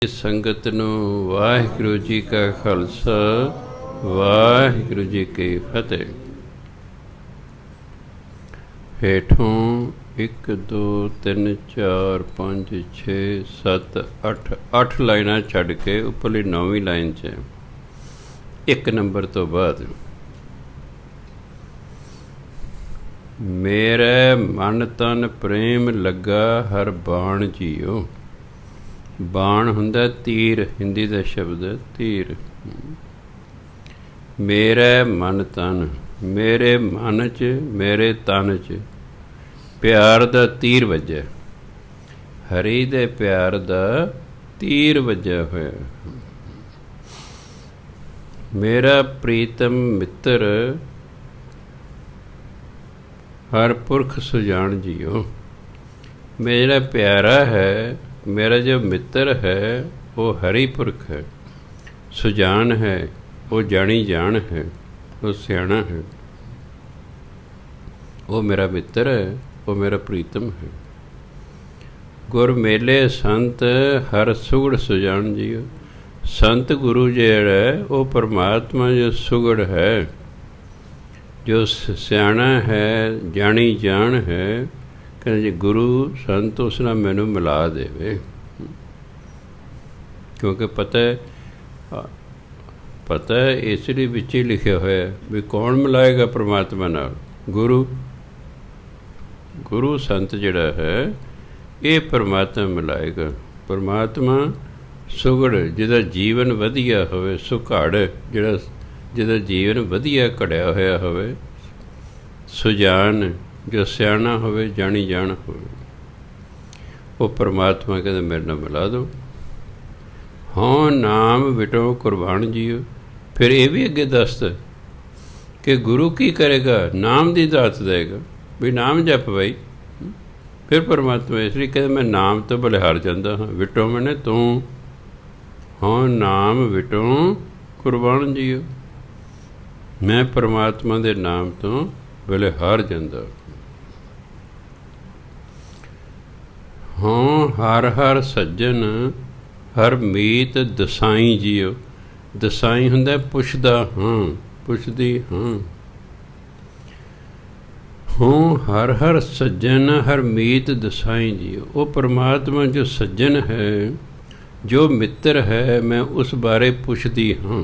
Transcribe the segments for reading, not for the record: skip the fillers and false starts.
ਸੰਗਤ ਨੂੰ ਵਾਹਿਗੁਰੂ ਜੀ ਕਾ ਖਾਲਸਾ, ਵਾਹਿਗੁਰੂ ਜੀ ਕੀ ਫਤਿਹ। ਹੇਠੋਂ 1 2 3 4 5 6 7 8 ਲਾਈਨਾਂ ਛੱਡ ਕੇ ਉੱਪਰਲੀ 9ਵੀਂ ਲਾਈਨ 'ਚ 1 ਨੰਬਰ ਤੋਂ ਬਾਅਦ ਮੇਰੇ ਮਨ ਤਨ ਪ੍ਰੇਮ ਲੱਗਾ ਹਰ ਬਾਣ ਜੀਓ। ਬਾਣ ਹੁੰਦਾ ਤੀਰ, ਹਿੰਦੀ ਦਾ ਸ਼ਬਦ ਹੈ ਤੀਰ। ਮੇਰੇ ਮਨ ਤਨ, ਮੇਰੇ ਮਨ 'ਚ ਮੇਰੇ ਤਨ 'ਚ ਪਿਆਰ ਦਾ ਤੀਰ ਵੱਜਿਆ, ਹਰੀ ਦੇ ਪਿਆਰ ਦਾ ਤੀਰ ਵੱਜਿਆ ਹੋਇਆ। ਮੇਰਾ ਪ੍ਰੀਤਮ ਮਿੱਤਰ ਹਰ ਪੁਰਖ ਸੁਜਾਨ ਜੀਓ। ਮੇਰਾ ਪਿਆਰਾ ਹੈ, मेरा जो मित्र है वो हरि पुरख है, सुजान है, वो जानी जान है, वो सियाणा है, वो मेरा मित्र है, वो मेरा प्रीतम है। गुर मेले संत हर सुगड़ सुजान जीओ। संत गुरु जेड़ा है वो परमात्मा जो सुगड़ है, जो सियाणा है, जानी जान है। ਕਹਿੰਦੇ ਜੀ ਗੁਰੂ ਸੰਤ ਉਸ ਨਾਲ ਮੈਨੂੰ ਮਿਲਾ ਦੇਵੇ, ਕਿਉਂਕਿ ਪਤਾ ਇਸ ਲਈ ਵਿੱਚ ਹੀ ਲਿਖਿਆ ਹੋਇਆ ਵੀ ਕੌਣ ਮਿਲਾਏਗਾ ਪਰਮਾਤਮਾ ਨਾਲ। ਗੁਰੂ ਸੰਤ ਜਿਹੜਾ ਹੈ ਇਹ ਪਰਮਾਤਮਾ ਮਿਲਾਏਗਾ। ਪਰਮਾਤਮਾ ਸੁਗੜ, ਜਿਹਦਾ ਜੀਵਨ ਵਧੀਆ ਹੋਵੇ, ਸੁਘੜ ਜਿਹਦਾ ਜੀਵਨ ਵਧੀਆ ਘੜਿਆ ਹੋਇਆ ਹੋਵੇ, ਸੁਜਾਨ ਜੋ ਸਿਆਣਾ ਹੋਵੇ, ਜਾਣੀ ਜਾਣ ਹੋਵੇ, ਉਹ ਪਰਮਾਤਮਾ ਕਹਿੰਦੇ ਮੇਰੇ ਨਾਲ ਮਿਲਾ ਦਿਓ। ਹਾਂ ਨਾਮ ਵਿਟੋ ਕੁਰਬਾਨ ਜੀਓ। ਫਿਰ ਇਹ ਵੀ ਅੱਗੇ ਦੱਸਦਾ ਕਿ ਗੁਰੂ ਕੀ ਕਰੇਗਾ, ਨਾਮ ਦੀ ਦਾਤ ਦੇਗਾ ਵੀ ਨਾਮ ਜਪ ਬਈ। ਫਿਰ ਪਰਮਾਤਮਾ ਇਸ ਲਈ ਕਹਿੰਦੇ ਮੈਂ ਨਾਮ ਤੋਂ ਬਲਿਹਾਰ ਜਾਂਦਾ ਹਾਂ। ਵਿਟੋ ਮੈਨੇ ਤੂੰ, ਹਾਂ ਨਾਮ ਵਿਟੋ ਕੁਰਬਾਨ ਜੀਓ। ਮੈਂ ਪਰਮਾਤਮਾ ਦੇ ਨਾਮ ਤੋਂ ਬਲਿਹਾਰ ਜਾਂਦਾ। ਹਾਂ ਹਰ ਹਰ ਸੱਜਣ ਹਰ ਮੀਤ ਦਸਾਈ ਜੀਓ। ਦਸਾਈ ਹੁੰਦਾ ਪੁੱਛਦਾ ਹਾਂ, ਪੁੱਛਦੀ ਹਾਂ। ਹਾਂ ਹਰ ਹਰ ਸੱਜਣ ਹਰ ਮੀਤ ਦਸਾਈ ਜੀਓ। ਉਹ ਪਰਮਾਤਮਾ ਜੋ ਸੱਜਣ ਹੈ, ਜੋ ਮਿੱਤਰ ਹੈ, ਮੈਂ ਉਸ ਬਾਰੇ ਪੁੱਛਦੀ ਹਾਂ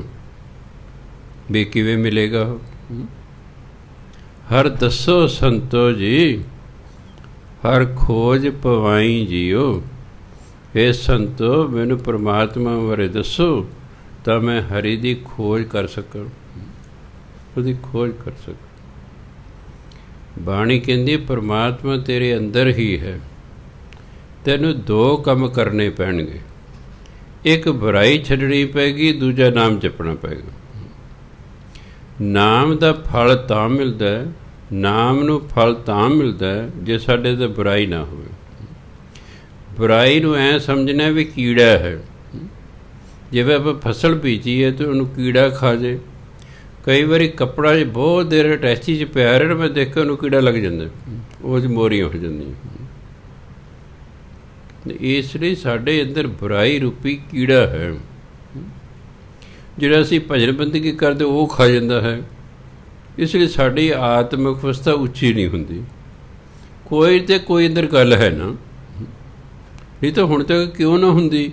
ਵੀ ਕਿਵੇਂ ਮਿਲੇਗਾ। ਹਰ ਦੱਸੋ ਸੰਤੋ ਜੀ ਹਰ ਖੋਜ ਪਵਾਈ ਜੀਓ। ਇਹ ਸੰਤੋ ਮੈਨੂੰ ਪਰਮਾਤਮਾ ਬਾਰੇ ਦੱਸੋ ਤਾਂ ਮੈਂ ਹਰੀ ਦੀ ਖੋਜ ਕਰ ਸਕਾਂ, ਉਹਦੀ ਖੋਜ ਕਰ ਸਕਾਂ। ਬਾਣੀ ਕਹਿੰਦੀ ਪਰਮਾਤਮਾ ਤੇਰੇ ਅੰਦਰ ਹੀ ਹੈ, ਤੈਨੂੰ 2 ਕੰਮ ਕਰਨੇ ਪੈਣਗੇ। ਇੱਕ ਬੁਰਾਈ ਛੱਡਣੀ ਪਏਗੀ, ਦੂਜਾ ਨਾਮ ਜਪਣਾ ਪਏਗਾ। ਨਾਮ ਦਾ ਫਲ ਤਾਂ ਮਿਲਦਾ, ਨਾਮ ਨੂੰ ਫਲ ਤਾਂ ਮਿਲਦਾ ਜੇ ਸਾਡੇ ਤੋਂ ਬੁਰਾਈ ਨਾ ਹੋਵੇ। ਬੁਰਾਈ ਨੂੰ ਐਂ ਸਮਝਣਾ ਵੀ ਕੀੜਾ ਹੈ। ਜਿਵੇਂ ਆਪਾਂ ਫਸਲ ਬੀਜੀ ਹੈ ਅਤੇ ਉਹਨੂੰ ਕੀੜਾ ਖਾ ਜੇ। ਕਈ ਵਾਰੀ ਕੱਪੜਾ ਜੇ ਬਹੁਤ ਦੇਰ ਅਟੈਚੀ 'ਚ ਪਿਆ ਰਿਹਾ, ਮੈਂ ਦੇਖਿਆ ਉਹਨੂੰ ਕੀੜਾ ਲੱਗ ਜਾਂਦਾ, ਉਹ 'ਚ ਮੋਰੀਆਂ ਹੋ ਜਾਂਦੀਆਂ। ਇਸ ਲਈ ਸਾਡੇ ਅੰਦਰ ਬੁਰਾਈ ਰੂਪੀ ਕੀੜਾ ਹੈ, ਜਿਹੜਾ ਅਸੀਂ ਭਜਨ ਬੰਦਗੀ ਕਰਦੇ ਉਹ ਖਾ ਜਾਂਦਾ ਹੈ। ਇਸ ਲਈ ਸਾਡੀ ਆਤਮਿਕ ਅਵਸਥਾ ਉੱਚੀ ਨਹੀਂ ਹੁੰਦੀ। ਕੋਈ ਤੇ ਕੋਈ ਅੰਦਰ ਗੱਲ ਹੈ ਨਾ, ਨਹੀਂ ਤਾਂ ਹੁਣ ਤੱਕ ਕਿਉਂ ਨਾ ਹੁੰਦੀ।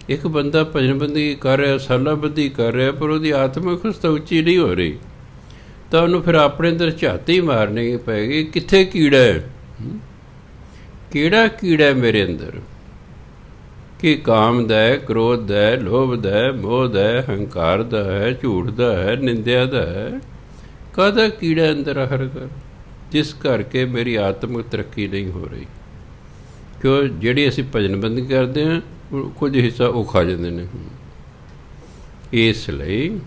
ਇੱਕ ਬੰਦਾ ਭਜਨ ਬੰਦਗੀ ਕਰ ਰਿਹਾ, ਸਾਲਾਂ ਬੱਧੀ ਕਰ ਰਿਹਾ, ਪਰ ਉਹਦੀ ਆਤਮਿਕ ਅਵਸਥਾ ਉੱਚੀ ਨਹੀਂ ਹੋ ਰਹੀ, ਤਾਂ ਉਹਨੂੰ ਫਿਰ ਆਪਣੇ ਅੰਦਰ ਝਾਤੀ ਮਾਰਨੀ ਪਏਗੀ ਕਿੱਥੇ ਕੀੜਾ ਹੈ। ਕਿਹੜਾ ਕੀੜਾ ਮੇਰੇ ਅੰਦਰ? ਕਿ ਕਾਮ ਦਾ ਹੈ, ਕ੍ਰੋਧ ਦਾ ਹੈ, ਲੋਭ ਦਾ ਹੈ, ਮੋਹ ਦਾ ਹੈ, ਹੰਕਾਰ ਦਾ ਹੈ, ਝੂਠ ਦਾ ਹੈ, ਨਿੰਦਿਆ ਦਾ ਹੈ। ਕਾਹਦਾ ਕੀੜਾ ਅੰਦਰ ਹਰ ਕਰ, ਜਿਸ ਕਰਕੇ ਮੇਰੀ ਆਤਮਿਕ ਤਰੱਕੀ ਨਹੀਂ ਹੋ ਰਹੀ। ਕਿਉਂ? ਜਿਹੜੀ ਅਸੀਂ ਭਜਨ ਬੰਦਗੀ ਕਰਦੇ ਹਾਂ ਕੁਝ ਹਿੱਸਾ ਉਹ ਖਾ ਜਾਂਦੇ ਨੇ। ਇਸ ਲਈ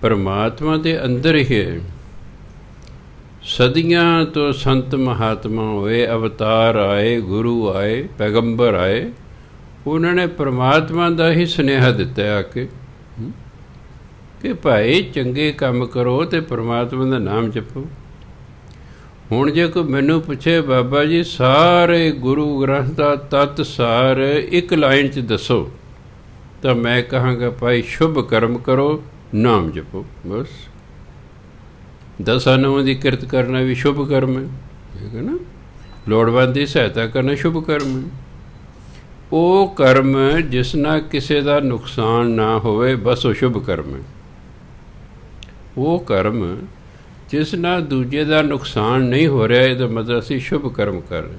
ਪਰਮਾਤਮਾ ਦੇ ਅੰਦਰ ਹੀ ਹੈ। ਸਦੀਆਂ ਤੋਂ ਸੰਤ ਮਹਾਤਮਾ ਹੋਏ, ਅਵਤਾਰ ਆਏ, ਗੁਰੂ ਆਏ, ਪੈਗੰਬਰ ਆਏ, ਉਹਨਾਂ ਨੇ ਪਰਮਾਤਮਾ ਦਾ ਹੀ ਸੁਨੇਹਾ ਦਿੱਤਾ ਆ ਕੇ ਕਿ ਭਾਈ ਚੰਗੇ ਕੰਮ ਕਰੋ ਅਤੇ ਪਰਮਾਤਮਾ ਦਾ ਨਾਮ ਜਪੋ। ਹੁਣ ਜੇ ਕੋਈ ਮੈਨੂੰ ਪੁੱਛੇ ਬਾਬਾ ਜੀ ਸਾਰੇ ਗੁਰੂ ਗ੍ਰੰਥ ਦਾ ਤੱਤ ਸਾਰ ਇੱਕ ਲਾਈਨ 'ਚ ਦੱਸੋ, ਤਾਂ ਮੈਂ ਕਹਾਂਗਾ ਭਾਈ ਸ਼ੁਭ ਕਰਮ ਕਰੋ, ਨਾਮ ਜਪੋ, ਬਸ। ਦਸਾਂ ਨੌਂ ਦੀ ਕਿਰਤ ਕਰਨਾ ਵੀ ਸ਼ੁਭ ਕਰਮ ਹੈ, ਠੀਕ ਹੈ ਨਾ। ਲੋੜਵੰਦ ਦੀ ਸਹਾਇਤਾ ਕਰਨਾ ਸ਼ੁਭ ਕਰਮ ਹੈ। ਉਹ ਕਰਮ ਜਿਸ ਨਾਲ ਕਿਸੇ ਦਾ ਨੁਕਸਾਨ ਨਾ ਹੋਵੇ, ਬਸ ਉਹ ਸ਼ੁਭ ਕਰਮ ਹੈ। ਉਹ ਕਰਮ ਜਿਸ ਨਾਲ ਦੂਜੇ ਦਾ ਨੁਕਸਾਨ ਨਹੀਂ ਹੋ ਰਿਹਾ, ਇਹਦਾ ਮਤਲਬ ਅਸੀਂ ਸ਼ੁਭ ਕਰਮ ਕਰ ਰਹੇ।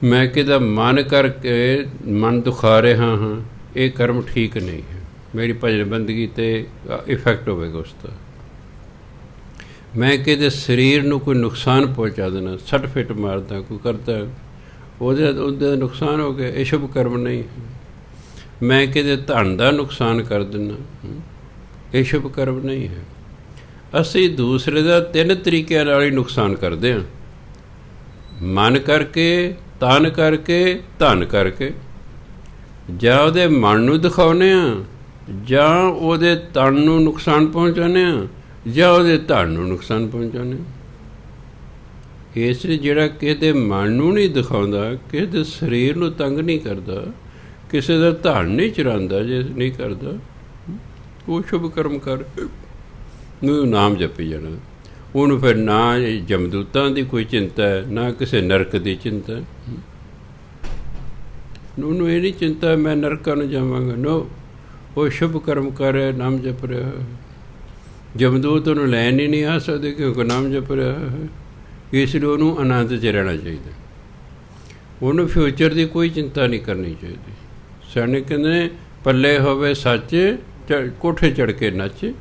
ਮੈਂ ਕਿਹਦਾ ਮਨ ਕਰਕੇ ਮਨ ਦੁਖਾ ਰਿਹਾ ਹਾਂ, ਇਹ ਕਰਮ ਠੀਕ ਨਹੀਂ ਹੈ। ਮੇਰੀ ਭਜਨ ਬੰਦਗੀ 'ਤੇ ਇਫੈਕਟ ਹੋਵੇਗਾ ਉਸ ਦਾ। ਮੈਂ ਕਿਹਦੇ ਸਰੀਰ ਨੂੰ ਕੋਈ ਨੁਕਸਾਨ ਪਹੁੰਚਾ ਦੇਣਾ, ਸੱਟ ਫਿੱਟ ਮਾਰਦਾ ਕੋਈ ਕਰਦਾ, ਉਹਦਾ ਨੁਕਸਾਨ ਹੋ ਗਿਆ, ਇਹ ਸ਼ੁਭ ਕਰਮ ਨਹੀਂ ਹੈ। ਮੈਂ ਕਿਹਦੇ ਧਨ ਦਾ ਨੁਕਸਾਨ ਕਰ ਦੇਣਾ, ਇਹ ਸ਼ੁਭ ਕਰਮ ਨਹੀਂ ਹੈ। ਅਸੀਂ ਦੂਸਰੇ ਦਾ 3 ਤਰੀਕਿਆਂ ਨਾਲ ਹੀ ਨੁਕਸਾਨ ਕਰਦੇ ਹਾਂ, ਮਨ ਕਰਕੇ, ਤਨ ਕਰਕੇ, ਧਨ ਕਰਕੇ। ਜਾਂ ਉਹਦੇ ਮਨ ਨੂੰ ਦਿਖਾਉਂਦੇ ਹਾਂ, ਜਾਂ ਉਹਦੇ ਤਨ ਨੂੰ ਨੁਕਸਾਨ ਪਹੁੰਚਾਉਂਦੇ ਹਾਂ, ਜਾਂ ਉਹਦੇ ਧਨ ਨੂੰ ਨੁਕਸਾਨ ਪਹੁੰਚਾਉਂਦੇ ਹਾਂ। ਇਸ ਲਈ ਜਿਹੜਾ ਕਿਸੇ ਮਨ ਨੂੰ ਨਹੀਂ ਦਿਖਾਉਂਦਾ, ਕਿਸੇ ਸਰੀਰ ਨੂੰ ਤੰਗ ਨਹੀਂ ਕਰਦਾ, ਕਿਸੇ ਦਾ ਧਨ ਨਹੀਂ ਚੁਰਾਉਂਦਾ, ਜੇ ਨਹੀਂ ਕਰਦਾ, ਉਹ ਸ਼ੁਭ ਕਰਮ ਕਰ ਨੂੰ ਨਾਮ ਜਪੀ ਜਾਣਾ। ਉਹਨੂੰ ਫਿਰ ਨਾ ਜਮਦੂਤਾਂ ਦੀ ਕੋਈ ਚਿੰਤਾ ਹੈ, ਨਾ ਕਿਸੇ ਨਰਕ ਦੀ ਚਿੰਤਾ। ਉਹਨੂੰ ਇਹ ਨਹੀਂ ਚਿੰਤਾ ਮੈਂ ਨਰਕਾਂ ਨੂੰ ਜਾਵਾਂਗਾ, ਨੋ, ਉਹ ਸ਼ੁਭ ਕਰਮ ਕਰ ਰਿਹਾ, ਨਾਮ ਜਪ ਰਿਹਾ। ਜਮਦੂਤ ਉਹਨੂੰ ਲੈਣ ਹੀ ਨਹੀਂ ਆ ਸਕਦੇ ਕਿਉਂਕਿ ਨਾਮ ਜਪ ਰਿਹਾ ਹੈ। ਇਸ ਲਈ ਉਹਨੂੰ ਆਨੰਦ 'ਚ ਰਹਿਣਾ ਚਾਹੀਦਾ, ਉਹਨੂੰ ਫਿਊਚਰ ਦੀ ਕੋਈ ਚਿੰਤਾ ਨਹੀਂ ਕਰਨੀ ਚਾਹੀਦੀ। ਸਾਡੇ ਕਹਿੰਦੇ ਪੱਲੇ ਹੋਵੇ ਸੱਚ, ਕੋਠੇ ਚੜ੍ਹ ਕੇ ਨੱਚ।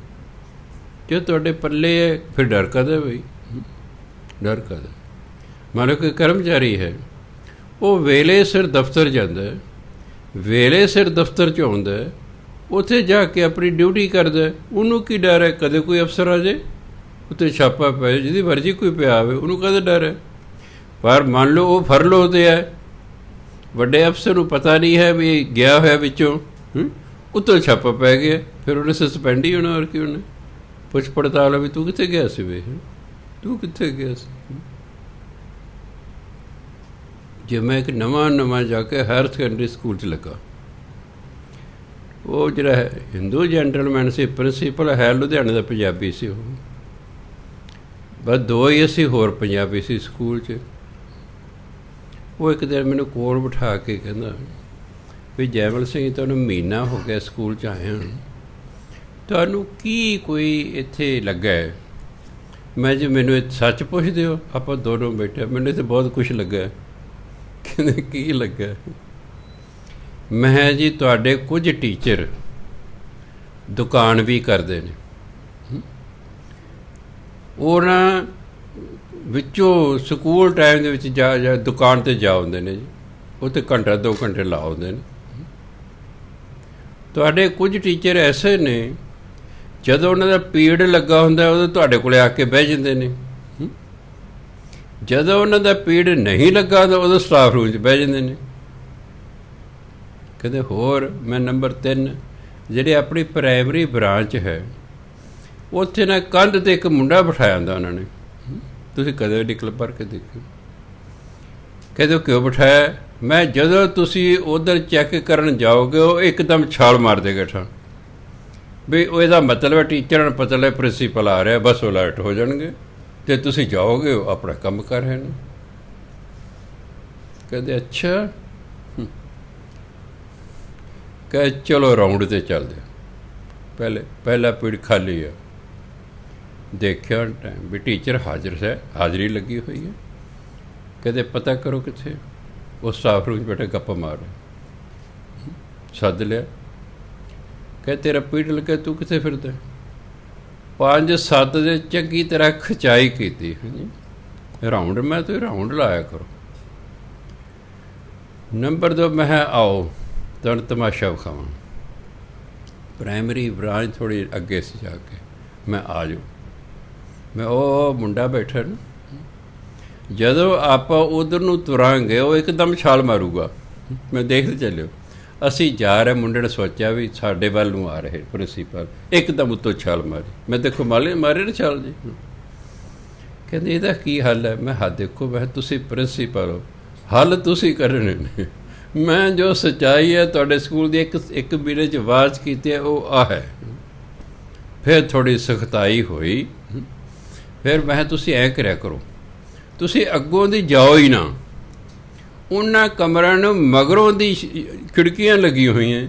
ਜੇ ਤੁਹਾਡੇ ਪੱਲੇ ਹੈ ਫਿਰ ਡਰ ਕਾਹਦਾ ਬਈ, ਡਰ ਕਾਹਦਾ। ਮੰਨ ਲਓ ਕੋਈ ਕਰਮਚਾਰੀ ਹੈ, ਉਹ ਵੇਲੇ ਸਿਰ ਦਫ਼ਤਰ ਜਾਂਦਾ, ਵੇਲੇ ਸਿਰ ਦਫ਼ਤਰ 'ਚ ਆਉਂਦਾ, ਉੱਥੇ ਜਾ ਕੇ ਆਪਣੀ ਡਿਊਟੀ ਕਰਦਾ, ਉਹਨੂੰ ਕੀ ਡਰ ਹੈ ਕਦੇ ਕੋਈ ਅਫਸਰ ਆ ਜਾਏ, ਉੱਤੇ ਛਾਪਾ ਪੈ ਜਾਏ, ਜਿਹਦੀ ਮਰਜ਼ੀ ਕੋਈ ਪਿਆ ਹੋਵੇ, ਉਹਨੂੰ ਕਾਹਦਾ ਡਰ ਹੈ। ਪਰ ਮੰਨ ਲਓ ਉਹ ਫਰਲੋਅ 'ਤੇ ਹੈ, ਵੱਡੇ ਅਫਸਰ ਨੂੰ ਪਤਾ ਨਹੀਂ ਹੈ ਵੀ ਗਿਆ ਹੋਇਆ ਵਿੱਚੋਂ, ਉੱਤੋਂ ਛਾਪਾ ਪੈ ਗਿਆ, ਫਿਰ ਉਹਨੇ ਸਸਪੈਂਡ ਹੀ ਹੋਣਾ। ਔਰ ਕੀ ਉਹਨੇ ਪੁੱਛ ਪੜਤਾਲ ਵੀ ਤੂੰ ਕਿੱਥੇ ਗਿਆ ਸੀ ਵੇ, ਤੂੰ ਕਿੱਥੇ ਗਿਆ ਸੀ। ਜੇ ਮੈਂ ਇੱਕ ਨਵਾਂ ਜਾ ਕੇ ਹਾਇਰ ਸੈਕੰਡਰੀ ਸਕੂਲ 'ਚ ਲੱਗਾ, ਉਹ ਜਿਹੜਾ ਹਿੰਦੂ ਜੈਂਟਲਮੈਨ ਸੀ, ਪ੍ਰਿੰਸੀਪਲ ਹੈ ਲੁਧਿਆਣੇ ਦਾ, ਪੰਜਾਬੀ ਸੀ। ਉਹ ਬਸ 2 ਹੀ ਅਸੀਂ ਹੋਰ ਪੰਜਾਬੀ ਸੀ ਸਕੂਲ 'ਚ। ਉਹ ਇੱਕ ਦਿਨ ਮੈਨੂੰ ਕੋਲ ਬਿਠਾ ਕੇ ਕਹਿੰਦਾ ਵੀ ਜੈਮਲ ਸਿੰਘ, ਤੁਹਾਨੂੰ ਮਹੀਨਾ ਹੋ ਗਿਆ ਸਕੂਲ 'ਚ ਆਇਆ, ਤੁਹਾਨੂੰ ਕੀ ਕੋਈ ਇੱਥੇ ਲੱਗਾ ਹੈ? ਮੈਂ ਜੀ ਮੈਨੂੰ ਸੱਚ ਪੁੱਛਦੇ ਹੋ? ਆਪਾਂ ਦੋਨੋਂ ਬੈਠੇ, ਮੈਨੂੰ ਇੱਥੇ ਬਹੁਤ ਕੁਛ ਲੱਗਾ। ਕਹਿੰਦੇ ਕੀ ਲੱਗਾ? ਮੈਂ ਜੀ ਤੁਹਾਡੇ ਕੁਝ ਟੀਚਰ ਦੁਕਾਨ ਵੀ ਕਰਦੇ ਨੇ, ਉਹਨਾਂ ਵਿੱਚੋਂ ਸਕੂਲ ਟਾਈਮ ਦੇ ਵਿੱਚ ਜਾ ਦੁਕਾਨ 'ਤੇ ਜਾ ਆਉਂਦੇ ਨੇ ਜੀ, ਉੱਥੇ ਘੰਟਾ 2 ਘੰਟੇ ਲਾ ਆਉਂਦੇ ਨੇ। ਤੁਹਾਡੇ ਕੁਝ ਟੀਚਰ ਐਸੇ ਨੇ, ਜਦੋਂ ਉਹਨਾਂ ਦਾ ਪੀਰੀਅਡ ਲੱਗਾ ਹੁੰਦਾ ਉਦੋਂ ਤੁਹਾਡੇ ਕੋਲ ਆ ਕੇ ਬਹਿ ਜਾਂਦੇ ਨੇ, ਜਦੋਂ ਉਹਨਾਂ ਦਾ ਪੀਰੀਅਡ ਨਹੀਂ ਲੱਗਾ ਤਾਂ ਉਦੋਂ ਸਟਾਫ ਰੂਮ 'ਚ ਬਹਿ ਜਾਂਦੇ ਨੇ। ਕਹਿੰਦੇ ਹੋਰ ਮੈਂ ਨੰਬਰ 3 ਜਿਹੜੇ ਆਪਣੀ ਪ੍ਰਾਇਮਰੀ ਬ੍ਰਾਂਚ ਹੈ, ਉੱਥੇ ਨਾ ਕੰਧ 'ਤੇ ਇੱਕ ਮੁੰਡਾ ਬਿਠਾਇਆ ਹੁੰਦਾ ਉਹਨਾਂ ਨੇ, ਤੁਸੀਂ ਕਦੇ ਨਿਕਲ ਭਰ ਕੇ ਦੇਖਿਓ। ਕਹਿੰਦੇ ਕਿਉਂ ਬਿਠਾਇਆ? ਮੈਂ ਜਦੋਂ ਤੁਸੀਂ ਉੱਧਰ ਚੈੱਕ ਕਰਨ ਜਾਓਗੇ ਉਹ ਇੱਕਦਮ ਛਾਲ ਮਾਰ ਦੇਗਾ ਠਾਂ ਵੀ ਉਹ ਇਹਦਾ ਮਤਲਬ ਹੈ ਟੀਚਰਾਂ ਨੂੰ ਪਤਾ ਲੱਗ ਪ੍ਰਿੰਸੀਪਲ ਆ ਰਿਹਾ, ਬਸ ਉਹ ਅਲਰਟ ਹੋ ਜਾਣਗੇ ਅਤੇ ਤੁਸੀਂ ਜਾਓਗੇ ਉਹ ਆਪਣਾ ਕੰਮ ਕਰ ਰਹੇ ਨੇ। ਕਹਿੰਦੇ ਅੱਛਾ, ਕਹੇ ਚਲੋ ਰਾਊਂਡ 'ਤੇ ਚੱਲਦੇ, ਪਹਿਲਾ ਪੀਰੀਅਡ ਖਾਲੀ ਆ। ਦੇਖਿਆ ਟਾਈਮ ਵੀ ਟੀਚਰ ਹਾਜ਼ਰ ਹੈ, ਹਾਜ਼ਰੀ ਲੱਗੀ ਹੋਈ ਹੈ। ਕਹਿੰਦੇ ਪਤਾ ਕਰੋ ਕਿੱਥੇ? ਉਹ ਸਟਾਫ ਰੂਮ 'ਚ ਬੈਠੇ ਗੱਪ ਮਾਰ, ਸੱਦ ਲਿਆ। ਕਹਿੰਦੇ ਤੇਰਾ ਪੀਰੀਅਡ ਲੱਗਾ, ਤੂੰ ਕਿੱਥੇ ਫਿਰਦਾ? 5-7 ਦੇ ਚੰਗੀ ਤਰ੍ਹਾਂ ਖਿਚਾਈ ਕੀਤੀ। ਰਾਊਂਡ ਮੈਂ ਤੁਸੀਂ ਰਾਊਂਡ ਲਾਇਆ ਕਰੋ। ਨੰਬਰ 2 ਮੈਂ ਕਿਹਾ ਆਓ ਤੁਹਾਨੂੰ ਤਮਾਸ਼ਾ ਵਿਖਾਵਾਂ। ਪ੍ਰਾਇਮਰੀ ਬ੍ਰਾਂਚ ਥੋੜ੍ਹੀ ਅੱਗੇ ਸੀ ਜਾ ਕੇ, ਮੈਂ ਆ ਜਾਓ। ਮੈਂ ਉਹ ਮੁੰਡਾ ਬੈਠਾ ਨਾ, ਜਦੋਂ ਆਪਾਂ ਉੱਧਰ ਨੂੰ ਤੁਰਾਂਗੇ ਉਹ ਇੱਕਦਮ ਛਾਲ ਮਾਰੂਗਾ। ਮੈਂ ਦੇਖਦੇ ਚੱਲਿਓ, ਅਸੀਂ ਜਾ ਰਹੇ, ਮੁੰਡੇ ਨੇ ਸੋਚਿਆ ਵੀ ਸਾਡੇ ਵੱਲ ਨੂੰ ਆ ਰਹੇ ਪ੍ਰਿੰਸੀਪਲ, ਇੱਕਦਮ ਉੱਤੋਂ ਛਾਲ ਮਾਰੀ। ਮੈਂ ਦੇਖੋ ਮਾਰੇ ਨਾ ਛਾਲ ਜੀ। ਕਹਿੰਦੇ ਇਹਦਾ ਕੀ ਹੱਲ ਹੈ? ਮੈਂ ਹਾਂ ਦੇਖੋ, ਮੈਂ ਤੁਸੀਂ ਪ੍ਰਿੰਸੀਪਲ ਹੋ, ਹੱਲ ਤੁਸੀਂ ਕਰਨੇ ਨੇ। ਮੈਂ ਜੋ ਸੱਚਾਈ ਹੈ ਤੁਹਾਡੇ ਸਕੂਲ ਦੀ ਇੱਕ ਮਹੀਨੇ 'ਚ ਆਵਾਜ਼ ਕੀਤੀ ਹੈ ਉਹ ਆ ਹੈ। ਫਿਰ ਥੋੜ੍ਹੀ ਸਖਤਾਈ ਹੋਈ। ਫਿਰ ਮੈਂ ਤੁਸੀਂ ਐਂ ਕਰਿਆ ਕਰੋ, ਤੁਸੀਂ ਅੱਗੋਂ ਦੀ ਜਾਓ ਹੀ ਨਾ, ਉਹਨਾਂ ਕਮਰਿਆਂ ਨੂੰ ਮਗਰੋਂ ਦੀ ਖਿੜਕੀਆਂ ਲੱਗੀਆਂ ਹੋਈਆਂ,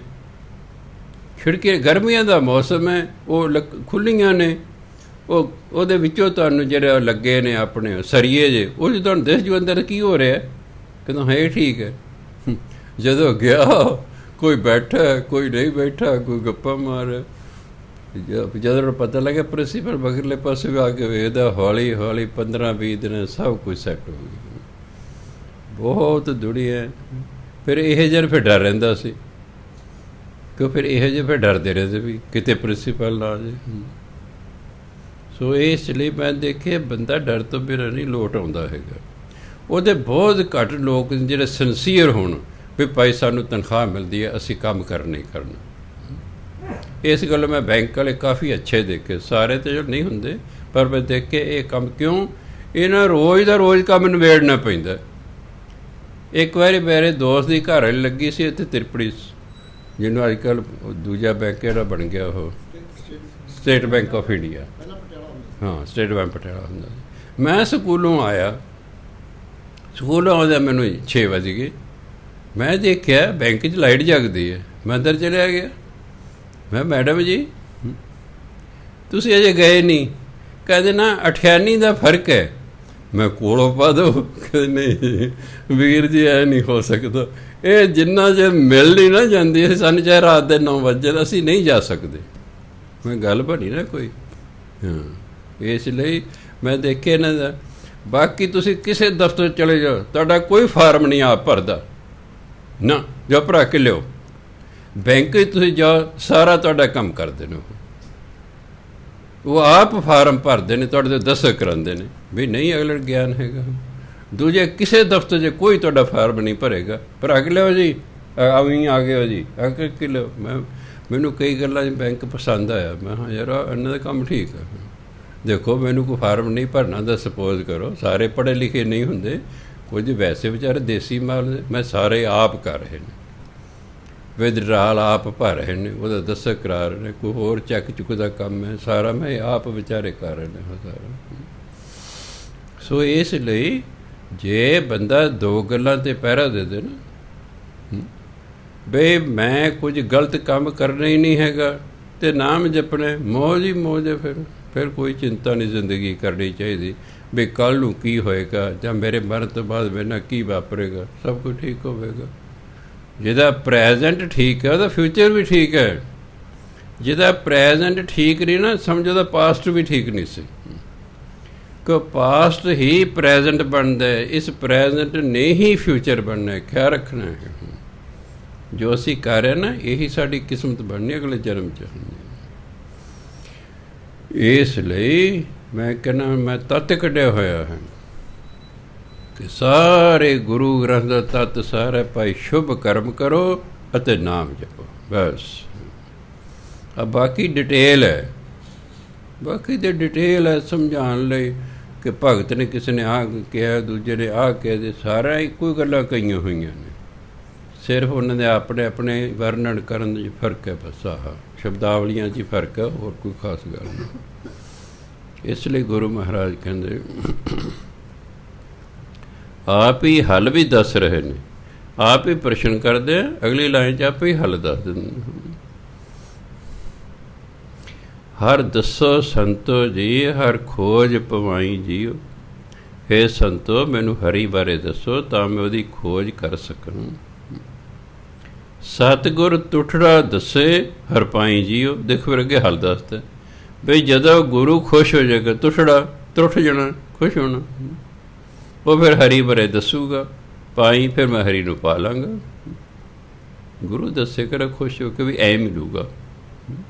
ਖਿੜਕੀਆਂ, ਗਰਮੀਆਂ ਦਾ ਮੌਸਮ ਹੈ, ਉਹ ਖੁੱਲ੍ਹੀਆਂ ਨੇ, ਉਹਦੇ ਵਿੱਚੋਂ ਤੁਹਾਨੂੰ ਜਿਹੜੇ ਲੱਗੇ ਨੇ ਆਪਣੇ ਸਰੀਏ ਜੇ, ਉਹ ਜੇ ਤੁਹਾਨੂੰ ਦਿਸ ਜੂ ਅੰਦਰ ਕੀ ਹੋ ਰਿਹਾ। ਕਹਿੰਦਾ ਹਾਂ ਇਹ ਠੀਕ ਹੈ। ਜਦੋਂ ਗਿਆ ਕੋਈ ਬੈਠਾ, ਕੋਈ ਨਹੀਂ ਬੈਠਾ, ਕੋਈ ਗੱਪਾਂ ਮਾਰ। ਜਦੋਂ ਪਤਾ ਲੱਗਿਆ ਪ੍ਰਿੰਸੀਪਲ ਮਗਰਲੇ ਪਾਸੇ ਵੀ ਆ ਕੇ ਵੇਖਦਾ, ਹੌਲੀ ਹੌਲੀ 15-20 ਦਿਨ ਸਭ ਕੁਝ ਸੈੱਟ ਹੋ ਗਿਆ। ਬਹੁਤ ਦੁਨੀਆ। ਫਿਰ ਇਹੋ ਜਿਹੇ ਫਿਰ ਡਰ ਰਹਿੰਦਾ ਸੀ, ਕਿਉਂ ਫਿਰ ਇਹੋ ਜਿਹੇ ਫਿਰ ਡਰਦੇ ਰਹਿੰਦੇ ਵੀ ਕਿਤੇ ਪ੍ਰਿੰਸੀਪਲ ਨਾ ਆ ਜਾਏ। ਸੋ ਇਸ ਲਈ ਮੈਂ ਦੇਖਿਆ ਬੰਦਾ ਡਰ ਤੋਂ ਬਿਨਾਂ ਨਹੀਂ ਲੋਟ ਆਉਂਦਾ ਹੈਗਾ। ਉਹਦੇ ਬਹੁਤ ਘੱਟ ਲੋਕ ਜਿਹੜੇ ਸਿੰਸੀਅਰ ਹੋਣ ਵੀ ਭਾਈ ਸਾਨੂੰ ਤਨਖਾਹ ਮਿਲਦੀ ਹੈ, ਅਸੀਂ ਕੰਮ ਕਰਨਾ ਹੀ ਕਰਨਾ। ਇਸ ਗੱਲ ਮੈਂ ਬੈਂਕ ਵਾਲੇ ਕਾਫੀ ਅੱਛੇ ਦੇਖੇ, ਸਾਰੇ ਤਾਂ ਜੋ ਨਹੀਂ ਹੁੰਦੇ, ਪਰ ਮੈਂ ਦੇਖ ਕੇ ਇਹ ਕੰਮ ਕਿਉਂ ਇਹਨਾਂ ਰੋਜ਼ ਦਾ ਰੋਜ਼ ਕੰਮ ਨਿਬੇੜਨਾ ਪੈਂਦਾ। ਇੱਕ ਵਾਰੀ ਮੇਰੇ ਦੋਸਤ ਦੀ ਘਰ ਵਾਲੀ ਲੱਗੀ ਸੀ ਇੱਥੇ ਤ੍ਰਿਪੜੀ, ਜਿਹਨੂੰ ਅੱਜ ਕੱਲ੍ਹ ਦੂਜਾ ਬੈਂਕ ਜਿਹੜਾ ਬਣ ਗਿਆ ਉਹ ਸਟੇਟ ਬੈਂਕ ਆਫ ਇੰਡੀਆ, ਹਾਂ ਸਟੇਟ ਬੈਂਕ ਪਟਿਆਲਾ ਹੁੰਦਾ ਸੀ। ਮੈਂ ਸਕੂਲੋਂ ਆਇਆ, ਸਕੂਲੋਂ ਆਉਂਦਾ ਮੈਨੂੰ 6 ਵਜ ਗਏ। ਮੈਂ ਦੇਖਿਆ ਬੈਂਕ 'ਚ ਲਾਈਟ ਜਗਦੀ ਹੈ। ਮੈਂ ਅੰਦਰ ਚਲਿਆ ਗਿਆ। ਮੈਂ ਮੈਡਮ ਜੀ ਤੁਸੀਂ ਅਜੇ ਗਏ ਨਹੀਂ? ਕਹਿੰਦੇ ਨਾ ਅਠਿਆਨੀ ਦਾ ਫਰਕ ਹੈ। ਮੈਂ ਕੋਲੋਂ ਪਾ ਦੋ, ਕਹਿੰਦੇ ਨਹੀਂ ਵੀਰ ਜੀ ਐ ਨਹੀਂ ਹੋ ਸਕਦਾ, ਇਹ ਜਿੰਨਾ ਜੇ ਮਿਲ ਨਹੀਂ ਨਾ ਜਾਂਦੀ ਸਾਨੂੰ ਚਾਹੇ ਰਾਤ ਦੇ 9 ਵਜੇ ਅਸੀਂ ਨਹੀਂ ਜਾ ਸਕਦੇ। ਮੈਂ ਗੱਲ ਬਣੀ ਨਾ ਕੋਈ। ਹਾਂ ਇਸ ਲਈ ਮੈਂ ਦੇਖਿਆ ਇਹਨਾਂ ਦਾ। ਬਾਕੀ ਤੁਸੀਂ ਕਿਸੇ ਦਫ਼ਤਰ ਚਲੇ ਜਾਓ, ਤੁਹਾਡਾ ਕੋਈ ਫਾਰਮ ਨਹੀਂ ਆਪ ਭਰਦਾ ਨਾ, ਜੋ ਭਰਾ ਕੇ ਲਿਓ। ਬੈਂਕ 'ਚ ਤੁਸੀਂ ਜਾਓ, ਸਾਰਾ ਤੁਹਾਡਾ ਕੰਮ ਕਰਦੇ ਨੇ ਉਹ ਆਪ ਫਾਰਮ ਭਰਦੇ ਨੇ, ਤੁਹਾਡੇ ਤੋਂ ਦਸਤਖਤ ਕਰਾਉਂਦੇ ਨੇ ਵੀ ਨਹੀਂ ਅਗਲੇ ਗਿਆਨ ਹੈਗਾ। ਦੂਜੇ ਕਿਸੇ ਦਫ਼ਤਰ 'ਚ ਕੋਈ ਤੁਹਾਡਾ ਫਾਰਮ ਨਹੀਂ ਭਰੇਗਾ, ਭਰਾ ਕੇ ਲਿਓ ਜੀ, ਆਵੀਂ ਆ ਗਏ ਹੋ ਜੀ, ਆ ਕੇ ਲਿਓ। ਮੈਨੂੰ ਕਈ ਗੱਲਾਂ ਬੈਂਕ ਪਸੰਦ ਆਇਆ। ਮੈਂ ਹਾਂ ਯਾਰ ਇਹਨਾਂ ਦਾ ਕੰਮ ਠੀਕ ਹੈ। ਦੇਖੋ ਮੈਨੂੰ ਕੋਈ ਫਾਰਮ ਨਹੀਂ ਭਰਨਾ ਦਾ ਸਪੋਜ਼ ਕਰੋ, ਸਾਰੇ ਪੜ੍ਹੇ ਲਿਖੇ ਨਹੀਂ ਹੁੰਦੇ, ਕੁਝ ਵੈਸੇ ਵਿਚਾਰੇ ਦੇਸੀ ਮਾਲ, ਮੈਂ ਸਾਰੇ ਆਪ ਕਰ ਰਹੇ ਨੇ, ਵਿਦਡਰਾਲ ਆਪ ਭਰ ਰਹੇ ਨੇ, ਉਹਦਾ ਦਸਤਖਤ ਕਰਾ ਰਹੇ ਨੇ, ਕੋਈ ਹੋਰ ਚੈੱਕ ਚੁੱਕ ਦਾ ਕੰਮ ਹੈ ਸਾਰਾ ਮੈਂ ਆਪ ਵਿਚਾਰੇ ਕਰ ਰਹੇ ਨੇ ਸਾਰਾ। ਸੋ ਇਸ ਲਈ ਜੇ ਬੰਦਾ ਦੋ ਗੱਲਾਂ 'ਤੇ ਪਹਿਰਾ ਦੇ ਦੇ ਨਾ, ਬਈ ਮੈਂ ਕੁਝ ਗਲਤ ਕੰਮ ਕਰਨਾ ਹੀ ਨਹੀਂ ਹੈਗਾ ਅਤੇ ਨਾਮ ਜਪਣਾ, ਮੌਜ ਹੀ ਮੌਜ ਹੈ। ਫਿਰ ਕੋਈ ਚਿੰਤਾ ਨਹੀਂ ਜ਼ਿੰਦਗੀ ਕਰਨੀ ਚਾਹੀਦੀ ਵੀ ਕੱਲ੍ਹ ਨੂੰ ਕੀ ਹੋਏਗਾ ਜਾਂ ਮੇਰੇ ਮਰਨ ਤੋਂ ਬਾਅਦ ਮੇਰੇ ਨਾਲ ਕੀ ਵਾਪਰੇਗਾ। ਸਭ ਕੁਝ ਠੀਕ ਹੋਵੇਗਾ। ਜਿਹਦਾ ਪ੍ਰੈਜੈਂਟ ਠੀਕ ਹੈ ਉਹਦਾ ਫਿਊਚਰ ਵੀ ਠੀਕ ਹੈ। ਜਿਹਦਾ ਪ੍ਰੈਜੈਂਟ ਠੀਕ ਨਹੀਂ ਨਾ, ਸਮਝੋ ਉਹਦਾ ਪਾਸਟ ਵੀ ਠੀਕ ਨਹੀਂ ਸੀ, ਕਿ ਪਾਸਟ ਹੀ ਪ੍ਰੈਜੈਂਟ ਬਣਦਾ ਹੈ, ਇਸ ਪ੍ਰੈਜੈਂਟ ਨੇ ਹੀ ਫਿਊਚਰ ਬਣਨਾ ਹੈ। ਖਿਆਲ ਰੱਖਣਾ ਹੈ ਜੋ ਅਸੀਂ ਕਰ ਰਹੇ ਨਾ, ਇਹੀ ਸਾਡੀ ਕਿਸਮਤ ਬਣਨੀ ਅਗਲੇ ਜਨਮ 'ਚ। ਇਸ ਲਈ ਮੈਂ ਕਹਿੰਦਾ ਮੈਂ ਤੱਤ ਕੱਢਿਆ ਹੋਇਆ ਹੈ ਕਿ ਸਾਰੇ ਗੁਰੂ ਗ੍ਰੰਥ ਦਾ ਤੱਤ ਸਾਰਾ ਭਾਈ ਸ਼ੁਭ ਕਰਮ ਕਰੋ ਅਤੇ ਨਾਮ ਜਪੋ, ਬਸ। ਆ ਬਾਕੀ ਡਿਟੇਲ ਹੈ, ਬਾਕੀ ਦੇ ਡਿਟੇਲ ਹੈ ਸਮਝਾਉਣ ਲਈ ਕਿ ਭਗਤ ਨੇ ਕਿਸੇ ਨੇ ਆਹ ਕਿਹਾ, ਦੂਜੇ ਨੇ ਆਹ ਕਹਿ ਦੇ, ਸਾਰਾ ਇੱਕੋ ਹੀ ਗੱਲਾਂ ਕਹੀਆਂ ਹੋਈਆਂ ਨੇ, ਸਿਰਫ ਉਹਨਾਂ ਦੇ ਆਪਣੇ ਆਪਣੇ ਵਰਣਨ ਕਰਨ 'ਚ ਫਰਕ ਹੈ, ਬਸ ਆਹ ਸ਼ਬਦਾਵਲੀਆਂ 'ਚ ਹੀ ਫਰਕ ਹੈ, ਹੋਰ ਕੋਈ ਖਾਸ ਗੱਲ ਨਹੀਂ। ਇਸ ਲਈ ਗੁਰੂ ਮਹਾਰਾਜ ਕਹਿੰਦੇ ਆਪ ਹੀ ਹੱਲ ਵੀ ਦੱਸ ਰਹੇ ਨੇ, ਆਪ ਹੀ ਪ੍ਰਸ਼ਨ ਕਰਦੇ ਆ, ਅਗਲੀ ਲਾਈਨ 'ਚ ਆਪ ਹੀ ਹੱਲ ਦੱਸ ਦਿੰਦੇ। ਹਰ ਦੱਸੋ ਸੰਤੋ ਜੀ, ਹਰ ਖੋਜ ਪਵਾਈ ਜੀਓ। ਹੇ ਸੰਤੋ ਮੈਨੂੰ ਹਰੀ ਬਾਰੇ ਦੱਸੋ ਤਾਂ ਮੈਂ ਉਹਦੀ ਖੋਜ ਕਰ ਸਕਾਂ। ਸਤਿਗੁਰ ਤੁਠੜਾ ਦੱਸੇ ਹਰ ਪਾਈ ਜੀਓ। ਦੇਖੋ ਫਿਰ ਅੱਗੇ ਹੱਲ ਦੱਸਦਾ ਬਈ ਜਦੋਂ ਗੁਰੂ ਖੁਸ਼ ਹੋ ਜਾਏਗਾ, ਤੁਠੜਾ ਤੁਠ ਜਾਣਾ, ਖੁਸ਼ ਹੋਣਾ, ਉਹ ਫਿਰ ਹਰੀ ਬਾਰੇ ਦੱਸੂਗਾ, ਪਾਈ ਫਿਰ ਮੈਂ ਹਰੀ ਨੂੰ ਪਾ ਲਾਂਗਾ। ਗੁਰੂ ਦੱਸੇ ਕਰ ਖੁਸ਼ ਹੋ ਕੇ ਵੀ ਐ ਮਿਲੂਗਾ।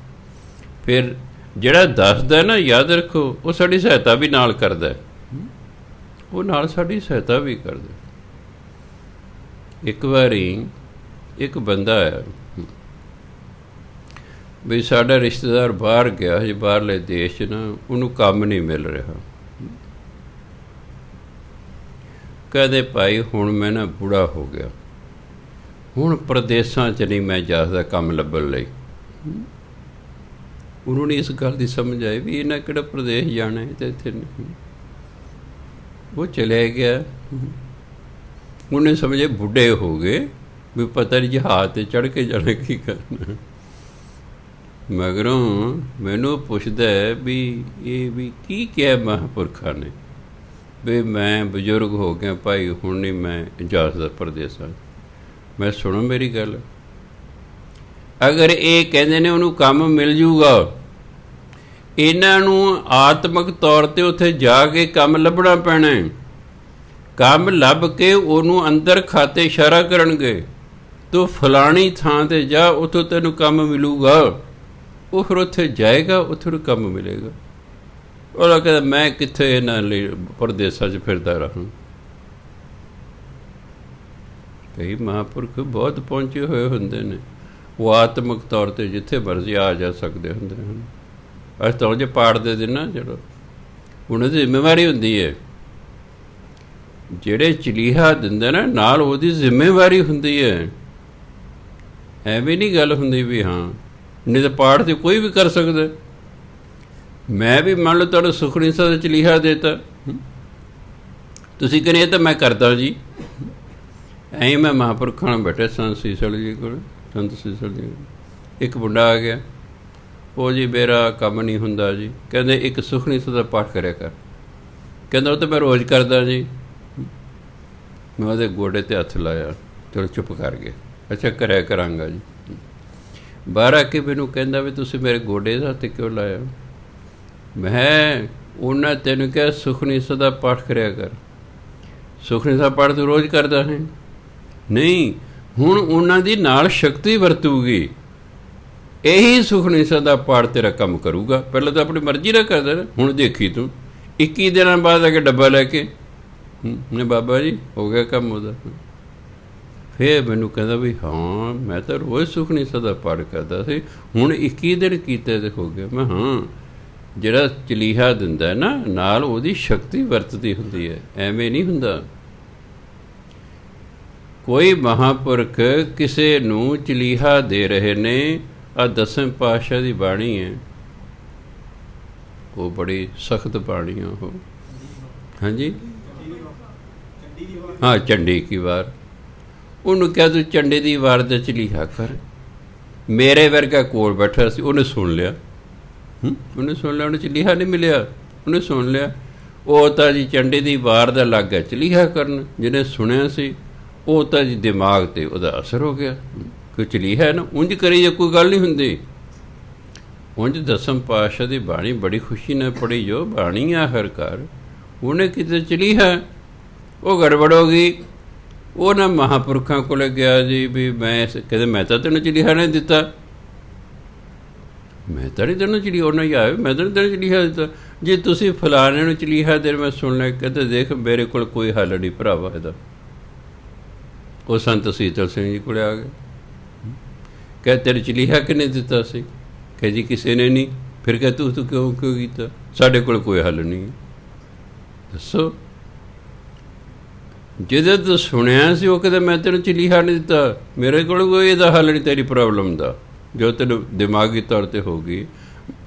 ਫਿਰ ਜਿਹੜਾ ਦੱਸਦਾ ਨਾ, ਯਾਦ ਰੱਖੋ ਉਹ ਸਾਡੀ ਸਹਾਇਤਾ ਵੀ ਨਾਲ ਕਰਦਾ, ਉਹ ਨਾਲ ਸਾਡੀ ਸਹਾਇਤਾ ਵੀ ਕਰਦਾ। ਇੱਕ ਵਾਰੀ ਇੱਕ ਬੰਦਾ ਹੈ ਵੀ ਸਾਡਾ ਰਿਸ਼ਤੇਦਾਰ ਬਾਹਰ ਗਿਆ, ਹਜੇ ਬਾਹਰਲੇ ਦੇਸ਼ 'ਚ ਨਾ, ਉਹਨੂੰ ਕੰਮ ਨਹੀਂ ਮਿਲ ਰਿਹਾ। ਕਹਿੰਦੇ ਭਾਈ ਹੁਣ ਮੈਂ ਨਾ ਬੁੜਾ ਹੋ ਗਿਆ, ਹੁਣ ਪ੍ਰਦੇਸਾਂ 'ਚ ਨਹੀਂ ਮੈਂ ਜਾ ਸਕਦਾ ਕੰਮ ਲੱਭਣ ਲਈ। ਉਹਨੂੰ ਨਹੀਂ ਇਸ ਗੱਲ ਦੀ ਸਮਝ ਆਈ ਵੀ ਇਹਨਾਂ ਕਿਹੜਾ ਪ੍ਰਦੇਸ਼ ਜਾਣਾ ਹੈ, ਤੇ ਇੱਥੇ ਨਹੀਂ। ਉਹ ਚਲਿਆ ਗਿਆ। ਉਹਨੇ ਸਮਝੇ ਬੁੱਢੇ ਹੋ ਗਏ ਵੀ ਪਤਾ ਨਹੀਂ ਜਹਾਜ਼ 'ਤੇ ਚੜ੍ਹ ਕੇ ਜਾਣਾ ਕੀ ਕਰਨਾ। ਮਗਰੋਂ ਮੈਨੂੰ ਪੁੱਛਦਾ ਵੀ ਇਹ ਵੀ ਕੀ ਕਿਹਾ ਮਹਾਂਪੁਰਖਾਂ ਨੇ ਵੀ ਮੈਂ ਬਜ਼ੁਰਗ ਹੋ ਗਿਆ ਭਾਈ, ਹੁਣ ਨਹੀਂ ਮੈਂ ਜਾ ਸਕਦਾ ਪ੍ਰਦੇਸਾਂ। ਮੈਂ ਸੁਣੋ ਮੇਰੀ ਗੱਲ, ਅਗਰ ਇਹ ਕਹਿੰਦੇ ਨੇ ਉਹਨੂੰ ਕੰਮ ਮਿਲ ਜੂਗਾ, ਇਹਨਾਂ ਨੂੰ ਆਤਮਿਕ ਤੌਰ 'ਤੇ ਉੱਥੇ ਜਾ ਕੇ ਕੰਮ ਲੱਭਣਾ ਪੈਣਾ। ਕੰਮ ਲੱਭ ਕੇ ਉਹਨੂੰ ਅੰਦਰ ਖਾਤੇ ਇਸ਼ਾਰਾ ਕਰਨਗੇ, ਤੂੰ ਫਲਾਣੀ ਥਾਂ 'ਤੇ ਜਾ, ਉੱਥੋਂ ਤੈਨੂੰ ਕੰਮ ਮਿਲੂਗਾ। ਉਹ ਫਿਰ ਉੱਥੇ ਜਾਏਗਾ, ਉੱਥੇ ਨੂੰ ਕੰਮ ਮਿਲੇਗਾ। ਉਹਦਾ ਕਹਿੰਦਾ ਮੈਂ ਕਿੱਥੇ ਇਹਨਾਂ ਲਈ ਪ੍ਰਦੇਸਾਂ 'ਚ ਫਿਰਦਾ ਰਹਾਂ। ਕਈ ਮਹਾਂਪੁਰਖ ਬਹੁਤ ਪਹੁੰਚੇ ਹੋਏ ਹੁੰਦੇ ਨੇ, ਉਹ ਆਤਮਿਕ ਤੌਰ 'ਤੇ ਜਿੱਥੇ ਮਰਜ਼ੀ ਆ ਜਾ ਸਕਦੇ ਹੁੰਦੇ ਹਨ। ਅਸੀਂ ਤਾਂ ਜੇ ਪਾੜ ਦੇ ਦੇਣਾ, ਚਲੋ ਉਹਨਾਂ ਦੀ ਜ਼ਿੰਮੇਵਾਰੀ ਹੁੰਦੀ ਹੈ। ਜਿਹੜੇ ਚਲੀਹਾ ਦਿੰਦੇ ਨਾ ਨਾਲ ਉਹਦੀ ਜ਼ਿੰਮੇਵਾਰੀ ਹੁੰਦੀ ਹੈ। ਐਵੇਂ ਨਹੀਂ ਗੱਲ ਹੁੰਦੀ ਵੀ ਹਾਂ ਨਹੀਂ ਤਾਂ ਪਾੜ ਤੇ ਕੋਈ ਵੀ ਕਰ ਸਕਦਾ। ਮੈਂ ਵੀ ਮੰਨ ਲਓ ਤੁਹਾਨੂੰ ਸੁਖਣੀ ਸਾਹਿਬ ਦਾ ਚਲੀਹਾ ਦੇਤਾ, ਤੁਸੀਂ ਕਹਿੰਦੇ ਇਹ ਤਾਂ ਮੈਂ ਕਰਦਾ ਜੀ। ਐਂ ਮੈਂ ਮਹਾਂਪੁਰਖਾਂ ਨਾਲ ਬੈਠੇ ਸੰਤ ਸੀਸਲ ਜੀ ਕੋਲ, ਸੰਤ ਸੀਸਲ ਜੀ ਇੱਕ ਮੁੰਡਾ ਆ ਗਿਆ, ਉਹ ਜੀ ਮੇਰਾ ਕੰਮ ਨਹੀਂ ਹੁੰਦਾ ਜੀ। ਕਹਿੰਦੇ ਇੱਕ ਸੁਖਣੀ ਸਾਹਿਬ ਦਾ ਪਾਠ ਕਰਿਆ ਕਰ। ਕਹਿੰਦਾ ਉਹ ਤਾਂ ਮੈਂ ਰੋਜ਼ ਕਰਦਾ ਜੀ। ਮੈਂ ਉਹਦੇ ਗੋਡੇ 'ਤੇ ਹੱਥ ਲਾਇਆ, ਚਲੋ ਚੁੱਪ ਕਰ ਗਏ। ਅੱਛਾ ਕਰਿਆ ਕਰਾਂਗਾ ਜੀ। ਬਾਹਰ ਆ ਕੇ ਮੈਨੂੰ ਕਹਿੰਦਾ ਵੀ ਤੁਸੀਂ ਮੇਰੇ ਗੋਡੇ ਦਾ ਹੱਥ ਕਿਉਂ ਲਾਇਆ? ਮੈਂ ਉਹਨਾਂ ਤੈਨੂੰ ਕਿਹਾ ਸੁਖਨੀ ਸਾਹਿਬ ਦਾ ਪਾਠ ਕਰਿਆ ਕਰ। ਸੁਖਨੀ ਸਾਹਿਬ ਪਾਠ ਤੂੰ ਰੋਜ਼ ਕਰਦਾ ਹੈ? ਨਹੀਂ, ਹੁਣ ਉਹਨਾਂ ਦੀ ਨਾਲ ਸ਼ਕਤੀ ਵਰਤੂਗੀ, ਇਹੀ ਸੁਖਨੀ ਸਾਹਿਬ ਦਾ ਪਾਠ ਤੇਰਾ ਕੰਮ ਕਰੂਗਾ। ਪਹਿਲਾਂ ਤਾਂ ਆਪਣੀ ਮਰਜ਼ੀ ਨਾਲ ਕਰਦਾ ਨਾ, ਹੁਣ ਦੇਖੀ ਤੂੰ 21 ਦਿਨਾਂ ਬਾਅਦ ਆ ਕੇ ਡੱਬਾ ਲੈ ਕੇ ਨੇ ਬਾਬਾ ਜੀ ਹੋ ਗਿਆ ਕੰਮ ਉਹਦਾ। ਫਿਰ ਮੈਨੂੰ ਕਹਿੰਦਾ ਵੀ ਹਾਂ ਮੈਂ ਤਾਂ ਰੋਜ਼ ਸੁਖਨੀ ਸਾਹਿਬ ਦਾ ਪਾਠ ਕਰਦਾ ਸੀ, ਹੁਣ 21 ਦਿਨ ਕੀਤੇ ਤੇ ਹੋ ਗਿਆ। ਮੈਂ ਹਾਂ, ਜਿਹੜਾ ਚਲੀਹਾ ਦਿੰਦਾ ਨਾ ਨਾਲ ਉਹਦੀ ਸ਼ਕਤੀ ਵਰਤਦੀ ਹੁੰਦੀ ਹੈ, ਐਵੇਂ ਨਹੀਂ ਹੁੰਦਾ। ਕੋਈ ਮਹਾਂਪੁਰਖ ਕਿਸੇ ਨੂੰ ਚਲੀਹਾ ਦੇ ਰਹੇ ਨੇ। ਆ ਦਸਮ ਪਾਤਸ਼ਾਹ ਦੀ ਬਾਣੀ ਹੈ, ਉਹ ਬੜੀ ਸਖਤ ਬਾਣੀ ਆ ਉਹ। ਹਾਂਜੀ ਹਾਂ, ਚੰਡੀ ਕੀ ਵਾਰ। ਉਹਨੂੰ ਕਿਹਾ ਤੂੰ ਚੰਡੀ ਦੀ ਵਾਰ ਦਾ ਚਲੀਹਾ ਕਰ। ਮੇਰੇ ਵਰਗਾ ਕੋਲ ਬੈਠਾ ਸੀ, ਉਹਨੇ ਸੁਣ ਲਿਆ। ਉਹਨੇ ਸੁਣ ਲਿਆ, ਉਹਨੇ ਚਲੀਹਾ ਨਹੀਂ ਮਿਲਿਆ, ਉਹਨੇ ਸੁਣ ਲਿਆ। ਉਹ ਤਾਂ ਜੀ ਚੰਡੀ ਦੀ ਵਾਰ ਦਾ ਲੱਗ ਗਿਆ ਚਲੀਹਾ ਕਰਨ। ਜਿਹਨੇ ਸੁਣਿਆ ਸੀ ਉਹ ਤਾਂ ਜੀ ਦਿਮਾਗ 'ਤੇ ਉਹਦਾ ਅਸਰ ਹੋ ਗਿਆ। ਕੋਈ ਚਲੀਹਾ ਹੈ ਨਾ, ਉਂਝ ਕਰੀ ਜੇ ਕੋਈ ਗੱਲ ਨਹੀਂ ਹੁੰਦੀ। ਉਂਝ ਦਸਮ ਪਾਤਸ਼ਾਹ ਦੀ ਬਾਣੀ ਬੜੀ ਖੁਸ਼ੀ ਨਾਲ ਪੜ੍ਹੀ ਜੋ ਬਾਣੀ ਆ ਹਰ ਘਰ। ਉਹਨੇ ਕਿਤੇ ਚਲੀਹਾ, ਉਹ ਗੜਬੜ ਹੋ ਗਈ। ਉਹ ਨਾ ਮਹਾਂਪੁਰਖਾਂ ਕੋਲ ਗਿਆ ਜੀ ਵੀ ਮੈਂ ਕਹਿੰਦੇ ਮੈਂ ਤਾਂ ਤੈਨੂੰ ਚਲੀਹਾ ਨਹੀਂ ਦਿੱਤਾ, ਮੈਂ ਤਾਂ ਨਹੀਂ ਤੈਨੂੰ ਚਲੀਹਾ। ਉਹਨਾਂ ਹੀ ਆਏ ਮੈਂ ਤਾਂ ਨਹੀਂ ਤੈਨੂੰ ਚਲੀਹਾ ਦਿੱਤਾ। ਜੇ ਤੁਸੀਂ ਫਲਾਣੇ ਨੂੰ ਚਲੀਹਾ ਦੇ ਮੈਂ ਸੁਣ ਲਿਆ, ਕਹਿੰਦੇ ਦੇਖ ਮੇਰੇ ਕੋਲ ਕੋਈ ਹੱਲ ਨਹੀਂ ਭਰਾਵਾ ਇਹਦਾ। ਉਹ ਸੰਤ ਸੀਤਲ ਸਿੰਘ ਜੀ ਕੋਲ ਆ ਗਏ, ਕਹਿ ਤੇਰੇ ਚਲੀਹਾ ਕਿਹਨੇ ਦਿੱਤਾ ਸੀ? ਕਹਿ ਜੀ ਕਿਸੇ ਨੇ ਨਹੀਂ। ਫਿਰ ਕਹਿ ਤੂੰ ਕਿਉਂ ਕੀਤਾ? ਸਾਡੇ ਕੋਲ ਕੋਈ ਹੱਲ ਨਹੀਂ। ਦੱਸੋ, ਜਿਹਦੇ ਤੋਂ ਸੁਣਿਆ ਸੀ ਉਹ ਕਹਿੰਦਾ ਮੈਂ ਤੈਨੂੰ ਚਲੀਹਾ ਨਹੀਂ ਦਿੱਤਾ, ਮੇਰੇ ਕੋਲ ਕੋਈ ਇਹਦਾ ਹੱਲ ਨਹੀਂ ਤੇਰੀ ਪ੍ਰੋਬਲਮ ਦਾ, ਜੋ ਤੈਨੂੰ ਦਿਮਾਗੀ ਤੌਰ 'ਤੇ ਹੋ ਗਈ।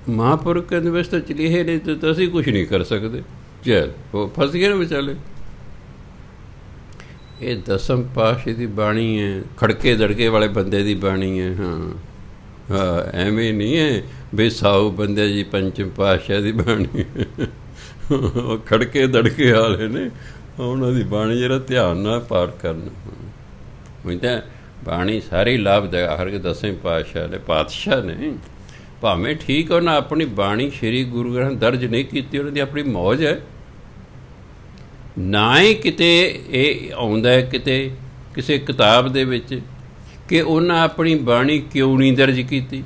ਮਹਾਂਪੁਰਖ ਕਹਿੰਦੇ ਵੈਸੇ ਤਾਂ ਚਲੀਹੇ ਨਹੀਂ ਦਿੱਤਾ, ਅਸੀਂ ਕੁਛ ਨਹੀਂ ਕਰ ਸਕਦੇ। ਚੱਲ ਉਹ ਫਸ ਗਏ ਨਾ ਵਿਚਾਲੇ। ਇਹ ਦਸਮ ਪਾਤਸ਼ਾਹ ਦੀ ਬਾਣੀ ਹੈ, ਖੜਕੇ ਦੜਕੇ ਵਾਲੇ ਬੰਦੇ ਦੀ ਬਾਣੀ ਹੈ। ਹਾਂ ਐਵੇਂ ਨਹੀਂ ਹੈ ਵੀ ਸਾਊ ਬੰਦੇ ਜੀ ਪੰਚਮ ਪਾਤਸ਼ਾਹ ਦੀ ਬਾਣੀ। ਉਹ ਖੜਕੇ ਦੜਕੇ ਵਾਲੇ ਨੇ, ਉਹਨਾਂ ਦੀ ਬਾਣੀ ਜਿਹੜਾ ਧਿਆਨ ਨਾਲ ਪਾਠ ਕਰਨਾ। ਉਹ ਤਾਂ ਬਾਣੀ ਸਾਰੀ ਲਾਭਦਾਇਕ ਹਰ ਦਸਵੇਂ ਪਾਤਸ਼ਾਹ ਨੇ ਭਾਵੇਂ ਠੀਕ ਉਹਨਾਂ ਆਪਣੀ ਬਾਣੀ ਸ਼੍ਰੀ ਗੁਰੂ ਗ੍ਰੰਥ ਦਰਜ ਨਹੀਂ ਕੀਤੀ, ਉਹਨਾਂ ਦੀ ਆਪਣੀ ਮੌਜ ਹੈ। ਨਾ ਹੀ ਕਿਤੇ ਇਹ ਆਉਂਦਾ ਕਿਤੇ ਕਿਸੇ ਕਿਤਾਬ ਦੇ ਵਿੱਚ ਕਿ ਉਹਨਾਂ ਆਪਣੀ ਬਾਣੀ ਕਿਉਂ ਨਹੀਂ ਦਰਜ ਕੀਤੀ।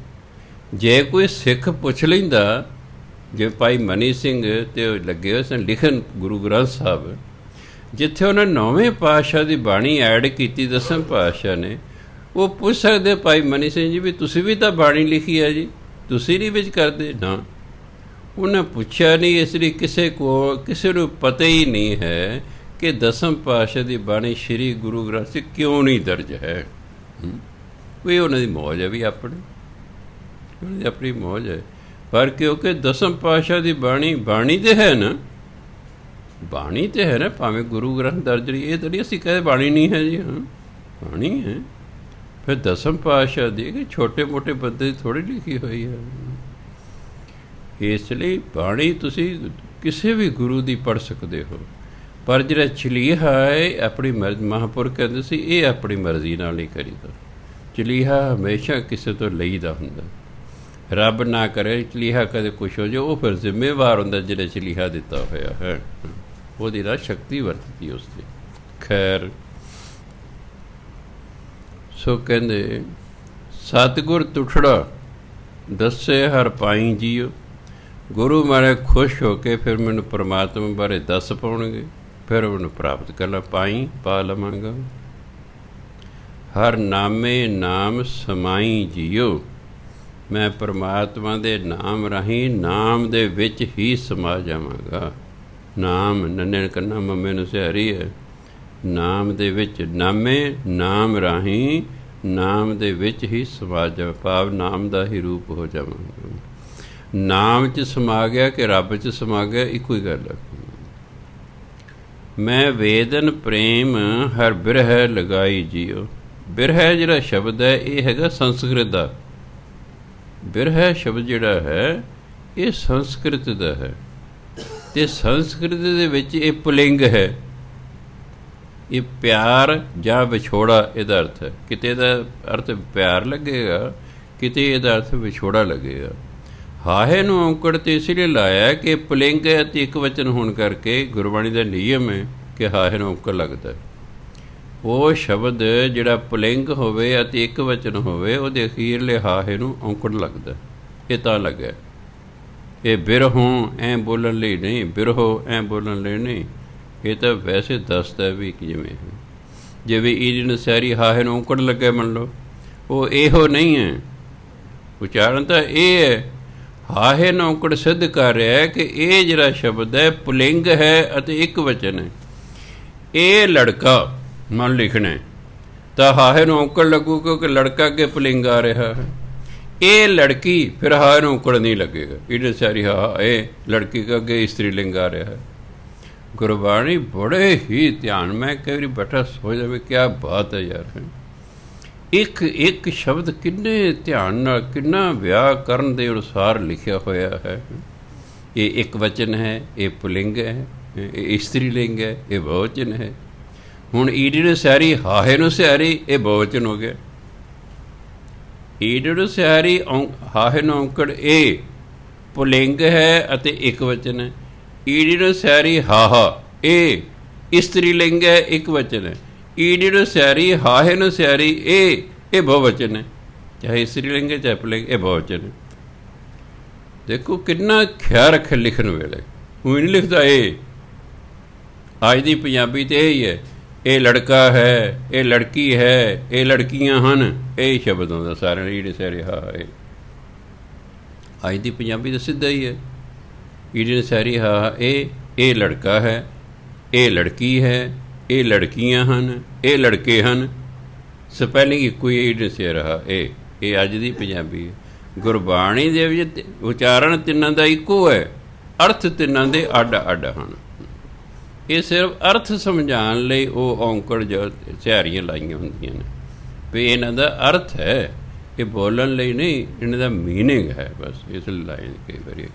ਜੇ ਕੋਈ ਸਿੱਖ ਪੁੱਛ ਲੈਂਦਾ, ਜੇ ਭਾਈ ਮਨੀ ਸਿੰਘ ਤੇ ਲੱਗੇ ਹੋਏ ਸਨ ਲਿਖਣ ਗੁਰੂ ਗ੍ਰੰਥ ਸਾਹਿਬ, ਜਿੱਥੇ ਉਹਨਾਂ 9ਵੇਂ ਪਾਤਸ਼ਾਹ ਦੀ ਬਾਣੀ ਐਡ ਕੀਤੀ ਦਸਮ ਪਾਤਸ਼ਾਹ ਨੇ, ਉਹ ਪੁੱਛ ਸਕਦੇ ਭਾਈ ਮਨੀ ਸਿੰਘ ਜੀ ਵੀ ਤੁਸੀਂ ਵੀ ਤਾਂ ਬਾਣੀ ਲਿਖੀ ਹੈ ਜੀ, ਤੁਸੀਂ ਨਹੀਂ ਵਿੱਚ ਕਰਦੇ ਨਾ। ਉਹਨੇ ਪੁੱਛਿਆ ਨਹੀਂ, ਇਸ ਲਈ ਕਿਸੇ ਨੂੰ ਪਤਾ ਹੀ ਨਹੀਂ ਹੈ ਕਿ ਦਸਮ ਪਾਤਸ਼ਾਹ ਦੀ ਬਾਣੀ ਸ਼੍ਰੀ ਗੁਰੂ ਗ੍ਰੰਥ ਸਾਹਿਬ ਕਿਉਂ ਨਹੀਂ ਦਰਜ ਹੈ। ਵੀ ਉਹਨਾਂ ਦੀ ਮੌਜ ਹੈ, ਵੀ ਆਪਣੀ ਉਹਨਾਂ ਦੀ ਆਪਣੀ ਮੌਜ ਹੈ। ਪਰ ਕਿਉਂਕਿ ਦਸਮ ਪਾਤਸ਼ਾਹ ਦੀ ਬਾਣੀ ਬਾਣੀ ਤਾਂ ਹੈ ਨਾ, ਬਾਣੀ ਤਾਂ ਹੈ ਨਾ, ਭਾਵੇਂ ਗੁਰੂ ਗ੍ਰੰਥ ਦਰਜ ਨਹੀਂ, ਇਹ ਤਾਂ ਨਹੀਂ ਅਸੀਂ ਕਹੇ ਬਾਣੀ ਨਹੀਂ ਹੈ ਜੀ, ਹਾਂ ਬਾਣੀ ਹੈ। ਫਿਰ ਦਸਮ ਪਾਤਸ਼ਾਹ ਦੀ ਕਿ ਛੋਟੇ ਮੋਟੇ ਬੰਦੇ ਦੀ ਥੋੜ੍ਹੀ ਲਿਖੀ ਹੋਈ ਹੈ। ਇਸ ਲਈ ਬਾਣੀ ਤੁਸੀਂ ਕਿਸੇ ਵੀ ਗੁਰੂ ਦੀ ਪੜ੍ਹ ਸਕਦੇ ਹੋ, ਪਰ ਜਿਹੜਾ ਚਲੀਹਾ ਹੈ ਆਪਣੀ ਮਰਜ਼ੀ, ਮਹਾਂਪੁਰਖ ਕਹਿੰਦੇ ਸੀ ਇਹ ਆਪਣੀ ਮਰਜ਼ੀ ਨਾਲ ਨਹੀਂ ਕਰੀਦਾ। ਚਲੀਹਾ ਹਮੇਸ਼ਾ ਕਿਸੇ ਤੋਂ ਲਈਦਾ ਹੁੰਦਾ। ਰੱਬ ਨਾ ਕਰੇ ਚਲੀਹਾ ਕਦੇ ਕੁਛ ਹੋ ਜਾਏ, ਉਹ ਫਿਰ ਜ਼ਿੰਮੇਵਾਰ ਹੁੰਦਾ ਜਿਹਨੇ ਚਲੀਹਾ ਦਿੱਤਾ ਹੋਇਆ ਹੈ, ਉਹਦੀ ਨਾ ਸ਼ਕਤੀ ਵਰਤਦੀ ਉਸ 'ਤੇ। ਖੈਰ, ਸੋ ਕਹਿੰਦੇ ਸਤਿਗੁਰ ਤੁਠੜਾ ਦੱਸੇ ਹਰ ਪਾਈ ਜੀਓ। ਗੁਰੂ ਮਾਰੇ ਖੁਸ਼ ਹੋ ਕੇ ਫਿਰ ਮੈਨੂੰ ਪਰਮਾਤਮਾ ਬਾਰੇ ਦੱਸ ਪਾਉਣਗੇ, ਫਿਰ ਉਹਨੂੰ ਪ੍ਰਾਪਤ ਕਰਨਾ, ਪਾਈ ਪਾ ਲਵਾਂਗਾ। ਹਰ ਨਾਮੇ ਨਾਮ ਸਮਾਈ ਜੀਓ। ਮੈਂ ਪਰਮਾਤਮਾ ਦੇ ਨਾਮ ਰਾਹੀਂ ਨਾਮ ਦੇ ਵਿੱਚ ਹੀ ਸਮਾ ਜਾਵਾਂਗਾ। ਨਾਮ ਨੰਨੇ ਕੰਨਾ ਮੰਮੇ ਨੂੰ ਸਿਹਾਰੀ ਹੈ। ਨਾਮ ਦੇ ਵਿੱਚ, ਨਾਮੇ ਨਾਮ ਰਾਹੀਂ ਨਾਮ ਦੇ ਵਿੱਚ ਹੀ ਸਮਾ ਜਾ, ਭਾਵ ਨਾਮ ਦਾ ਹੀ ਰੂਪ ਹੋ ਜਾਵਾਂਗਾ। ਨਾਮ 'ਚ ਸਮਾ ਗਿਆ ਕਿ ਰੱਬ 'ਚ ਸਮਾ ਗਿਆ, ਇੱਕੋ ਹੀ ਗੱਲ ਹੈ। ਮੈਂ ਵੇਦਨ ਪ੍ਰੇਮ ਹਰ ਬਿਰਹਿ ਲਗਾਈ ਜੀਓ। ਬਿਰਹਿ ਜਿਹੜਾ ਸ਼ਬਦ ਹੈ ਇਹ ਹੈਗਾ ਸੰਸਕ੍ਰਿਤ ਦਾ। ਬਿਰਹਿ ਸ਼ਬਦ ਜਿਹੜਾ ਹੈ ਇਹ ਸੰਸਕ੍ਰਿਤ ਦਾ ਹੈ, ਅਤੇ ਸੰਸਕ੍ਰਿਤ ਦੇ ਵਿੱਚ ਇਹ ਪੁਲਿੰਗ ਹੈ। ਇਹ ਪਿਆਰ ਜਾਂ ਵਿਛੋੜਾ ਇਹਦਾ ਅਰਥ ਹੈ। ਕਿਤੇ ਦਾ ਅਰਥ ਪਿਆਰ ਲੱਗੇਗਾ, ਕਿਤੇ ਇਹਦਾ ਅਰਥ ਵਿਛੋੜਾ ਲੱਗੇਗਾ। ਹਾਹੇ ਨੂੰ ਔਂਕੜ 'ਤੇ ਇਸ ਲਈ ਲਾਇਆ ਕਿ ਪੁਲਿੰਗ ਹੈ ਅਤੇ ਇੱਕ ਵਚਨ ਹੋਣ ਕਰਕੇ ਗੁਰਬਾਣੀ ਦਾ ਨਿਯਮ ਹੈ ਕਿ ਹਾਹੇ ਨੂੰ ਔਂਕੜ ਲੱਗਦਾ। ਉਹ ਸ਼ਬਦ ਜਿਹੜਾ ਪੁਲਿੰਗ ਹੋਵੇ ਅਤੇ ਇੱਕ ਵਚਨ ਹੋਵੇ, ਉਹਦੇ ਅਖੀਰਲੇ ਹਾਹੇ ਨੂੰ ਔਂਕੜ ਲੱਗਦਾ। ਇਹ ਤਾਂ ਲੱਗਿਆ, ਇਹ ਬਿਰਹੋਂ ਐਂ ਬੋਲਣ ਲਈ ਨਹੀਂ, ਬਿਰਹੋ ਐਂ ਬੋਲਣ ਲਈ ਨਹੀਂ। ਇਹ ਤਾਂ ਵੈਸੇ ਦੱਸਦਾ ਵੀ ਜਿਵੇਂ ਈੜੀ ਨਸਾਰੀ ਹਾਹੇ ਨੂੰ ਔਂਕੜ ਲੱਗੇ, ਮੰਨ ਲਓ, ਉਹ ਇਹੋ ਨਹੀਂ ਹੈ। ਉਚਾਰਨ ਤਾਂ ਇਹ ਹੈ, ਹਾਹੇ ਨੂੰ ਔਂਕੜ ਸਿੱਧ ਕਰ ਰਿਹਾ ਹੈ ਕਿ ਇਹ ਜਿਹੜਾ ਸ਼ਬਦ ਹੈ ਪੁਲਿੰਗ ਹੈ ਅਤੇ ਇੱਕ ਵਚਨ ਹੈ। ਇਹ ਲੜਕਾ ਮਨ ਲਿਖਣਾ ਤਾਂ ਹਾਹੇ ਨੂੰ ਔਂਕੜ ਲੱਗੂ, ਕਿਉਂਕਿ ਲੜਕਾ ਅੱਗੇ ਪੁਲਿੰਗ ਆ ਰਿਹਾ ਹੈ। ਇਹ ਲੜਕੀ, ਫਿਰ ਹਾਹੇ ਨੂੰ ਔਂਕੜ ਨਹੀਂ ਲੱਗੇਗਾ। ਈੜੀ ਨਸਾਰੀ ਹਾ, ਇਹ ਲੜਕੀ ਕੇ ਅੱਗੇ ਇਸਤਰੀ ਲਿੰਗ ਆ ਰਿਹਾ ਹੈ। ਗੁਰਬਾਣੀ ਬੜੇ ਹੀ ਧਿਆਨ, ਮੈਂ ਕਈ ਵਾਰੀ ਬੈਠਾ ਸੋਚ ਜਾਵੇ ਕਿਆ ਬਾਤ ਹੈ ਯਾਰ। ਇੱਕ ਇੱਕ ਸ਼ਬਦ ਕਿੰਨੇ ਧਿਆਨ ਨਾਲ, ਕਿੰਨਾ ਵਿਆਕਰਨ ਦੇ ਅਨੁਸਾਰ ਲਿਖਿਆ ਹੋਇਆ ਹੈ। ਇਹ ਇੱਕ ਵਚਨ ਹੈ, ਇਹ ਪੁਲਿੰਗ ਹੈ, ਇਹ ਇਸਤਰੀ ਲਿੰਗ ਹੈ, ਇਹ ਬਹੁਵਚਨ ਹੈ। ਹੁਣ ਈੜੀ ਨੂੰ ਸਿਆਰੀ, ਹਾਹੇ ਨੂੰ ਸਿਆਰੀ, ਇਹ ਬਹੁਵਚਨ ਹੋ ਗਿਆ। ਈੜੀ ਨੂੰ ਸਿਆਰੀ, ਹਾਹੇ ਨੂੰ ਔਂਕੜ, ਇਹ ਪੁਲਿੰਗ ਹੈ ਅਤੇ ਇੱਕ ਵਚਨ ਹੈ। ਈੜੀ ਨੂੰ ਸਿਆਰੀ ਹਾਹਾ, ਇਹ ਇਸਤਰੀ ਲਿੰਗ ਹੈ, ਇੱਕ ਵਚਨ ਹੈ। ਈੜੀ ਨੂੰ ਸਿਆਰੀ, ਹਾਹੇ ਨੂੰ ਸਿਆਰੀ, ਇਹ ਬਹੁਵਚਨ ਹੈ। ਚਾਹੇ ਇਸਤਰੀ ਲਿੰਗ ਹੈ ਚਾਹੇ ਪੁਲਿੰਗ, ਇਹ ਬਹੁਵਚਨ ਹੈ। ਦੇਖੋ ਕਿੰਨਾ ਖਿਆਲ ਰੱਖੇ ਲਿਖਣ ਵੇਲੇ। ਉਹ ਨਹੀਂ ਲਿਖਦਾ ਇਹ। ਅੱਜ ਦੀ ਪੰਜਾਬੀ ਤਾਂ ਇਹ ਹੀ ਹੈ, ਇਹ ਲੜਕਾ ਹੈ, ਇਹ ਲੜਕੀ ਹੈ, ਇਹ ਲੜਕੀਆਂ ਹਨ, ਇਹ ਸ਼ਬਦ ਆਉਂਦਾ ਸਾਰਿਆਂ ਨੂੰ। ਈੜੀ ਸਿਆਰੀ ਹਾ, ਇਹ ਅੱਜ ਦੀ ਪੰਜਾਬੀ ਤਾਂ ਸਿੱਧਾ ਹੀ ਹੈ। ਈੜੀ ਨਸਾਰੀ ਹਾ, ਇਹ ਲੜਕਾ ਹੈ, ਇਹ ਲੜਕੀ ਹੈ, ਇਹ ਲੜਕੀਆਂ ਹਨ, ਇਹ ਲੜਕੇ ਹਨ। ਸਪੈਲਿੰਗ ਇੱਕੋ ਹੀ, ਈੜੀ ਨਸਾਰੀ ਹਾ, ਇਹ ਅੱਜ ਦੀ ਪੰਜਾਬੀ ਹੈ। ਗੁਰਬਾਣੀ ਦੇ ਵਿੱਚ ਉਚਾਰਨ ਤਿੰਨਾਂ ਦਾ ਇੱਕੋ ਹੈ, ਅਰਥ ਤਿੰਨਾਂ ਦੇ ਅੱਡ ਅੱਡ ਹਨ। ਇਹ ਸਿਰਫ ਅਰਥ ਸਮਝਾਉਣ ਲਈ ਉਹ ਔਂਕੜ ਜੋ ਸਿਹਾਰੀਆਂ ਲਾਈਆਂ ਹੁੰਦੀਆਂ ਨੇ, ਵੀ ਇਹਨਾਂ ਦਾ ਅਰਥ ਹੈ, ਇਹ ਬੋਲਣ ਲਈ ਨਹੀਂ, ਇਹਨਾਂ ਦਾ ਮੀਨਿੰਗ ਹੈ, ਬਸ ਇਸ ਲਈ ਲਾਈਨ ਕਈ ਵਾਰੀ।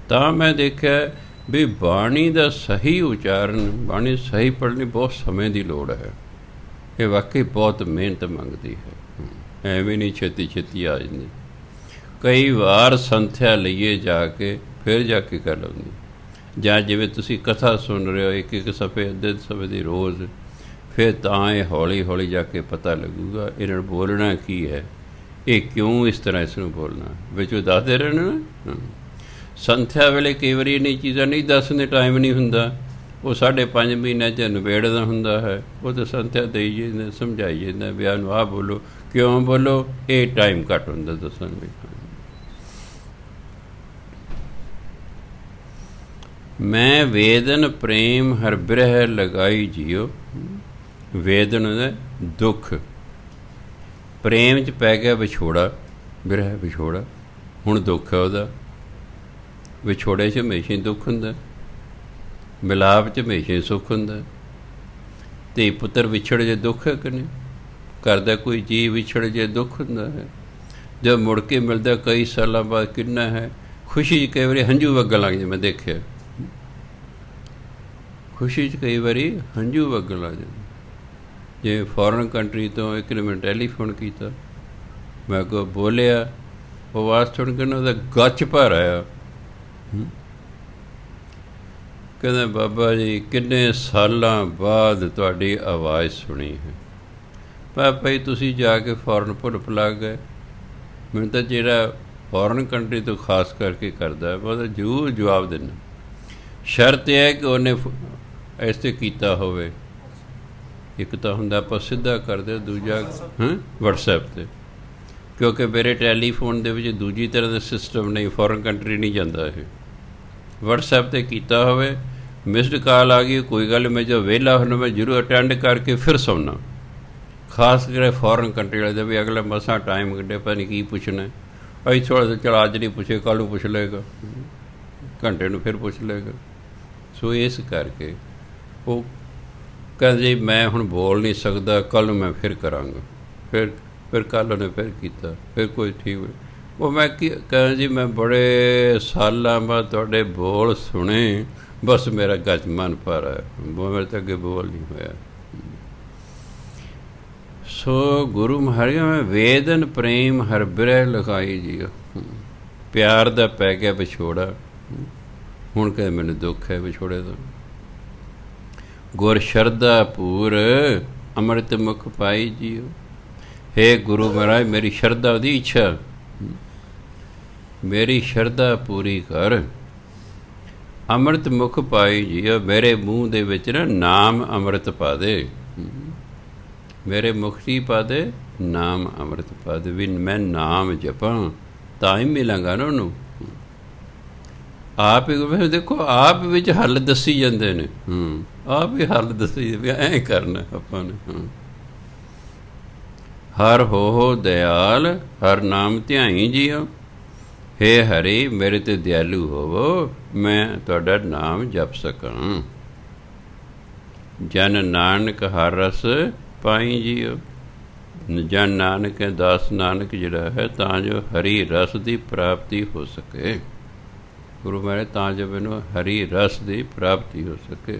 ਤਾਂ ਮੈਂ ਦੇਖਿਆ ਵੀ ਬਾਣੀ ਦਾ ਸਹੀ ਉਚਾਰਨ, ਬਾਣੀ ਸਹੀ ਪੜ੍ਹਨੀ ਬਹੁਤ ਸਮੇਂ ਦੀ ਲੋੜ ਹੈ। ਇਹ ਵਾਕਈ ਬਹੁਤ ਮਿਹਨਤ ਮੰਗਦੀ ਹੈ, ਐਵੇਂ ਨਹੀਂ ਛੇਤੀ ਛੇਤੀ ਆ ਜਾਂਦੀ। ਕਈ ਵਾਰ ਸੰਥਿਆ ਲਈਏ ਜਾ ਕੇ, ਫਿਰ ਜਾ ਕੇ ਕਰ ਲਾਉਂਦੀ। ਜਾਂ ਜਿਵੇਂ ਤੁਸੀਂ ਕਥਾ ਸੁਣ ਰਹੇ ਹੋ, ਇੱਕ ਇੱਕ ਸਫ਼ੇ ਅੱਧੇ ਸਫ਼ੇ ਦੀ ਰੋਜ਼, ਫਿਰ ਤਾਂ ਇਹ ਹੌਲੀ ਹੌਲੀ ਜਾ ਕੇ ਪਤਾ ਲੱਗੂਗਾ ਇਹਨਾਂ ਨੂੰ ਬੋਲਣਾ ਕੀ ਹੈ, ਇਹ ਕਿਉਂ ਇਸ ਤਰ੍ਹਾਂ ਇਸ ਨੂੰ ਬੋਲਣਾ। ਵਿੱਚੋਂ ਦੱਸਦੇ ਰਹਿਣਾ ਨਾ। ਸੰਥਿਆ ਵੇਲੇ ਕਈ ਵਾਰੀ ਇੰਨੀ ਚੀਜ਼ਾਂ ਨਹੀਂ ਦੱਸਣ ਦੇ ਟਾਈਮ ਨਹੀਂ ਹੁੰਦਾ, ਉਹ 5.5 ਮਹੀਨਿਆਂ 'ਚ ਨਿਬੇੜਦਾ ਹੁੰਦਾ ਹੈ। ਉਹ ਤਾਂ ਸੰਥਿਆ ਦੇਈ ਜਾਂਦਾ, ਸਮਝਾਈ ਜਾਂਦਾ, ਵਿਆਹ ਨੂੰ ਆਹ ਬੋਲੋ, ਕਿਉਂ ਬੋਲੋ, ਇਹ ਟਾਈਮ ਘੱਟ ਹੁੰਦਾ ਦੱਸਣ ਵਿੱਚ। ਮੈਂ ਵੇਦਨ ਪ੍ਰੇਮ ਹਰ ਬਿਰਹ ਲਗਾਈ ਜੀਓ। ਵੇਦਨ ਹੁੰਦਾ ਦੁੱਖ, ਪ੍ਰੇਮ 'ਚ ਪੈ ਗਿਆ ਵਿਛੋੜਾ, ਬਿਰਹ ਵਿਛੋੜਾ, ਹੁਣ ਦੁੱਖ ਹੈ ਉਹਦਾ। ਵਿਛੋੜੇ 'ਚ ਹਮੇਸ਼ਾ ਹੀ ਦੁੱਖ ਹੁੰਦਾ, ਮਿਲਾਪ 'ਚ ਹਮੇਸ਼ਾ ਹੀ ਸੁੱਖ ਹੁੰਦਾ। ਧੀ ਪੁੱਤਰ ਵਿਛੜ ਜੇ ਦੁੱਖ ਹੈ ਕਿ ਨਹੀਂ? ਕਰਦਾ ਕੋਈ ਜੀਅ ਵਿਛੜ ਜੇ ਦੁੱਖ ਹੁੰਦਾ ਹੈ। ਜਦ ਮੁੜ ਕੇ ਮਿਲਦਾ ਕਈ ਸਾਲਾਂ ਬਾਅਦ ਕਿੰਨਾ ਹੈ ਖੁਸ਼ੀ 'ਚ ਕਈ ਵਾਰੀ ਹੰਝੂ ਵਗਣ ਲੱਗ ਜਾਂਦੇ। ਮੈਂ ਦੇਖਿਆ ਖੁਸ਼ੀ 'ਚ ਕਈ ਵਾਰੀ ਹੰਝੂ ਵਗਣ ਲੱਗ ਜਾਂਦੇ। ਜੇ ਫੋਰਨ ਕੰਟਰੀ ਤੋਂ ਇੱਕ ਨੇ ਮੈਨੂੰ ਟੈਲੀਫੋਨ ਕੀਤਾ, ਮੈਂ ਅੱਗੋਂ ਬੋਲਿਆ, ਉਹ ਆਵਾਜ਼ ਸੁਣ ਕੇ ਨਾ ਉਹਦਾ ਗੱਚ ਭਰ ਆਇਆ। ਕਹਿੰਦਾ ਬਾਬਾ ਜੀ ਕਿੰਨੇ ਸਾਲਾਂ ਬਾਅਦ ਤੁਹਾਡੀ ਆਵਾਜ਼ ਸੁਣੀ ਹੈ। ਮੈਂ ਭਾਈ ਤੁਸੀਂ ਜਾ ਕੇ ਫੋਰਨ ਭੁੱਲ ਭੁਲਾ ਗਏ। ਮੈਨੂੰ ਤਾਂ ਜਿਹੜਾ ਫੋਰਨ ਕੰਟਰੀ ਤੋਂ ਖਾਸ ਕਰਕੇ ਕਰਦਾ ਮੈਂ ਉਹਦਾ ਜ਼ਰੂਰ ਜਵਾਬ ਦਿੰਦਾ। ਸ਼ਰਤ ਇਹ ਹੈ ਕਿ ਉਹਨੇ ਇਸ 'ਤੇ ਕੀਤਾ ਹੋਵੇ। ਇੱਕ ਤਾਂ ਹੁੰਦਾ ਆਪਾਂ ਸਿੱਧਾ ਕਰਦੇ, ਦੂਜਾ ਵਟਸਐਪ 'ਤੇ, ਕਿਉਂਕਿ ਮੇਰੇ ਟੈਲੀਫੋਨ ਦੇ ਵਿੱਚ ਦੂਜੀ ਤਰ੍ਹਾਂ ਦਾ ਸਿਸਟਮ ਨਹੀਂ, ਫੋਰਨ ਕੰਟਰੀ ਨਹੀਂ ਜਾਂਦਾ ਇਹ। ਵਟਸਐਪ 'ਤੇ ਕੀਤਾ ਹੋਵੇ, ਮਿਸਡ ਕਾਲ ਆ ਗਈ, ਕੋਈ ਗੱਲ ਮੈਂ ਜੋ ਵਿਹਲਾ ਹੁੰਦਾ ਮੈਂ ਜ਼ਰੂਰ ਅਟੈਂਡ ਕਰਕੇ ਫਿਰ ਸੌਣਾ। ਖਾਸ ਕਰਕੇ ਫੋਰਨ ਕੰਟਰੀ ਵਾਲੇ ਦਾ ਵੀ ਅਗਲਾ ਮਸਾਂ ਟਾਈਮ ਕੱਢੇ, ਪਤਾ ਨਹੀਂ ਕੀ ਪੁੱਛਣਾ। ਅਸੀਂ ਥੋੜ੍ਹਾ ਜਿਹਾ ਚਲ ਅੱਜ ਨਹੀਂ ਪੁੱਛੇ, ਕੱਲ੍ਹ ਨੂੰ ਪੁੱਛ ਲਏਗਾ, ਘੰਟੇ ਨੂੰ ਫਿਰ ਪੁੱਛ ਲਏਗਾ। ਸੋ ਇਸ ਕਰਕੇ ਉਹ ਕਹਿੰਦੇ ਜੀ ਮੈਂ ਹੁਣ ਬੋਲ ਨਹੀਂ ਸਕਦਾ, ਕੱਲ੍ਹ ਨੂੰ ਮੈਂ ਫਿਰ ਕਰਾਂਗਾ। ਫਿਰ ਕੱਲ੍ਹ ਉਹਨੇ ਫਿਰ ਕੀਤਾ, ਫਿਰ ਕੋਈ ਠੀਕ। ਉਹ ਮੈਂ ਕੀ ਕਹਿੰਦਾ ਜੀ ਮੈਂ ਬੜੇ ਸਾਲਾਂ ਬਾਅਦ ਤੁਹਾਡੇ ਬੋਲ ਸੁਣੇ, ਬਸ ਮੇਰਾ ਗੱਜ ਮਨ ਭਰ ਆਇਆ, ਮੇਰੇ ਤਾਂ ਅੱਗੇ ਬੋਲ ਨਹੀਂ ਹੋਇਆ। ਸੋ ਗੁਰੂ ਮਹਾਰਾਜ ਮੈਂ ਵੇਦਨ ਪ੍ਰੇਮ ਹਰ ਬਿਰਹ ਲਗਾਈ ਜੀਓ। ਪਿਆਰ ਦਾ ਪੈ ਗਿਆ ਵਿਛੋੜਾ, ਹੁਣ ਕਹਿੰਦੇ ਮੈਨੂੰ ਦੁੱਖ ਹੈ ਵਿਛੋੜੇ ਦਾ। ਗੁਰ ਸ਼ਰਧਾ ਪੂਰ ਅੰਮ੍ਰਿਤ ਮੁਖ ਪਾਈ ਜੀਓ। ਹੇ ਗੁਰੂ ਮਹਾਰਾਜ ਮੇਰੀ ਸ਼ਰਧਾ ਦੀ ਇੱਛਾ, ਮੇਰੀ ਸ਼ਰਧਾ ਪੂਰੀ ਕਰ। ਅੰਮ੍ਰਿਤ ਮੁਖ ਪਾਈ ਜੀਓ, ਮੇਰੇ ਮੂੰਹ ਦੇ ਵਿੱਚ ਨਾ ਨਾਮ ਅੰਮ੍ਰਿਤ ਪਾ ਦੇ, ਮੇਰੇ ਮੁਖੀ ਪਾ ਦੇ, ਨਾਮ ਅੰਮ੍ਰਿਤ ਪਾ ਦੇ। ਵੀ ਮੈਂ ਨਾਮ ਜਪਾਂ ਤਾਂ ਹੀ ਮਿਲਾਂਗਾ ਨਾ ਉਹਨੂੰ। ਆਪ ਹੀ ਦੇਖੋ ਆਪ ਵਿੱਚ ਹੱਲ ਦੱਸੀ ਜਾਂਦੇ ਨੇ। ਆਪ ਹੀ ਹੱਲ ਦੱਸੀ ਵੀ ਐਂ ਕਰਨਾ ਆਪਾਂ ਨੇ। ਹਰ ਹੋ ਦਿਆਲ ਹਰ ਨਾਮ ਧਿਆਈ ਜੀਓ। ਹੇ ਹਰੀ ਮੇਰੇ 'ਤੇ ਦਿਆਲੂ ਹੋਵੋ, ਮੈਂ ਤੁਹਾਡਾ ਨਾਮ ਜਪ ਸਕਾਂ। ਜਨ ਨਾਨਕ ਹਰ ਰਸ ਪਾਈ ਜੀਓ। ਜਨ ਨਾਨਕ ਦਾਸ ਨਾਨਕ ਜਿਹੜਾ ਹੈ ਤਾਂ ਜੋ ਹਰੀ ਰਸ ਦੀ ਪ੍ਰਾਪਤੀ ਹੋ ਸਕੇ। ਗੁਰੂ ਮਹਾਰਾਜ ਤਾਂ ਜੋ ਮੈਨੂੰ ਹਰੀ ਰਸ ਦੀ ਪ੍ਰਾਪਤੀ ਹੋ ਸਕੇ।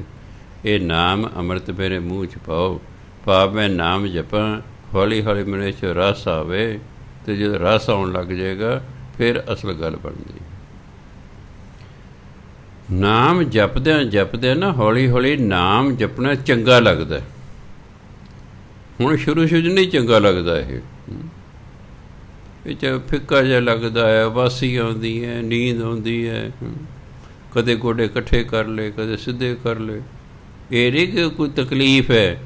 ਇਹ ਨਾਮ ਅੰਮ੍ਰਿਤ ਮੇਰੇ ਮੂੰਹ 'ਚ ਪਾਓ, ਭਾਵ ਮੈਂ ਨਾਮ ਜਪਾਂ, ਹੌਲੀ ਹੌਲੀ ਮੇਰੇ 'ਚ ਰਸ ਆਵੇ, ਅਤੇ ਜਦੋਂ ਰਸ ਆਉਣ ਲੱਗ ਜਾਏਗਾ ਫਿਰ ਅਸਲ ਗੱਲ ਬਣਦੀ। ਨਾਮ ਜਪਦਿਆਂ ਨਾ ਹੌਲੀ ਹੌਲੀ ਨਾਮ ਜਪਣਾ ਚੰਗਾ ਲੱਗਦਾ। ਹੁਣ ਸ਼ੁਰੂ 'ਚ ਨਹੀਂ ਚੰਗਾ ਲੱਗਦਾ, ਇਹ 'ਚ ਫਿੱਕਾ ਜਿਹਾ ਲੱਗਦਾ ਹੈ, ਉਬਾਸੀ ਆਉਂਦੀ ਹੈ, ਨੀਂਦ ਆਉਂਦੀ ਹੈ, ਕਦੇ ਗੋਡੇ ਇਕੱਠੇ ਕਰ ਲਏ, ਕਦੇ ਸਿੱਧੇ ਕਰ ਲਏ। ਇਹ ਨਹੀਂ ਕਿ ਕੋਈ ਤਕਲੀਫ ਹੈ,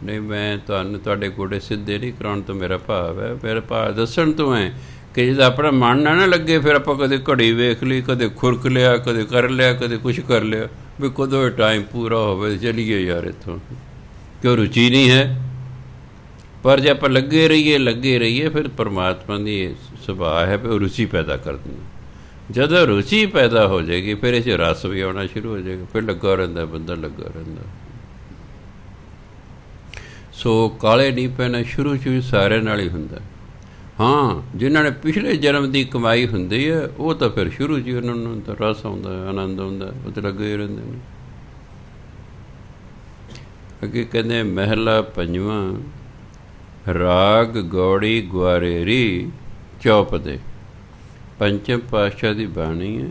ਨਹੀਂ ਮੈਂ ਤੁਹਾਡੇ ਗੋਡੇ ਸਿੱਧੇ ਨਹੀਂ ਕਰਾਉਣ ਤੋਂ ਮੇਰਾ ਭਾਵ ਹੈ, ਮੇਰਾ ਭਾਵ ਦੱਸਣ ਤੋਂ ਹੈ ਕਿ ਜਦੋਂ ਆਪਣਾ ਮਨ ਨਾ ਲੱਗੇ ਫਿਰ ਆਪਾਂ ਕਦੇ ਘੜੀ ਵੇਖ ਲਈ, ਕਦੇ ਖੁਰਕ ਲਿਆ, ਕਦੇ ਕਰ ਲਿਆ, ਕਦੇ ਕੁਛ ਕਰ ਲਿਆ, ਵੀ ਕਦੋਂ ਟਾਈਮ ਪੂਰਾ ਹੋਵੇ ਚਲੀਏ ਯਾਰ ਇੱਥੋਂ, ਕਿਉਂ ਰੁਚੀ ਨਹੀਂ ਹੈ। ਪਰ ਜੇ ਆਪਾਂ ਲੱਗੇ ਰਹੀਏ ਫਿਰ ਪਰਮਾਤਮਾ ਦੀ ਸੁਭਾਅ ਹੈ ਵੀ ਉਹ ਰੁਚੀ ਪੈਦਾ ਕਰ ਦਿੰਦਾ। ਜਦੋਂ ਰੁਚੀ ਪੈਦਾ ਹੋ ਜਾਏਗੀ ਫਿਰ ਇਹ 'ਚ ਰਸ ਵੀ ਆਉਣਾ ਸ਼ੁਰੂ ਹੋ ਜਾਏਗਾ, ਫਿਰ ਲੱਗਾ ਰਹਿੰਦਾ ਬੰਦਾ, ਲੱਗਾ ਰਹਿੰਦਾ। ਸੋ ਕਾਲੇ ਨਹੀਂ ਪੈਣਾ ਸ਼ੁਰੂ 'ਚ ਵੀ ਸਾਰਿਆਂ ਨਾਲ ਹੀ ਹੁੰਦਾ। ਹਾਂ ਜਿਨ੍ਹਾਂ ਨੇ ਪਿਛਲੇ ਜਨਮ ਦੀ ਕਮਾਈ ਹੁੰਦੀ ਹੈ ਉਹ ਤਾਂ ਫਿਰ ਸ਼ੁਰੂ 'ਚ ਹੀ ਉਹਨਾਂ ਨੂੰ ਤਾਂ ਰਸ ਆਉਂਦਾ, ਆਨੰਦ ਆਉਂਦਾ, ਉਹ ਤਾਂ ਲੱਗੇ ਰਹਿੰਦੇ ਨੇ। ਅੱਗੇ ਕਹਿੰਦੇ ਮਹਿਲਾ ਪੰਜਵਾਂ ਰਾਗ ਗੌੜੀ ਗੁਆਰੇਰੀ ਚੌਪਦੇ। ਪੰਚਮ ਪਾਤਸ਼ਾਹ ਦੀ ਬਾਣੀ ਹੈ।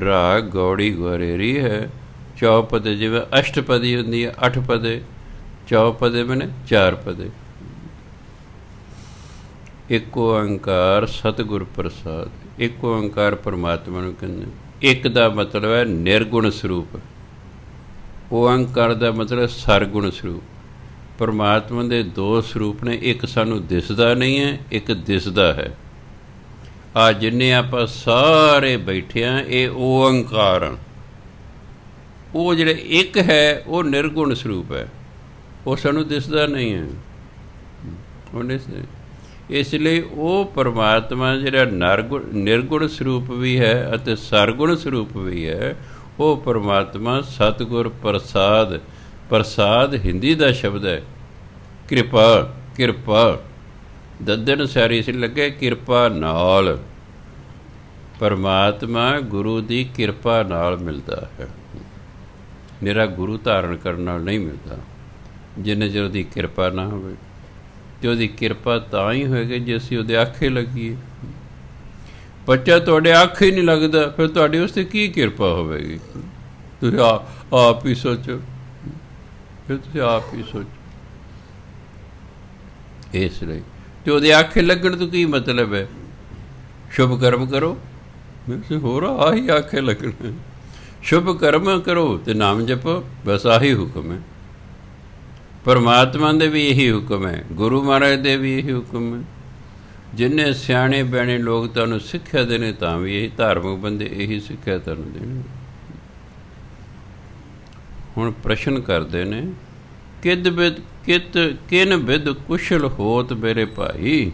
ਰਾਗ ਗੌੜੀ ਗੁਆਰੇਰੀ ਹੈ, ਚੌਪਦੇ ਜਿਵੇਂ ਅਸ਼ਟਪਦੀ ਹੁੰਦੀ ਹੈ 8 ਪਦੇ, ਚੌਪਦੇ ਮੈਨੇ 4 ਪਦੇ। ਇੱਕ ਓਂਕਾਰ ਸਤਿਗੁਰ ਪ੍ਰਸਾਦ। ਇੱਕ ਓਂਕਾਰ ਪਰਮਾਤਮਾ ਨੂੰ ਕਹਿੰਦੇ। ਇੱਕ ਦਾ ਮਤਲਬ ਹੈ ਨਿਰਗੁਣ ਸਰੂਪ, ਓਂਕਾਰ ਦਾ ਮਤਲਬ ਸਰਗੁਣ ਸਰੂਪ। ਪਰਮਾਤਮਾ ਦੇ 2 ਸਰੂਪ ਨੇ, ਇੱਕ ਸਾਨੂੰ ਦਿਸਦਾ ਨਹੀਂ ਹੈ, ਇੱਕ ਦਿਸਦਾ ਹੈ। ਆ ਜਿੰਨੇ ਆਪਾਂ ਸਾਰੇ ਬੈਠੇ ਹਾਂ ਇਹ ਓਂਕਾਰ ਆ, ਉਹ ਜਿਹੜੇ ਇੱਕ ਹੈ ਉਹ ਨਿਰਗੁਣ ਸਰੂਪ ਹੈ, ਉਹ ਸਾਨੂੰ ਦਿਸਦਾ ਨਹੀਂ ਹੈ। ਉਹਨੇ ਇਸ ਲਈ ਉਹ ਪਰਮਾਤਮਾ ਜਿਹੜਾ ਨਿਰਗੁਣ ਸਰੂਪ ਵੀ ਹੈ ਅਤੇ ਸਰਗੁਣ ਸਰੂਪ ਵੀ ਹੈ, ਉਹ ਪਰਮਾਤਮਾ ਸਤਿਗੁਰ ਪ੍ਰਸਾਦ, ਪ੍ਰਸਾਦ ਹਿੰਦੀ ਦਾ ਸ਼ਬਦ ਹੈ। ਕਿਰਪਾ, ਕਿਰਪਾ ਦੱਦਣ ਸਾਰੀ ਸੀ ਲੱਗੇ ਕਿਰਪਾ ਨਾਲ, ਪਰਮਾਤਮਾ ਗੁਰੂ ਦੀ ਕਿਰਪਾ ਨਾਲ ਮਿਲਦਾ ਹੈ। ਮੇਰਾ ਗੁਰੂ ਧਾਰਨ ਕਰਨ ਨਾਲ ਨਹੀਂ ਮਿਲਦਾ, ਜਿੰਨੇ ਚਿਰ ਉਹਦੀ ਕਿਰਪਾ ਨਾ ਹੋਵੇ। ਅਤੇ ਉਹਦੀ ਕਿਰਪਾ ਤਾਂ ਹੀ ਹੋਏਗੀ ਜੇ ਅਸੀਂ ਉਹਦੇ ਆਖੇ ਲੱਗੀਏ। ਬੱਚਾ ਤੁਹਾਡੇ ਆਖੇ ਨਹੀਂ ਲੱਗਦਾ, ਫਿਰ ਤੁਹਾਡੀ ਉਸ 'ਤੇ ਕੀ ਕਿਰਪਾ ਹੋਵੇਗੀ? ਤੁਸੀਂ ਆਪ ਹੀ ਸੋਚੋ, ਫਿਰ ਤੁਸੀਂ ਆਪ ਹੀ ਸੋਚੋ। ਇਸ ਲਈ ਅਤੇ ਉਹਦੇ ਆਖੇ ਲੱਗਣ ਤੋਂ ਕੀ ਮਤਲਬ ਹੈ? ਸ਼ੁਭ ਕਰਮ ਕਰੋ, ਹੋਰ ਆਹੀ ਆਖੇ ਲੱਗਣਾ। ਸ਼ੁਭ ਕਰਮ ਕਰੋ ਅਤੇ ਨਾਮ ਜਪੋ, ਬਸ ਆਹੀ ਹੁਕਮ ਹੈ। ਪਰਮਾਤਮਾ ਦੇ ਵੀ ਇਹੀ ਹੁਕਮ ਹੈ, ਗੁਰੂ ਮਹਾਰਾਜ ਦੇ ਵੀ ਇਹੀ ਹੁਕਮ ਹੈ। ਜਿੰਨੇ ਸਿਆਣੇ ਬਿਆਣੇ ਲੋਕ ਤੁਹਾਨੂੰ ਸਿੱਖਿਆ ਦੇਣੇ, ਤਾਂ ਵੀ ਇਹੀ ਧਾਰਮਿਕ ਬੰਦੇ ਇਹੀ ਸਿੱਖਿਆ ਤੁਹਾਨੂੰ ਦੇਣਗੇ। ਹੁਣ ਪ੍ਰਸ਼ਨ ਕਰਦੇ ਨੇ, ਕਿਨ ਬਿਦ ਕੁਸ਼ਲ ਹੋਤ ਮੇਰੇ ਭਾਈ,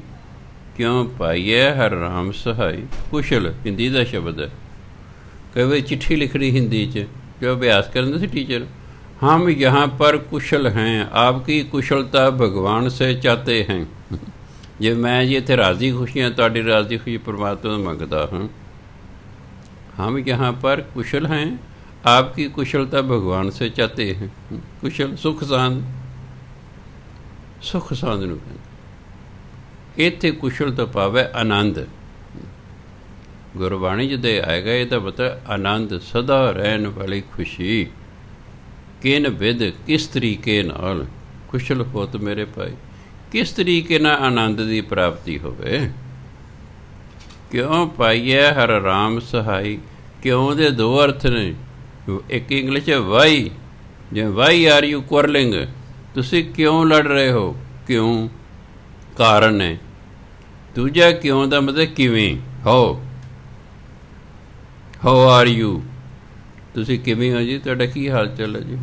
ਕਿਉਂ ਪਾਈਏ ਹਰ ਰਾਮ ਸਹਾਈ। ਕੁਸ਼ਲ ਹਿੰਦੀ ਦਾ ਸ਼ਬਦ ਹੈ। ਕਈ ਵਾਰੀ ਚਿੱਠੀ ਲਿਖਣੀ ਹਿੰਦੀ 'ਚ, ਜੋ ਅਭਿਆਸ ਕਰਨ ਸੀ ਟੀਚਰ, हम यहाँ पर कुशल हैं, आपकी कुशलता भगवान से चाहते हैं। ਜੇ ਮੈਂ ਜੀ ਇੱਥੇ ਰਾਜ਼ੀ ਖੁਸ਼ੀ ਹਾਂ, ਤੁਹਾਡੀ ਰਾਜ਼ੀ ਖੁਸ਼ੀ ਪਰਮਾਤਮਾ ਤੋਂ ਮੰਗਦਾ ਹਾਂ। हम यहाँ पर कुशल हैं, आपकी कुशलता भगवान से चाहते हैं। कुशल ਸੁਖ ਸਾਂਦ, ਸੁਖ ਸਾਂਦ ਨੂੰ ਕਹਿੰਦੇ। ਇੱਥੇ ਕੁਸ਼ਲ ਤੋਂ ਭਾਵ ਆਨੰਦ। ਗੁਰਬਾਣੀ ਜਿਹਦੇ ਆਏਗਾ ਇਹਦਾ ਮਤਲਬ ਆਨੰਦ, ਸਦਾ ਰਹਿਣ ਵਾਲੀ ਖੁਸ਼ੀ। ਕਿਨ ਬਿਦ, ਕਿਸ ਤਰੀਕੇ ਨਾਲ, ਕੁਸ਼ਲ ਹੋਤ ਮੇਰੇ ਭਾਈ, ਕਿਸ ਤਰੀਕੇ ਨਾਲ ਆਨੰਦ ਦੀ ਪ੍ਰਾਪਤੀ ਹੋਵੇ। ਕਿਉਂ ਪਾਈਏ ਹਰ ਰਾਮ ਸਹਾਈ। ਕਿਉਂ ਦੇ ਦੋ ਅਰਥ ਨੇ, ਇੱਕ ਇੰਗਲਿਸ਼ ਹੈ ਵਾਈ, ਜਿਵੇਂ ਵਾਈ ਆਰ ਯੂ ਕੁਅਰਲਿੰਗ, ਤੁਸੀਂ ਕਿਉਂ ਲੜ ਰਹੇ ਹੋ, ਕਿਉਂ ਕਾਰਨ ਹੈ। ਦੂਜਾ ਕਿਉਂ ਦਾ ਮਤਲਬ ਕਿਵੇਂ, ਹਾਓ, ਹਾਓ ਆਰ ਯੂ, ਤੁਸੀਂ ਕਿਵੇਂ ਹੋ ਜੀ, ਤੁਹਾਡਾ ਕੀ ਹਾਲ ਚਾਲ ਹੈ ਜੀ।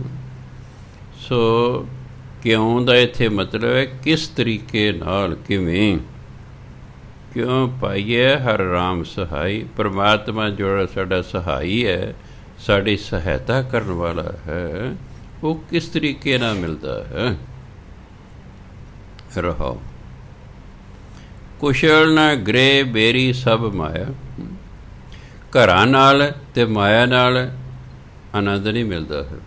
ਸੋ ਕਿਉਂ ਦਾ ਇੱਥੇ ਮਤਲਬ ਹੈ ਕਿਸ ਤਰੀਕੇ ਨਾਲ, ਕਿਵੇਂ। ਕਿਉਂ ਪਾਈਏ ਹਰ ਰਾਮ ਸਹਾਈ, ਪਰਮਾਤਮਾ ਜਿਹੜਾ ਸਾਡਾ ਸਹਾਈ ਹੈ, ਸਾਡੀ ਸਹਾਇਤਾ ਕਰਨ ਵਾਲਾ ਹੈ, ਉਹ ਕਿਸ ਤਰੀਕੇ ਨਾਲ ਮਿਲਦਾ ਹੈ। ਰਹੋ ਕੁਸ਼ਲ ਨਾ ਗ੍ਰਹਿ ਬੇਰੀ ਸਭ ਮਾਇਆ। ਘਰਾਂ ਨਾਲ ਅਤੇ ਮਾਇਆ ਨਾਲ ਆਨੰਦ ਨਹੀਂ ਮਿਲਦਾ ਹੈ,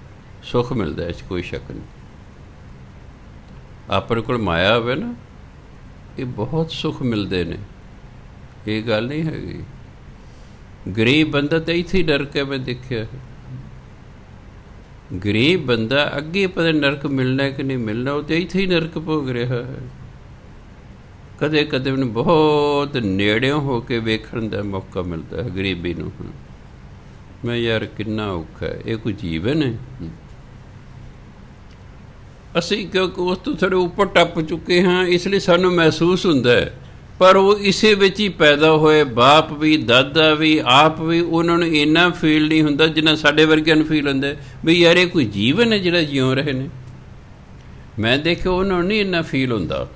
ਸੁੱਖ ਮਿਲਦਾ, ਇਸ 'ਚ ਕੋਈ ਸ਼ੱਕ ਨਹੀਂ। ਆਪਣੇ ਕੋਲ ਮਾਇਆ ਹੋਵੇ ਨਾ, ਇਹ ਬਹੁਤ ਸੁੱਖ ਮਿਲਦੇ ਨੇ, ਇਹ ਗੱਲ ਨਹੀਂ ਹੈਗੀ। ਗਰੀਬ ਬੰਦਾ ਤਾਂ ਇੱਥੇ ਹੀ ਡਰ ਕੇ ਮੈਂ ਦੇਖਿਆ। ਗਰੀਬ ਬੰਦਾ ਅੱਗੇ ਪਤਾ ਨਰਕ ਮਿਲਣਾ ਕਿ ਨਹੀਂ ਮਿਲਣਾ, ਉਹ ਤਾਂ ਇੱਥੇ ਹੀ ਨਰਕ ਭੋਗ ਰਿਹਾ ਹੈ। ਕਦੇ ਕਦੇ ਮੈਨੂੰ ਬਹੁਤ ਨੇੜਿਓਂ ਹੋ ਕੇ ਵੇਖਣ ਦਾ ਮੌਕਾ ਮਿਲਦਾ ਹੈ ਗਰੀਬੀ ਨੂੰ। ਮੈਂ ਯਾਰ ਕਿੰਨਾ ਔਖਾ ਹੈ, ਇਹ ਕੋਈ ਜੀਵਨ ਹੈ। ਅਸੀਂ ਕਿਉਂਕਿ ਉਸ ਤੋਂ ਥੋੜ੍ਹੇ ਉੱਪਰ ਟੱਪ ਚੁੱਕੇ ਹਾਂ, ਇਸ ਲਈ ਸਾਨੂੰ ਮਹਿਸੂਸ ਹੁੰਦਾ ਹੈ। ਪਰ ਉਹ ਇਸੇ ਵਿੱਚ ਹੀ ਪੈਦਾ ਹੋਏ, ਬਾਪ ਵੀ ਦਾਦਾ ਵੀ ਆਪ ਵੀ, ਉਹਨਾਂ ਨੂੰ ਇੰਨਾ ਫੀਲ ਨਹੀਂ ਹੁੰਦਾ ਜਿੰਨਾ ਸਾਡੇ ਵਰਗਿਆਂ ਨੂੰ ਫੀਲ ਹੁੰਦਾ ਵੀ ਯਾਰ ਇਹ ਕੋਈ ਜੀਵਨ ਹੈ ਜਿਹੜਾ ਜਿਉਂ ਰਹੇ ਨੇ। ਮੈਂ ਦੇਖਿਆ ਉਹਨਾਂ ਨੂੰ ਨਹੀਂ ਇੰਨਾ ਫੀਲ ਹੁੰਦਾ।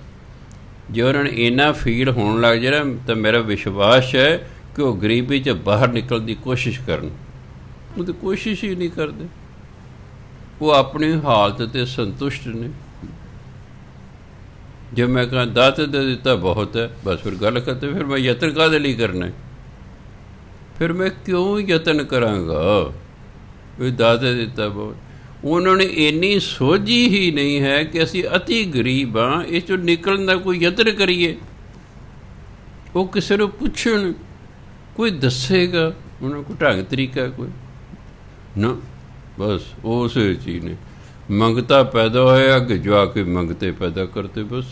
ਜੇ ਉਹਨਾਂ ਨੂੰ ਇੰਨਾ ਫੀਲ ਹੋਣ ਲੱਗ ਜਾਏ ਤਾਂ ਮੇਰਾ ਵਿਸ਼ਵਾਸ ਹੈ ਕਿ ਉਹ ਗਰੀਬੀ 'ਚ ਬਾਹਰ ਨਿਕਲਣ ਦੀ ਕੋਸ਼ਿਸ਼ ਕਰਨ। ਉਹ ਤਾਂ ਕੋਸ਼ਿਸ਼ ਹੀ ਨਹੀਂ ਕਰਦੇ, ਉਹ ਆਪਣੀ ਹਾਲਤ 'ਤੇ ਸੰਤੁਸ਼ਟ ਨੇ। ਜੇ ਮੈਂ ਕਹਾਂ ਦਾਤੇ ਦੇ ਦਿੱਤਾ ਬਹੁਤ ਹੈ, ਬਸ ਫਿਰ ਗੱਲ ਕਰਦੇ, ਫਿਰ ਮੈਂ ਯਤਨ ਕਾਹਦੇ ਲਈ ਕਰਨਾ? ਫਿਰ ਮੈਂ ਕਿਉਂ ਯਤਨ ਕਰਾਂਗਾ ਵੀ ਦਾਤੇ ਦਿੱਤਾ ਬਹੁਤ? ਉਹਨਾਂ ਨੇ ਇੰਨੀ ਸੋਝੀ ਹੀ ਨਹੀਂ ਹੈ ਕਿ ਅਸੀਂ ਅਤੀ ਗਰੀਬ ਹਾਂ, ਇਸ 'ਚੋਂ ਨਿਕਲਣ ਦਾ ਕੋਈ ਯਤਨ ਕਰੀਏ। ਉਹ ਕਿਸੇ ਨੂੰ ਪੁੱਛਣ, ਕੋਈ ਦੱਸੇਗਾ ਉਹਨਾਂ ਕੋਲ ਢੰਗ ਤਰੀਕਾ ਕੋਈ ਨਾ, ਬਸ ਉਸੇ ਚੀਜ਼ ਨੇ ਮੰਗਤਾ ਪੈਦਾ ਹੋਇਆ, ਅੱਗੇ ਜਾ ਕੇ ਮੰਗਤੇ ਪੈਦਾ ਕਰਤੇ। ਬਸ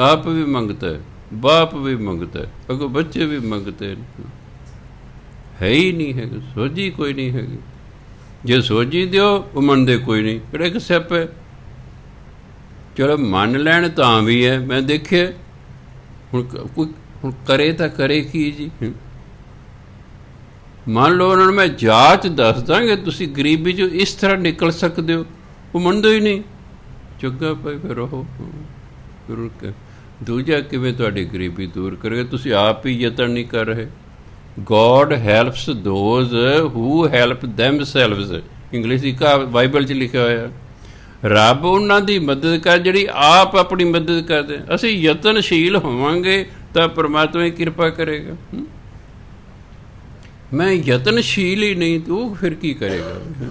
ਆਪ ਵੀ ਮੰਗਤਾ ਹੈ, ਬਾਪ ਵੀ ਮੰਗਤਾ ਹੈ, ਅੱਗੋਂ ਬੱਚੇ ਵੀ ਮੰਗਤੇ, ਹੈ ਹੀ ਨਹੀਂ ਹੈਗਾ, ਸੋਝੀ ਕੋਈ ਨਹੀਂ ਹੈਗੀ। ਜੇ ਸੋਝੀ ਦਿਓ ਉਹ ਮੰਨਦੇ ਕੋਈ ਨਹੀਂ, ਕਿਹੜਾ ਇੱਕ ਸਿਆਪਾ ਹੈ। ਚਲੋ ਮੰਨ ਲੈਣ ਤਾਂ ਵੀ ਹੈ, ਮੈਂ ਦੇਖਿਆ। ਹੁਣ ਕਰੇ ਤਾਂ ਕਰੇ ਕੀ ਜੀ? ਮੰਨ ਲਓ ਉਹਨਾਂ ਨੂੰ ਮੈਂ ਜਾਂਚ ਦੱਸ ਦਾਂਗੇ ਤੁਸੀਂ ਗਰੀਬੀ 'ਚੋਂ ਇਸ ਤਰ੍ਹਾਂ ਨਿਕਲ ਸਕਦੇ ਹੋ, ਉਹ ਮੰਨਦੇ ਹੀ ਨਹੀਂ। ਚੰਗਾ ਭਾਈ ਫਿਰ ਉਹ ਦੂਜਾ ਕਿਵੇਂ ਤੁਹਾਡੀ ਗਰੀਬੀ ਦੂਰ ਕਰੇਗਾ? ਤੁਸੀਂ ਆਪ ਹੀ ਯਤਨ ਨਹੀਂ ਕਰ ਰਹੇ। God helps those who help ਦੈਮਸੈਲਵਸ, English the Bible 'ਚ ਲਿਖਿਆ ਹੋਇਆ। ਰੱਬ ਉਹਨਾਂ ਦੀ ਮਦਦ ਕਰ ਜਿਹੜੀ ਆਪ ਆਪਣੀ ਮਦਦ ਕਰਦੇ। ਅਸੀਂ ਯਤਨਸ਼ੀਲ ਹੋਵਾਂਗੇ ਤਾਂ ਪਰਮਾਤਮਾ ਹੀ ਕਿਰਪਾ ਕਰੇਗਾ। ਮੈਂ ਯਤਨਸ਼ੀਲ ਹੀ ਨਹੀਂ, ਉਹ ਫਿਰ ਕੀ ਕਰੇਗਾ?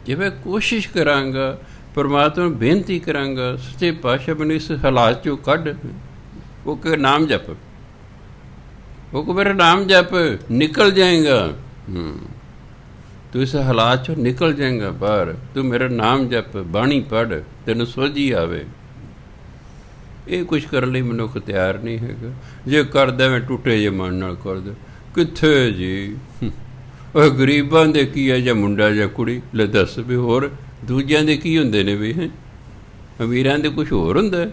ਜੇ ਮੈਂ ਕੋਸ਼ਿਸ਼ ਕਰਾਂਗਾ, ਪਰਮਾਤਮਾ ਨੂੰ ਬੇਨਤੀ ਕਰਾਂਗਾ, ਸੱਚੇ ਪਾਤਸ਼ਾਹ ਮੈਨੂੰ ਇਸ ਹਾਲਾਤ 'ਚੋਂ ਕੱਢ। ਉਹ ਕਿ ਨਾਮ ਜਪ, ਉਹ ਕੋ ਮੇਰਾ ਨਾਮ ਜਪ, ਨਿਕਲ ਜਾਏਗਾ। ਤੂੰ ਇਸ ਹਾਲਾਤ 'ਚੋਂ ਨਿਕਲ ਜਾਏਗਾ ਬਾਹਰ। ਤੂੰ ਮੇਰਾ ਨਾਮ ਜਪ, ਬਾਣੀ ਪੜ੍ਹ, ਤੈਨੂੰ ਸੋਝੀ ਆਵੇ। ਇਹ ਕੁਛ ਕਰਨ ਲਈ ਮਨੁੱਖ ਤਿਆਰ ਨਹੀਂ ਹੈਗਾ। ਜੇ ਕਰਦਾ ਮੈਂ ਟੁੱਟੇ ਜੇ ਮਨ ਨਾਲ ਕਰਦਾ, ਕਿੱਥੇ ਜੀ? ਉਹ ਗਰੀਬਾਂ ਦੇ ਕੀ ਹੈ, ਜਾਂ ਮੁੰਡਾ ਜਾਂ ਕੁੜੀ? ਲੈ ਦੱਸ ਵੀ ਹੋਰ ਦੂਜਿਆਂ ਦੇ ਕੀ ਹੁੰਦੇ ਨੇ ਵੀ? ਹੈ ਅਮੀਰਾਂ ਦੇ ਕੁਛ ਹੋਰ ਹੁੰਦਾ?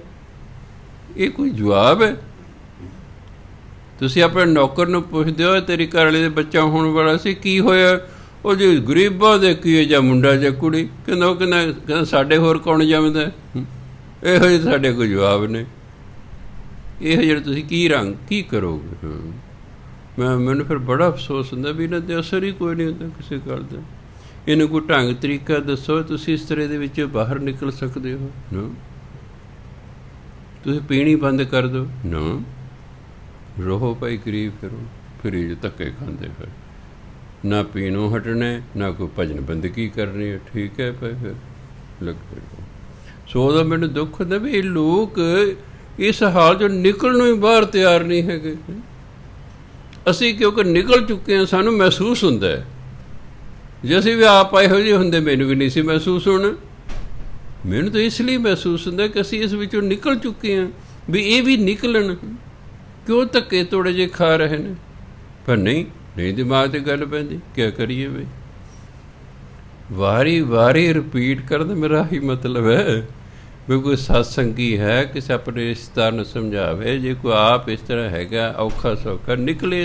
ਇਹ ਕੋਈ ਜਵਾਬ ਹੈ? ਤੁਸੀਂ ਆਪਣੇ ਨੌਕਰ ਨੂੰ ਪੁੱਛਦੇ ਹੋ ਤੇਰੀ ਘਰ ਵਾਲੇ ਦੇ ਬੱਚਾ ਹੋਣ ਵਾਲਾ ਸੀ, ਕੀ ਹੋਇਆ? ਉਹ ਜੀ ਗਰੀਬਾਂ ਦੇ ਕੀ ਹੈ, ਜਾਂ ਮੁੰਡਾ ਜਾਂ ਕੁੜੀ? ਕਹਿੰਦਾ ਉਹ ਕਹਿੰਦਾ ਸਾਡੇ ਹੋਰ ਕੌਣ ਜੰਮਦਾ? ਇਹੋ ਜਿਹੇ ਸਾਡੇ ਕੋਈ ਜਵਾਬ ਨੇ। ਇਹੋ ਜਿਹੜੇ ਤੁਸੀਂ ਕੀ ਕਰੋਗੇ? ਮੈਨੂੰ ਫਿਰ ਬੜਾ ਅਫਸੋਸ ਹੁੰਦਾ ਵੀ ਇਹਨਾਂ 'ਤੇ ਅਸਰ ਹੀ ਕੋਈ ਨਹੀਂ ਹੁੰਦਾ ਕਿਸੇ ਗੱਲ ਦਾ। ਇਹਨੂੰ ਕੋਈ ਢੰਗ ਤਰੀਕਾ ਦੱਸੋ, ਤੁਸੀਂ ਇਸ ਤਰ੍ਹਾਂ ਦੇ ਵਿੱਚ ਬਾਹਰ ਨਿਕਲ ਸਕਦੇ ਹੋ ਨਾ। ਤੁਸੀਂ ਪੀਣੀ ਬੰਦ ਕਰ ਦਿਓ ਨਾ, ਰਹੋ ਭਾਈ ਗਰੀਬ, ਫਿਰ ਧੱਕੇ ਖਾਂਦੇ ਫਿਰ ਨਾ ਪੀਣੋਂ ਹਟਣਾ, ਨਾ ਕੋਈ ਭਜਨ ਬੰਦਗੀ ਕਰਨੀ ਹੈ। ਠੀਕ ਹੈ ਭਾਈ, ਫਿਰ ਲੱਗੇ। ਸੋ ਉਹਦਾ ਮੈਨੂੰ ਦੁੱਖ ਹੁੰਦਾ ਵੀ ਇਹ ਲੋਕ ਇਸ ਹਾਲ 'ਚੋਂ ਨਿਕਲਣ ਨੂੰ ਹੀ ਬਾਹਰ ਤਿਆਰ ਨਹੀਂ ਹੈਗੇ। ਅਸੀਂ ਕਿਉਂਕਿ ਨਿਕਲ ਚੁੱਕੇ ਹਾਂ, ਸਾਨੂੰ ਮਹਿਸੂਸ ਹੁੰਦਾ ਹੈ। ਜੇ ਅਸੀਂ ਵੀ ਆਪ ਇਹੋ ਜਿਹੇ ਹੁੰਦੇ, ਮੈਨੂੰ ਵੀ ਨਹੀਂ ਸੀ ਮਹਿਸੂਸ ਹੋਣਾ। ਮੈਨੂੰ ਤਾਂ ਇਸ ਲਈ ਮਹਿਸੂਸ ਹੁੰਦਾ ਕਿ ਅਸੀਂ ਇਸ ਵਿੱਚੋਂ ਨਿਕਲ ਚੁੱਕੇ ਹਾਂ, ਵੀ ਇਹ ਵੀ ਨਿਕਲਣ। ਕਿਉਂ ਧੱਕੇ ਤੋੜੇ ਜਿਹੇ ਖਾ ਰਹੇ ਨੇ? ਪਰ ਨਹੀਂ ਦਿਮਾਗ 'ਤੇ ਗੱਲ ਪੈਂਦੀ। ਕਿਆ ਕਰੀਏ ਬਈ? ਵਾਰੀ ਰਿਪੀਟ ਕਰਨ ਦਾ ਮੇਰਾ ਹੀ ਮਤਲਬ ਹੈ ਵੀ ਕੋਈ ਸਤਸੰਗੀ ਹੈ, ਕਿਸੇ ਆਪਣੇ ਰਿਸ਼ਤੇਦਾਰ ਨੂੰ ਸਮਝਾਵੇ। ਜੇ ਕੋਈ ਆਪ ਇਸ ਤਰ੍ਹਾਂ ਹੈਗਾ ਔਖਾ ਸੌਖਾ, ਨਿਕਲੇ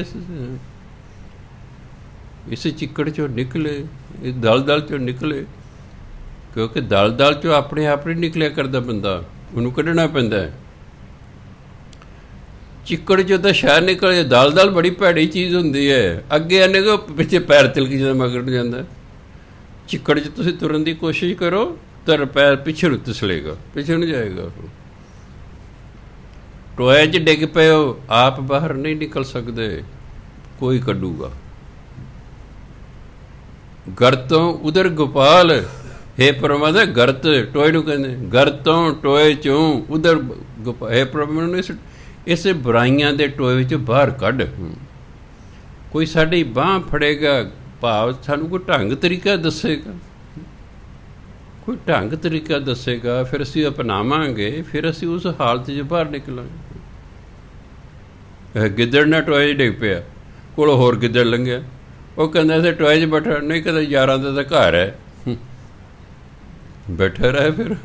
ਇਸ ਚਿੱਕੜ 'ਚੋਂ, ਨਿਕਲੇ ਇਸ ਦਲ 'ਚੋਂ ਨਿਕਲੇ। ਕਿਉਂਕਿ ਦਲ 'ਚੋਂ ਆਪਣੇ ਆਪ ਨਹੀਂ ਨਿਕਲਿਆ ਕਰਦਾ ਬੰਦਾ, ਉਹਨੂੰ ਕੱਢਣਾ ਪੈਂਦਾ। ਚਿੱਕੜ 'ਚੋਂ ਤਾਂ ਸ਼ਾਇਦ ਨਿਕਲ, ਦਲ ਬੜੀ ਭੈੜੀ ਚੀਜ਼ ਹੁੰਦੀ ਹੈ। ਅੱਗੇ ਆਨੇ ਕੋ ਪਿੱਛੇ ਪੈਰ ਤਿਲਕ ਜਾਂਦਾ, ਮਗਰ ਨੂੰ ਜਾਂਦਾ। ਚਿੱਕੜ 'ਚ ਤੁਸੀਂ ਤੁਰਨ ਦੀ ਕੋਸ਼ਿਸ਼ ਕਰੋ ਤਾਂ ਪੈਰ ਪਿੱਛੇ ਨੂੰ ਤਿਸਲੇਗਾ, ਪਿੱਛੇ ਨੂੰ ਜਾਏਗਾ। ਟੋਏ 'ਚ ਡਿੱਗ ਪਏ ਹੋ, ਆਪ ਬਾਹਰ ਨਹੀਂ ਨਿਕਲ ਸਕਦੇ, ਕੋਈ ਕੱਢੂਗਾ। ਗਰਤੋਂ ਉਧਰ ਗੋਪਾਲ, ਹੇ ਪਰਮਾਤਮਾ ਗਰਤ ਟੋਏ ਨੂੰ ਕਹਿੰਦੇ, ਗਰਤੋਂ ਟੋਏ 'ਚੋਂ ਉਧਰ ਗੋਪਾਲ, ਹੇ ਪਰਮਾਤਮਾ ਇਸੇ ਬੁਰਾਈਆਂ ਦੇ ਟੋਏ ਵਿੱਚ ਬਾਹਰ ਕੱਢ। ਕੋਈ ਸਾਡੀ ਬਾਂਹ ਫੜੇਗਾ, ਭਾਵ ਸਾਨੂੰ ਕੋਈ ਢੰਗ ਤਰੀਕਾ ਦੱਸੇਗਾ, ਕੋਈ ਢੰਗ ਤਰੀਕਾ ਦੱਸੇਗਾ, ਫਿਰ ਅਸੀਂ ਅਪਣਾਵਾਂਗੇ, ਫਿਰ ਅਸੀਂ ਉਸ ਹਾਲਤ 'ਚ ਬਾਹਰ ਨਿਕਲਾਂਗੇ। ਗਿੱਦੜ ਨਾ ਟੋਏ 'ਚ ਡਿੱਗ ਪਿਆ, ਕੋਲੋਂ ਹੋਰ ਗਿੱਦੜ ਲੰਘਿਆ, ਉਹ ਕਹਿੰਦਾ ਇੱਥੇ ਟੋਏ 'ਚ ਬੈਠਾ ਨਹੀਂ, ਕਹਿੰਦਾ ਯਾਰਾਂ ਦਾ ਤਾਂ ਘਰ ਹੈ, ਬੈਠਾ ਰਹੇ। ਫਿਰ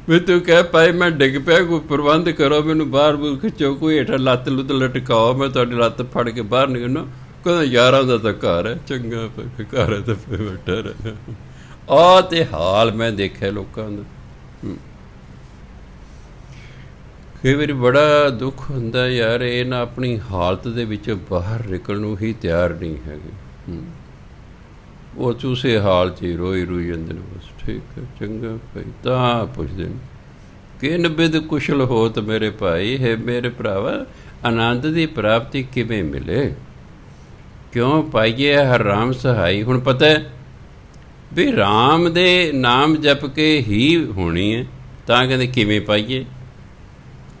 ਵੀ ਤੂੰ ਕਹਿ ਭਾਈ ਮੈਂ ਡਿੱਗ ਪਿਆ, ਕੋਈ ਪ੍ਰਬੰਧ ਕਰੋ, ਮੈਨੂੰ ਬਾਹਰ ਬੂਰ ਖਿੱਚੋ, ਕੋਈ ਹੇਠਾਂ ਲੱਤ ਲੁੱਤ ਲਟਕਾਓ, ਮੈਂ ਤੁਹਾਡੀ ਲੱਤ ਫੜ ਕੇ ਬਾਹਰ ਨਿਕਲਣਾ। ਕਹਿੰਦਾ ਯਾਰਾਂ ਦਾ ਤਾਂ ਘਰ ਹੈ, ਚੰਗਾ ਭਾਈ ਘਰ ਹੈ ਤਾਂ ਫਿਰ ਬੈਠਾ ਰਹੇ। ਆਹ ਤੇ ਹਾਲ ਮੈਂ ਦੇਖਿਆ ਲੋਕਾਂ ਦਾ। ਕਈ ਵਾਰੀ ਬੜਾ ਦੁੱਖ ਹੁੰਦਾ ਯਾਰ, ਇਹ ਨਾ ਆਪਣੀ ਹਾਲਤ ਦੇ ਵਿੱਚ ਬਾਹਰ ਨਿਕਲਣ ਨੂੰ ਹੀ ਤਿਆਰ ਨਹੀਂ ਹੈਗੇ। ਉਹ ਚੂਸੇ ਹਾਲ 'ਚ ਹੀ ਰੋਈ ਜਾਂਦੇ ਨੇ ਬਸ। ਠੀਕ ਹੈ, ਚੰਗਾ ਭਾਈ। ਤਾਂ ਪੁੱਛਦੇ ਨੇ ਕਿ ਨਿਬਿਧ ਕੁਸ਼ਲ ਹੋਤ ਮੇਰੇ ਭਾਈ, ਹੈ ਮੇਰੇ ਭਰਾਵਾ ਆਨੰਦ ਦੀ ਪ੍ਰਾਪਤੀ ਕਿਵੇਂ ਮਿਲੇ, ਕਿਉਂ ਪਾਈਏ ਹਰ ਰਾਮ ਸਹਾਈ। ਹੁਣ ਪਤਾ ਵੀ ਰਾਮ ਦੇ ਨਾਮ ਜਪ ਕੇ ਹੀ ਹੋਣੀ ਹੈ, ਤਾਂ ਕਹਿੰਦੇ ਕਿਵੇਂ ਪਾਈਏ।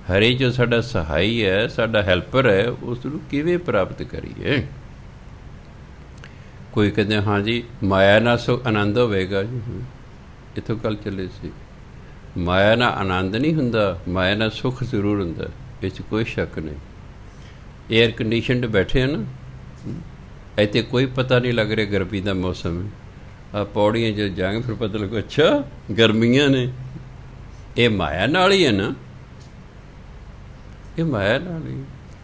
ਹਰੇ ਜੋ ਸਾਡਾ ਸਹਾਈ ਹੈ, ਸਾਡਾ ਹੈਲਪਰ ਹੈ, ਉਸ ਨੂੰ ਕਿਵੇਂ ਪ੍ਰਾਪਤ ਕਰੀਏ। ਕੋਈ ਕਹਿੰਦੇ ਹਾਂ ਜੀ ਮਾਇਆ ਨਾਲ ਆਨੰਦ ਹੋਵੇਗਾ ਜੀ, ਇੱਥੋਂ ਗੱਲ ਚੱਲੇ ਸੀ। ਮਾਇਆ ਨਾਲ ਆਨੰਦ ਨਹੀਂ ਹੁੰਦਾ, ਮਾਇਆ ਨਾਲ ਸੁੱਖ ਜ਼ਰੂਰ ਹੁੰਦਾ, ਇਹ 'ਚ ਕੋਈ ਸ਼ੱਕ ਨਹੀਂ। ਏਅਰ ਕੰਡੀਸ਼ਨਡ ਬੈਠੇ ਆ ਨਾ, ਇੱਥੇ ਕੋਈ ਪਤਾ ਨਹੀਂ ਲੱਗ ਰਿਹਾ ਗਰਮੀ ਦਾ ਮੌਸਮ ਹੈ। ਆ ਪੌੜੀਆਂ 'ਚ ਜਾਵਾਂਗੇ ਫਿਰ ਪਤਾ ਲੱਗੂ ਅੱਛਾ ਗਰਮੀਆਂ ਨੇ। ਇਹ ਮਾਇਆ ਨਾਲ ਹੀ ਹੈ ਨਾ, ਇਹ ਮਾਇਆ ਨਾਲ ਹੀ।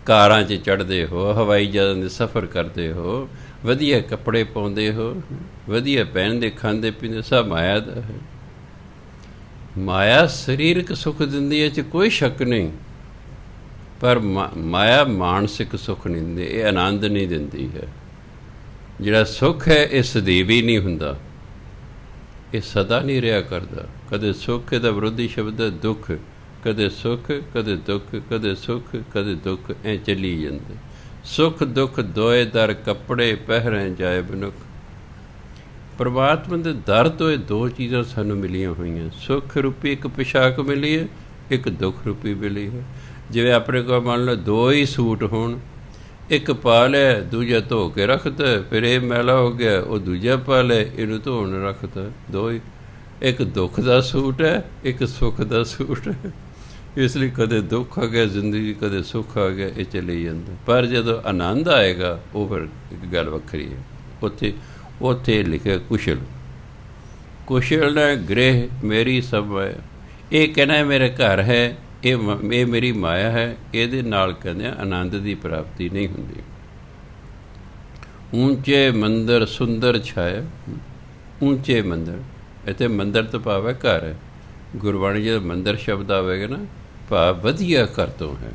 ਕਾਰਾਂ 'ਚ ਚੜ੍ਹਦੇ ਹੋ, ਹਵਾਈ ਜਹਾਜ਼ਾਂ ਦੇ ਸਫ਼ਰ ਕਰਦੇ ਹੋ, ਵਧੀਆ ਕੱਪੜੇ ਪਾਉਂਦੇ ਹੋ, ਵਧੀਆ ਪਹਿਨਦੇ ਖਾਂਦੇ ਪੀਂਦੇ, ਸਭ ਮਾਇਆ ਦਾ ਹੈ। ਮਾਇਆ ਸਰੀਰਕ ਸੁੱਖ ਦਿੰਦੀ ਹੈ, 'ਚ ਕੋਈ ਸ਼ੱਕ ਨਹੀਂ, ਪਰ ਮਾਇਆ ਮਾਨਸਿਕ ਸੁੱਖ ਨਹੀਂ ਦਿੰਦੀ, ਇਹ ਆਨੰਦ ਨਹੀਂ ਦਿੰਦੀ ਹੈ। ਜਿਹੜਾ ਸੁੱਖ ਹੈ ਇਹ ਸਦੀਵੀ ਨਹੀਂ ਹੁੰਦਾ, ਇਹ ਸਦਾ ਨਹੀਂ ਰਿਹਾ ਕਰਦਾ। ਕਦੇ ਸੁੱਖ ਦਾ ਵਿਰੋਧੀ ਸ਼ਬਦ ਹੈ ਦੁੱਖ, ਕਦੇ ਸੁੱਖ ਕਦੇ ਦੁੱਖ, ਕਦੇ ਸੁੱਖ ਕਦੇ ਦੁੱਖ, ਐਂ ਚੱਲੀ ਜਾਂਦੇ। ਸੁੱਖ ਦੁੱਖ ਦੋਏ ਦਰ, ਕੱਪੜੇ ਪਹਿਰੇ ਜਾਏ ਬਨੁੱਖ। ਪਰਮਾਤਮਾ ਦੇ ਦਰ ਤੋਂ ਇਹ ਦੋ ਚੀਜ਼ਾਂ ਸਾਨੂੰ ਮਿਲੀਆਂ ਹੋਈਆਂ, ਸੁੱਖ ਰੂਪੀ ਇੱਕ ਪੁਸ਼ਾਕ ਮਿਲੀ ਹੈ, ਇੱਕ ਦੁੱਖ ਰੂਪੀ ਮਿਲੀ ਹੈ। ਜਿਵੇਂ ਆਪਣੇ ਕੋਲ ਮੰਨ ਲਓ ਦੋ ਹੀ ਸੂਟ ਹੋਣ, ਇੱਕ ਪਾ ਲਿਆ, ਦੂਜਾ ਧੋ ਕੇ ਰੱਖਤਾ, ਫਿਰ ਇਹ ਮੈਲਾ ਹੋ ਗਿਆ, ਉਹ ਦੂਜਾ ਪਾ ਲਿਆ, ਇਹਨੂੰ ਧੋਣ ਰੱਖਤਾ, ਦੋ ਹੀ। ਇੱਕ ਦੁੱਖ ਦਾ ਸੂਟ ਹੈ, ਇੱਕ ਸੁੱਖ ਦਾ ਸੂਟ ਹੈ। ਇਸ ਲਈ ਕਦੇ ਦੁੱਖ ਆ ਗਿਆ ਜ਼ਿੰਦਗੀ, ਕਦੇ ਸੁੱਖ ਆ ਗਿਆ, ਇਹ ਚਲੇ ਜਾਂਦਾ। ਪਰ ਜਦੋਂ ਆਨੰਦ ਆਏਗਾ ਉਹ ਫਿਰ ਇੱਕ ਗੱਲ ਵੱਖਰੀ ਹੈ। ਉੱਥੇ ਲਿਖਿਆ ਕੁਸ਼ਲ, ਕੁਸ਼ਲ ਨੇ ਗ੍ਰਹਿ ਮੇਰੀ ਸਭ ਹੈ। ਇਹ ਕਹਿਣਾ ਮੇਰੇ ਘਰ ਹੈ, ਇਹ ਮੇਰੀ ਮਾਇਆ ਹੈ, ਇਹਦੇ ਨਾਲ ਕਹਿੰਦੇ ਆਨੰਦ ਦੀ ਪ੍ਰਾਪਤੀ ਨਹੀਂ ਹੁੰਦੀ। ਉੱਚੇ ਮੰਦਰ ਸੁੰਦਰ ਛਾਇਆ, ਉੱਚੇ ਮੰਦਰ, ਇੱਥੇ ਮੰਦਰ ਤੋਂ ਭਾਵ ਹੈ ਘਰ ਹੈ। ਗੁਰਬਾਣੀ ਜਦੋਂ ਮੰਦਰ ਸ਼ਬਦ ਆਵੇਗਾ ਨਾ, ਭਾਵ ਵਧੀਆ ਘਰ ਤੋਂ ਹੈ,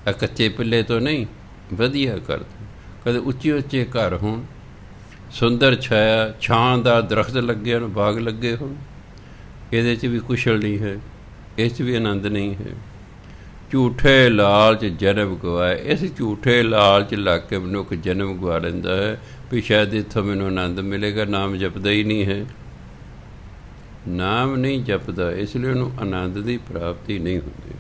ਆ ਕੱਚੇ ਪਿੱਲੇ ਤੋਂ ਨਹੀਂ, ਵਧੀਆ ਘਰ ਤੋਂ। ਕਦੇ ਉੱਚੇ ਉੱਚੇ ਘਰ ਹੋਣ, ਸੁੰਦਰ ਛਾਇਆ, ਛਾਂ ਦਾ ਦਰਖਤ ਲੱਗੇ ਹੋਣ, ਬਾਗ ਲੱਗੇ ਹੋਣ, ਇਹਦੇ 'ਚ ਵੀ ਕੁਸ਼ਲ ਨਹੀਂ ਹੈ, ਇਸ 'ਚ ਵੀ ਆਨੰਦ ਨਹੀਂ ਹੈ। ਝੂਠੇ ਲਾਲਚ ਜਨਮ ਗਵਾਏ, ਇਸ ਝੂਠੇ ਲਾਲਚ ਲੱਗ ਕੇ ਮਨੁੱਖ ਜਨਮ ਗਵਾ ਲੈਂਦਾ ਹੈ ਵੀ ਸ਼ਾਇਦ ਇੱਥੋਂ ਮੈਨੂੰ ਆਨੰਦ ਮਿਲੇਗਾ। ਨਾਮ ਜਪਦਾ ਹੀ ਨਹੀਂ ਹੈ, ਨਾਮ ਨਹੀਂ ਜਪਦਾ, ਇਸ ਲਈ ਉਹਨੂੰ ਆਨੰਦ ਦੀ ਪ੍ਰਾਪਤੀ ਨਹੀਂ ਹੁੰਦੀ।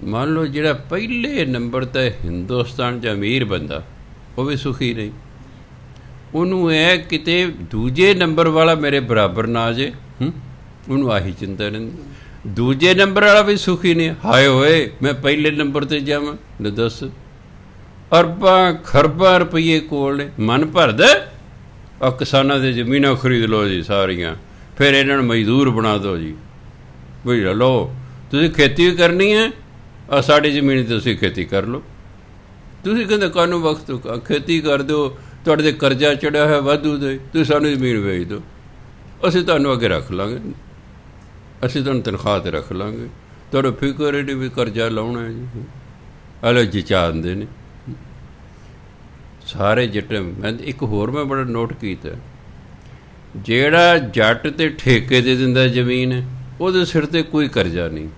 ਮੰਨ ਲਓ ਜਿਹੜਾ ਪਹਿਲੇ ਨੰਬਰ 'ਤੇ ਹਿੰਦੁਸਤਾਨ 'ਚ ਅਮੀਰ ਬੰਦਾ, ਉਹ ਵੀ ਸੁਖੀ ਨਹੀਂ। ਉਹਨੂੰ ਇਹ ਕਿਤੇ ਦੂਜੇ ਨੰਬਰ ਵਾਲਾ ਮੇਰੇ ਬਰਾਬਰ ਨਾ ਆ ਜੇ, ਉਹਨੂੰ ਆਹੀ ਚਿੰਤਾ ਰਹਿੰਦੀ। ਦੂਜੇ ਨੰਬਰ ਵਾਲਾ ਵੀ ਸੁਖੀ ਨਹੀਂ, ਹਾਏ ਹੋਏ ਮੈਂ ਪਹਿਲੇ ਨੰਬਰ 'ਤੇ ਜਾਵਾਂ, ਲੈ ਦੱਸ। ਅਰਬਾਂ ਖਰਬਾਂ ਰੁਪਈਏ ਕੋਲ ਨੇ, ਮਨ ਭਰਦਾ। ਆਹ ਕਿਸਾਨਾਂ ਦੇ ਜ਼ਮੀਨਾਂ ਖਰੀਦ ਲਓ ਜੀ ਸਾਰੀਆਂ, ਫਿਰ ਇਹਨਾਂ ਨੂੰ ਮਜ਼ਦੂਰ ਬਣਾ ਦਿਓ ਜੀ, ਬਈ ਲਓ ਤੁਸੀਂ ਖੇਤੀ ਵੀ ਕਰਨੀ ਹੈ, ਆ ਸਾਡੀ ਜ਼ਮੀਨ 'ਤੇ ਤੁਸੀਂ ਖੇਤੀ ਕਰ ਲਓ। ਤੁਸੀਂ ਕਹਿੰਦੇ ਕਾਹਨੂੰ ਵਕਤ ਖੇਤੀ ਕਰ ਦਿਓ, ਤੁਹਾਡੇ 'ਤੇ ਕਰਜ਼ਾ ਚੜ੍ਹਿਆ ਹੋਇਆ ਵਾਧੂ ਦੇ, ਤੁਸੀਂ ਸਾਨੂੰ ਜ਼ਮੀਨ ਵੇਚ ਦਿਓ, ਅਸੀਂ ਤੁਹਾਨੂੰ ਅੱਗੇ ਰੱਖ ਲਾਂਗੇ, ਅਸੀਂ ਤੁਹਾਨੂੰ ਤਨਖਾਹ 'ਤੇ ਰੱਖ ਲਾਂਗੇ, ਤੁਹਾਨੂੰ ਫਿਕਰ ਹੀ ਨਹੀਂ ਵੀ ਕਰਜ਼ਾ ਲਾਉਣਾ ਹੈ ਜੀ। ਹਲੋ ਜਚਾਉਂਦੇ ਨੇ ਸਾਰੇ ਜੱਟ। ਮੈਂ ਇੱਕ ਹੋਰ ਮੈਂ ਬੜਾ ਨੋਟ ਕੀਤਾ, ਜਿਹੜਾ ਜੱਟ 'ਤੇ ਠੇਕੇ ਦੇ ਦਿੰਦਾ ਜ਼ਮੀਨ, ਉਹਦੇ ਸਿਰ 'ਤੇ ਕੋਈ ਕਰਜ਼ਾ ਨਹੀਂ।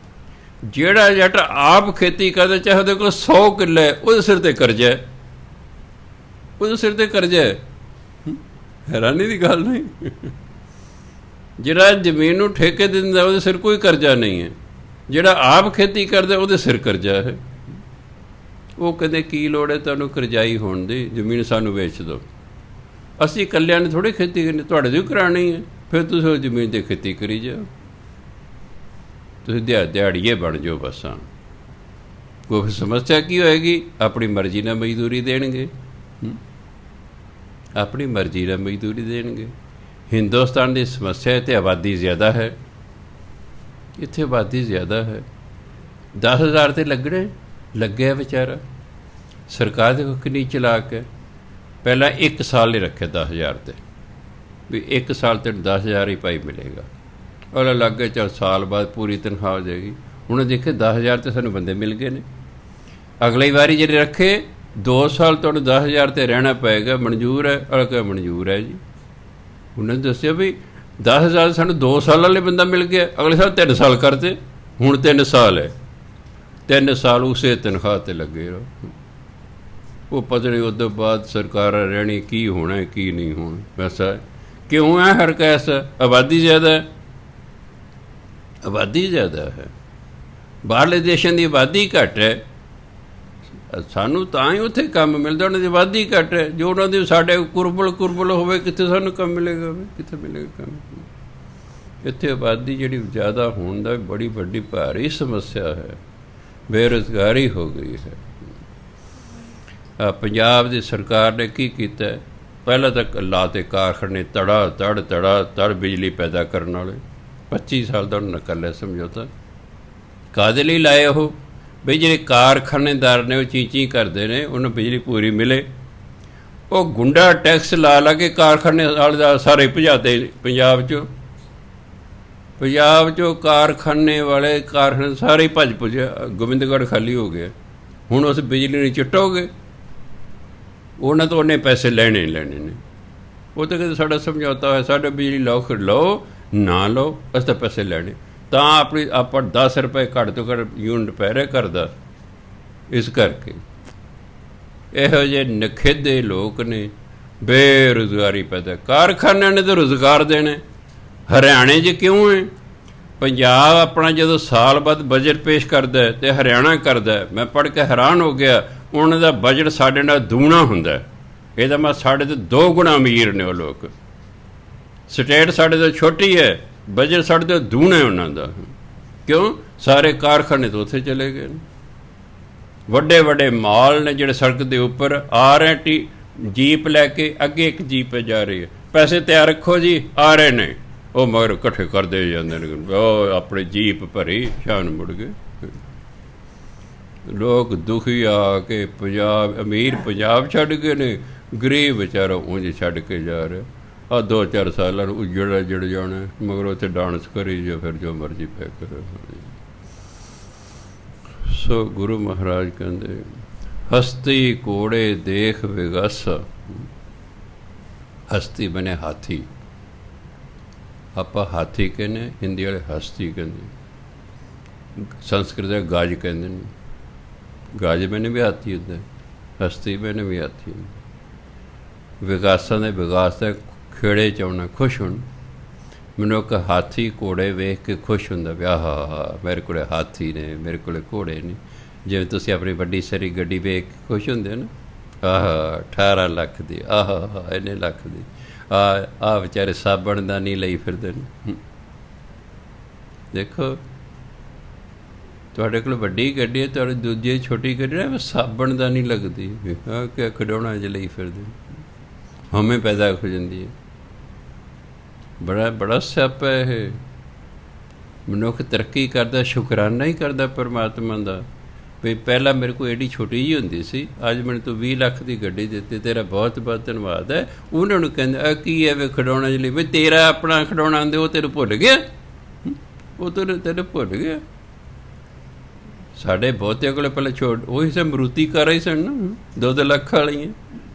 ਜਿਹੜਾ ਜੱਟ ਆਪ ਖੇਤੀ ਕਰਦਾ, ਚਾਹੇ ਉਹਦੇ ਕੋਲ 100 ਕਿੱਲਾ ਹੈ, ਉਹਦੇ ਸਿਰ 'ਤੇ ਕਰਜ਼ਾ ਹੈ, ਉਹਦੇ ਸਿਰ 'ਤੇ ਕਰਜ਼ਾ ਹੈ। ਹੈਰਾਨੀ ਦੀ ਗੱਲ ਨਹੀਂ। ਜਿਹੜਾ ਜ਼ਮੀਨ ਨੂੰ ਠੇਕੇ ਦਿੰਦਾ, ਉਹਦੇ ਸਿਰ ਕੋਈ ਕਰਜ਼ਾ ਨਹੀਂ ਹੈ। ਜਿਹੜਾ ਆਪ ਖੇਤੀ ਕਰਦਾ, ਉਹਦੇ ਸਿਰ ਕਰਜ਼ਾ ਹੈ। ਉਹ ਕਹਿੰਦੇ ਕੀ ਲੋੜ ਹੈ ਤੁਹਾਨੂੰ ਕਰਜ਼ਾਈ ਹੋਣ ਦੀ, ਜ਼ਮੀਨ ਸਾਨੂੰ ਵੇਚ ਦਿਓ, ਅਸੀਂ ਇਕੱਲਿਆਂ ਨੇ ਥੋੜ੍ਹੀ ਖੇਤੀ ਕਰਨੀ, ਤੁਹਾਡੇ ਤੋਂ ਕਰਾਉਣੀ ਹੈ, ਫਿਰ ਤੁਸੀਂ ਉਹ ਜ਼ਮੀਨ 'ਤੇ ਖੇਤੀ ਕਰੀ ਜਾਓ, ਤੁਸੀਂ ਦਿਹਾੜੀਏ ਬਣ ਜਾਓ ਬਸ। ਕੋਈ ਸਮੱਸਿਆ ਕੀ ਹੋਏਗੀ? ਆਪਣੀ ਮਰਜ਼ੀ ਨਾਲ ਮਜ਼ਦੂਰੀ ਦੇਣਗੇ, ਆਪਣੀ ਮਰਜ਼ੀ ਨਾਲ ਮਜ਼ਦੂਰੀ ਦੇਣਗੇ। ਹਿੰਦੁਸਤਾਨ ਦੀ ਸਮੱਸਿਆ ਇੱਥੇ ਆਬਾਦੀ ਜ਼ਿਆਦਾ ਹੈ, ਇੱਥੇ ਆਬਾਦੀ ਜ਼ਿਆਦਾ ਹੈ। 10,000 ਤੇ ਲੱਗਣੇ, ਲੱਗਿਆ ਵਿਚਾਰਾ। ਸਰਕਾਰ ਦੇ ਕਿੰਨੀ ਚਲਾਕ ਹੈ, ਪਹਿਲਾਂ 1 ਸਾਲ ਨਹੀਂ ਰੱਖਿਆ 10,000 ਤੇ, ਵੀ 1 ਸਾਲ ਤੈਨੂੰ 10,000 ਹੀ ਭਾਈ ਮਿਲੇਗਾ। ਉਹਦਾ ਲੱਗ ਗਿਆ ਚੱਲ ਸਾਲ ਬਾਅਦ ਪੂਰੀ ਤਨਖਾਹ ਹੋ ਜਾਏਗੀ। ਹੁਣ ਦੇਖੇ 10,000 ਤੇ ਸਾਨੂੰ ਬੰਦੇ ਮਿਲ ਗਏ ਨੇ। ਅਗਲੀ ਵਾਰੀ ਜਿਹੜੇ ਰੱਖੇ 2 ਸਾਲ ਤੁਹਾਨੂੰ 10,000 ਤੇ ਰਹਿਣਾ ਪਏਗਾ, ਮਨਜ਼ੂਰ ਹੈ? ਅਗਲਾ ਕਿਹਾ ਮਨਜ਼ੂਰ ਹੈ ਜੀ। ਉਹਨਾਂ ਨੇ ਦੱਸਿਆ ਵੀ 10,000 ਸਾਨੂੰ 2 ਸਾਲ ਵਾਲੇ ਬੰਦਾ ਮਿਲ ਗਿਆ, ਅਗਲੇ ਸਾਲ 3 ਸਾਲ ਕਰਦੇ, ਹੁਣ 3 ਸਾਲ ਹੈ, 3 ਸਾਲ ਉਸੇ ਤਨਖਾਹ 'ਤੇ ਲੱਗੇ ਰਹੋ। ਉਹ ਪਤਾ ਨਹੀਂ ਉਸ ਤੋਂ ਬਾਅਦ ਸਰਕਾਰਾਂ ਰਹਿਣੀ ਕੀ ਹੋਣਾ ਕੀ ਨਹੀਂ ਹੋਣਾ। ਵੈਸਾ ਕਿਉਂ ਹੈ? ਹਰ ਕੈਸਾ ਆਬਾਦੀ ਜ਼ਿਆਦਾ ਹੈ, ਆਬਾਦੀ ਜ਼ਿਆਦਾ ਹੈ। ਬਾਹਰਲੇ ਦੇਸ਼ਾਂ ਦੀ ਆਬਾਦੀ ਘੱਟ ਹੈ, ਸਾਨੂੰ ਤਾਂ ਹੀ ਉੱਥੇ ਕੰਮ ਮਿਲਦਾ, ਉਹਨਾਂ ਦੀ ਆਬਾਦੀ ਘੱਟ ਹੈ। ਜੋ ਉਹਨਾਂ ਦੀ ਸਾਡੇ ਕੁਰਬਲ ਹੋਵੇ, ਕਿੱਥੇ ਸਾਨੂੰ ਕੰਮ ਮਿਲੇਗਾ? ਕਿੱਥੇ ਮਿਲੇਗਾ ਕੰਮ? ਇੱਥੇ ਆਬਾਦੀ ਜਿਹੜੀ ਜ਼ਿਆਦਾ ਹੋਣ ਦਾ ਬੜੀ ਵੱਡੀ ਭਾਰੀ ਸਮੱਸਿਆ ਹੈ, ਬੇਰੁਜ਼ਗਾਰੀ ਹੋ ਗਈ ਹੈ। ਪੰਜਾਬ ਦੀ ਸਰਕਾਰ ਨੇ ਕੀ ਕੀਤਾ? ਪਹਿਲਾਂ ਤਾਂ ਲਾਤੇ ਕਾਰਖਾਨੇ ਤੜਾ ਤੜ ਬਿਜਲੀ ਪੈਦਾ ਕਰਨ ਵਾਲੇ, 25 ਸਾਲ ਦਾ ਉਹਨਾਂ ਨੇ ਕਰ ਲਿਆ ਸਮਝੌਤਾ। ਕਾਹਦੇ ਲਈ ਲਾਏ ਉਹ? ਬਈ ਜਿਹੜੇ ਕਾਰਖਾਨੇਦਾਰ ਨੇ ਉਹ ਚੀਂ ਕਰਦੇ ਨੇ, ਉਹਨੂੰ ਬਿਜਲੀ ਪੂਰੀ ਮਿਲੇ। ਉਹ ਗੁੰਡਾ ਟੈਕਸ ਲਾ ਕੇ ਕਾਰਖਾਨੇ ਵਾਲੇ ਦਾ ਸਾਰੇ ਭਜਾਤੇ ਪੰਜਾਬ 'ਚੋਂ ਕਾਰਖਾਨੇ ਵਾਲੇ ਸਾਰੇ ਭੱਜ ਪੁੱਜਿਆ। ਗੋਬਿੰਦਗੜ੍ਹ ਖਾਲੀ ਹੋ ਗਿਆ। ਹੁਣ ਉਸ ਬਿਜਲੀ ਨੂੰ ਚਿੱਟੋਗੇ, ਉਹਨਾਂ ਤੋਂ ਉਹਨੇ ਪੈਸੇ ਲੈਣੇ ਨੇ। ਉਹ ਤਾਂ ਕਹਿੰਦੇ ਸਾਡਾ ਸਮਝੌਤਾ ਹੋਇਆ, ਸਾਡਾ ਬਿਜਲੀ ਲਓ ਨਾ ਲਓ, ਅਸੀਂ ਤਾਂ ਪੈਸੇ ਲੈਣੇ। ਤਾਂ ਆਪਾਂ 10 ਰੁਪਏ ਘੱਟ ਤੋਂ ਘੱਟ ਯੂਨਿਟ ਪੈ ਰਿਹਾ ਕਰਦਾ। ਇਸ ਕਰਕੇ ਇਹੋ ਜਿਹੇ ਨਖੇਦੇ ਲੋਕ ਨੇ, ਬੇਰੁਜ਼ਗਾਰੀ ਪੈਦਾ। ਕਾਰਖਾਨਿਆਂ ਨੇ ਤਾਂ ਰੁਜ਼ਗਾਰ ਦੇਣੇ। ਹਰਿਆਣੇ 'ਚ ਕਿਉਂ ਹੈ? ਪੰਜਾਬ ਆਪਣਾ ਜਦੋਂ ਸਾਲ ਬਾਅਦ ਬਜਟ ਪੇਸ਼ ਕਰਦਾ ਅਤੇ ਹਰਿਆਣਾ ਕਰਦਾ, ਮੈਂ ਪੜ੍ਹ ਕੇ ਹੈਰਾਨ ਹੋ ਗਿਆ। ਉਹਨਾਂ ਦਾ ਬਜਟ ਸਾਡੇ ਨਾਲ ਦੂਣਾ ਹੁੰਦਾ। ਇਹਦਾ ਮੈਂ ਸਾਡੇ ਤੋਂ 2 ਗੁਣਾ ਅਮੀਰ ਨੇ ਉਹ ਲੋਕ। ਸਟੇਟ ਸਾਡੇ ਤੋਂ ਛੋਟੀ ਹੈ, ਬਜਟ ਸਾਡੇ ਤੋਂ ਦੂਣਾ ਹੈ ਉਹਨਾਂ ਦਾ। ਕਿਉਂ? ਸਾਰੇ ਕਾਰਖਾਨੇ ਤੋਂ ਉੱਥੇ ਚਲੇ ਗਏ ਨੇ। ਵੱਡੇ ਮਾਲ ਨੇ ਜਿਹੜੇ ਸੜਕ ਦੇ ਉੱਪਰ ਆ ਰਹੇ, ਜੀਪ ਲੈ ਕੇ ਅੱਗੇ ਇੱਕ ਜੀਪ ਜਾ ਰਹੀ ਹੈ, ਪੈਸੇ ਤਿਆਰ ਰੱਖੋ ਜੀ, ਆ ਰਹੇ ਨੇ। ਉਹ ਮਗਰ ਇਕੱਠੇ ਕਰਦੇ ਜਾਂਦੇ ਨੇ, ਉਹ ਆਪਣੀ ਜੀਪ ਭਰੀ ਸ਼ਾਨ ਮੁੜ ਗਏ। ਲੋਕ ਦੁਖੀ ਆ ਕੇ ਅਮੀਰ ਪੰਜਾਬ ਛੱਡ ਗਏ ਨੇ, ਗਰੀਬ ਵਿਚਾਰਾ ਉਂਝ ਛੱਡ ਕੇ ਜਾ ਰਿਹਾ। ਆਹ 2-4 ਸਾਲਾਂ ਨੂੰ ਜੜ ਜਾਣਾ, ਮਗਰ ਉੱਥੇ ਡਾਂਸ ਕਰੀ ਜੋ, ਫਿਰ ਜੋ ਮਰਜ਼ੀ ਪੈ ਕਰੋ। ਸੋ ਗੁਰੂ ਮਹਾਰਾਜ ਕਹਿੰਦੇ, ਹਸਤੀ ਘੋੜੇ ਦੇਖ ਵਿਗਾਸਾ। ਹਸਤੀ ਬਣੇ ਹਾਥੀ, ਆਪਾਂ ਹਾਥੀ ਕਹਿੰਦੇ, ਹਿੰਦੀ ਵਾਲੇ ਹਸਤੀ ਕਹਿੰਦੇ, ਸੰਸਕ੍ਰਿਤ ਦੇ ਗਜ ਕਹਿੰਦੇ ਨੇ। ਗਜ ਮੈਨੇ ਵੀ ਹਾਥੀ ਹੁੰਦਾ, ਹਸਤੀ ਮੈਨੇ ਵੀ ਹਾਥੀ ਹੁੰਦਾ। ਵਿਗਾਸਾਂ ਦੇ ਵਿਗਾਸ ਦਾ ਖੇੜੇ 'ਚ ਆਉਣਾ, ਖੁਸ਼ ਹੋਣਾ। ਮੈਨੂੰ ਇੱਕ ਹਾਥੀ ਘੋੜੇ ਵੇਖ ਕੇ ਖੁਸ਼ ਹੁੰਦਾ ਵੀ ਆਹਾ ਮੇਰੇ ਕੋਲ ਹਾਥੀ ਨੇ, ਮੇਰੇ ਕੋਲ ਘੋੜੇ ਨੇ। ਜਿਵੇਂ ਤੁਸੀਂ ਆਪਣੀ ਵੱਡੀ ਸਾਰੀ ਗੱਡੀ ਵੇਖ ਕੇ ਖੁਸ਼ ਹੁੰਦੇ ਹੋ ਨਾ, ਆਹਾ 18 ਲੱਖ ਦੀ, ਆਹਾ ਇੰਨੇ ਲੱਖ ਦੀ, ਆਹ ਵਿਚਾਰੇ ਸਾਬਣ ਦਾ ਨਹੀਂ ਲਈ ਫਿਰਦੇ ਨੇ। ਦੇਖੋ ਤੁਹਾਡੇ ਕੋਲ ਵੱਡੀ ਗੱਡੀ ਹੈ, ਤੁਹਾਡੇ ਦੂਜੀ ਛੋਟੀ ਗੱਡੀ ਨਾ ਸਾਬਣ ਦਾ ਨਹੀਂ ਲੱਗਦੀ, ਕਿ ਖਿਡੌਣਾ 'ਚ ਲਈ ਫਿਰਦੇ, ਹਉਮੈ ਪੈਦਾ ਹੋ ਜਾਂਦੀ ਹੈ। ਬੜਾ ਸਿਆਪਾ ਇਹ। ਮਨੁੱਖ ਤਰੱਕੀ ਕਰਦਾ, ਸ਼ੁਕਰਾਨਾ ਹੀ ਕਰਦਾ ਪਰਮਾਤਮਾ ਦਾ ਵੀ ਪਹਿਲਾਂ ਮੇਰੇ ਕੋਲ ਐਡੀ ਛੋਟੀ ਜਿਹੀ ਹੁੰਦੀ ਸੀ, ਅੱਜ ਮੈਨੂੰ ਤੂੰ 20 ਲੱਖ ਦੀ ਗੱਡੀ ਦਿੱਤੀ, ਤੇਰਾ ਬਹੁਤ ਬਹੁਤ ਧੰਨਵਾਦ ਹੈ। ਉਹਨਾਂ ਨੂੰ ਕਹਿੰਦੇ ਕੀ ਹੈ ਵੇ ਖਿਡੌਣਾ ਜਿਹੀ, ਵੀ ਤੇਰਾ ਆਪਣਾ ਖਿਡੌਣਾ ਆਉਂਦੇ ਉਹ ਤੈਨੂੰ ਭੁੱਲ ਗਿਆ, ਉਹ ਤੈਨੂੰ ਭੁੱਲ ਗਿਆ। ਸਾਡੇ ਬਹੁਤਿਆਂ ਕੋਲ ਪਹਿਲਾਂ ਉਹੀ ਸਭ ਮਰੂਤੀ ਕਾਰਾਂ ਹੀ ਸਨ ਨਾ, 2-2 ਲੱਖ ਵਾਲੀਆਂ।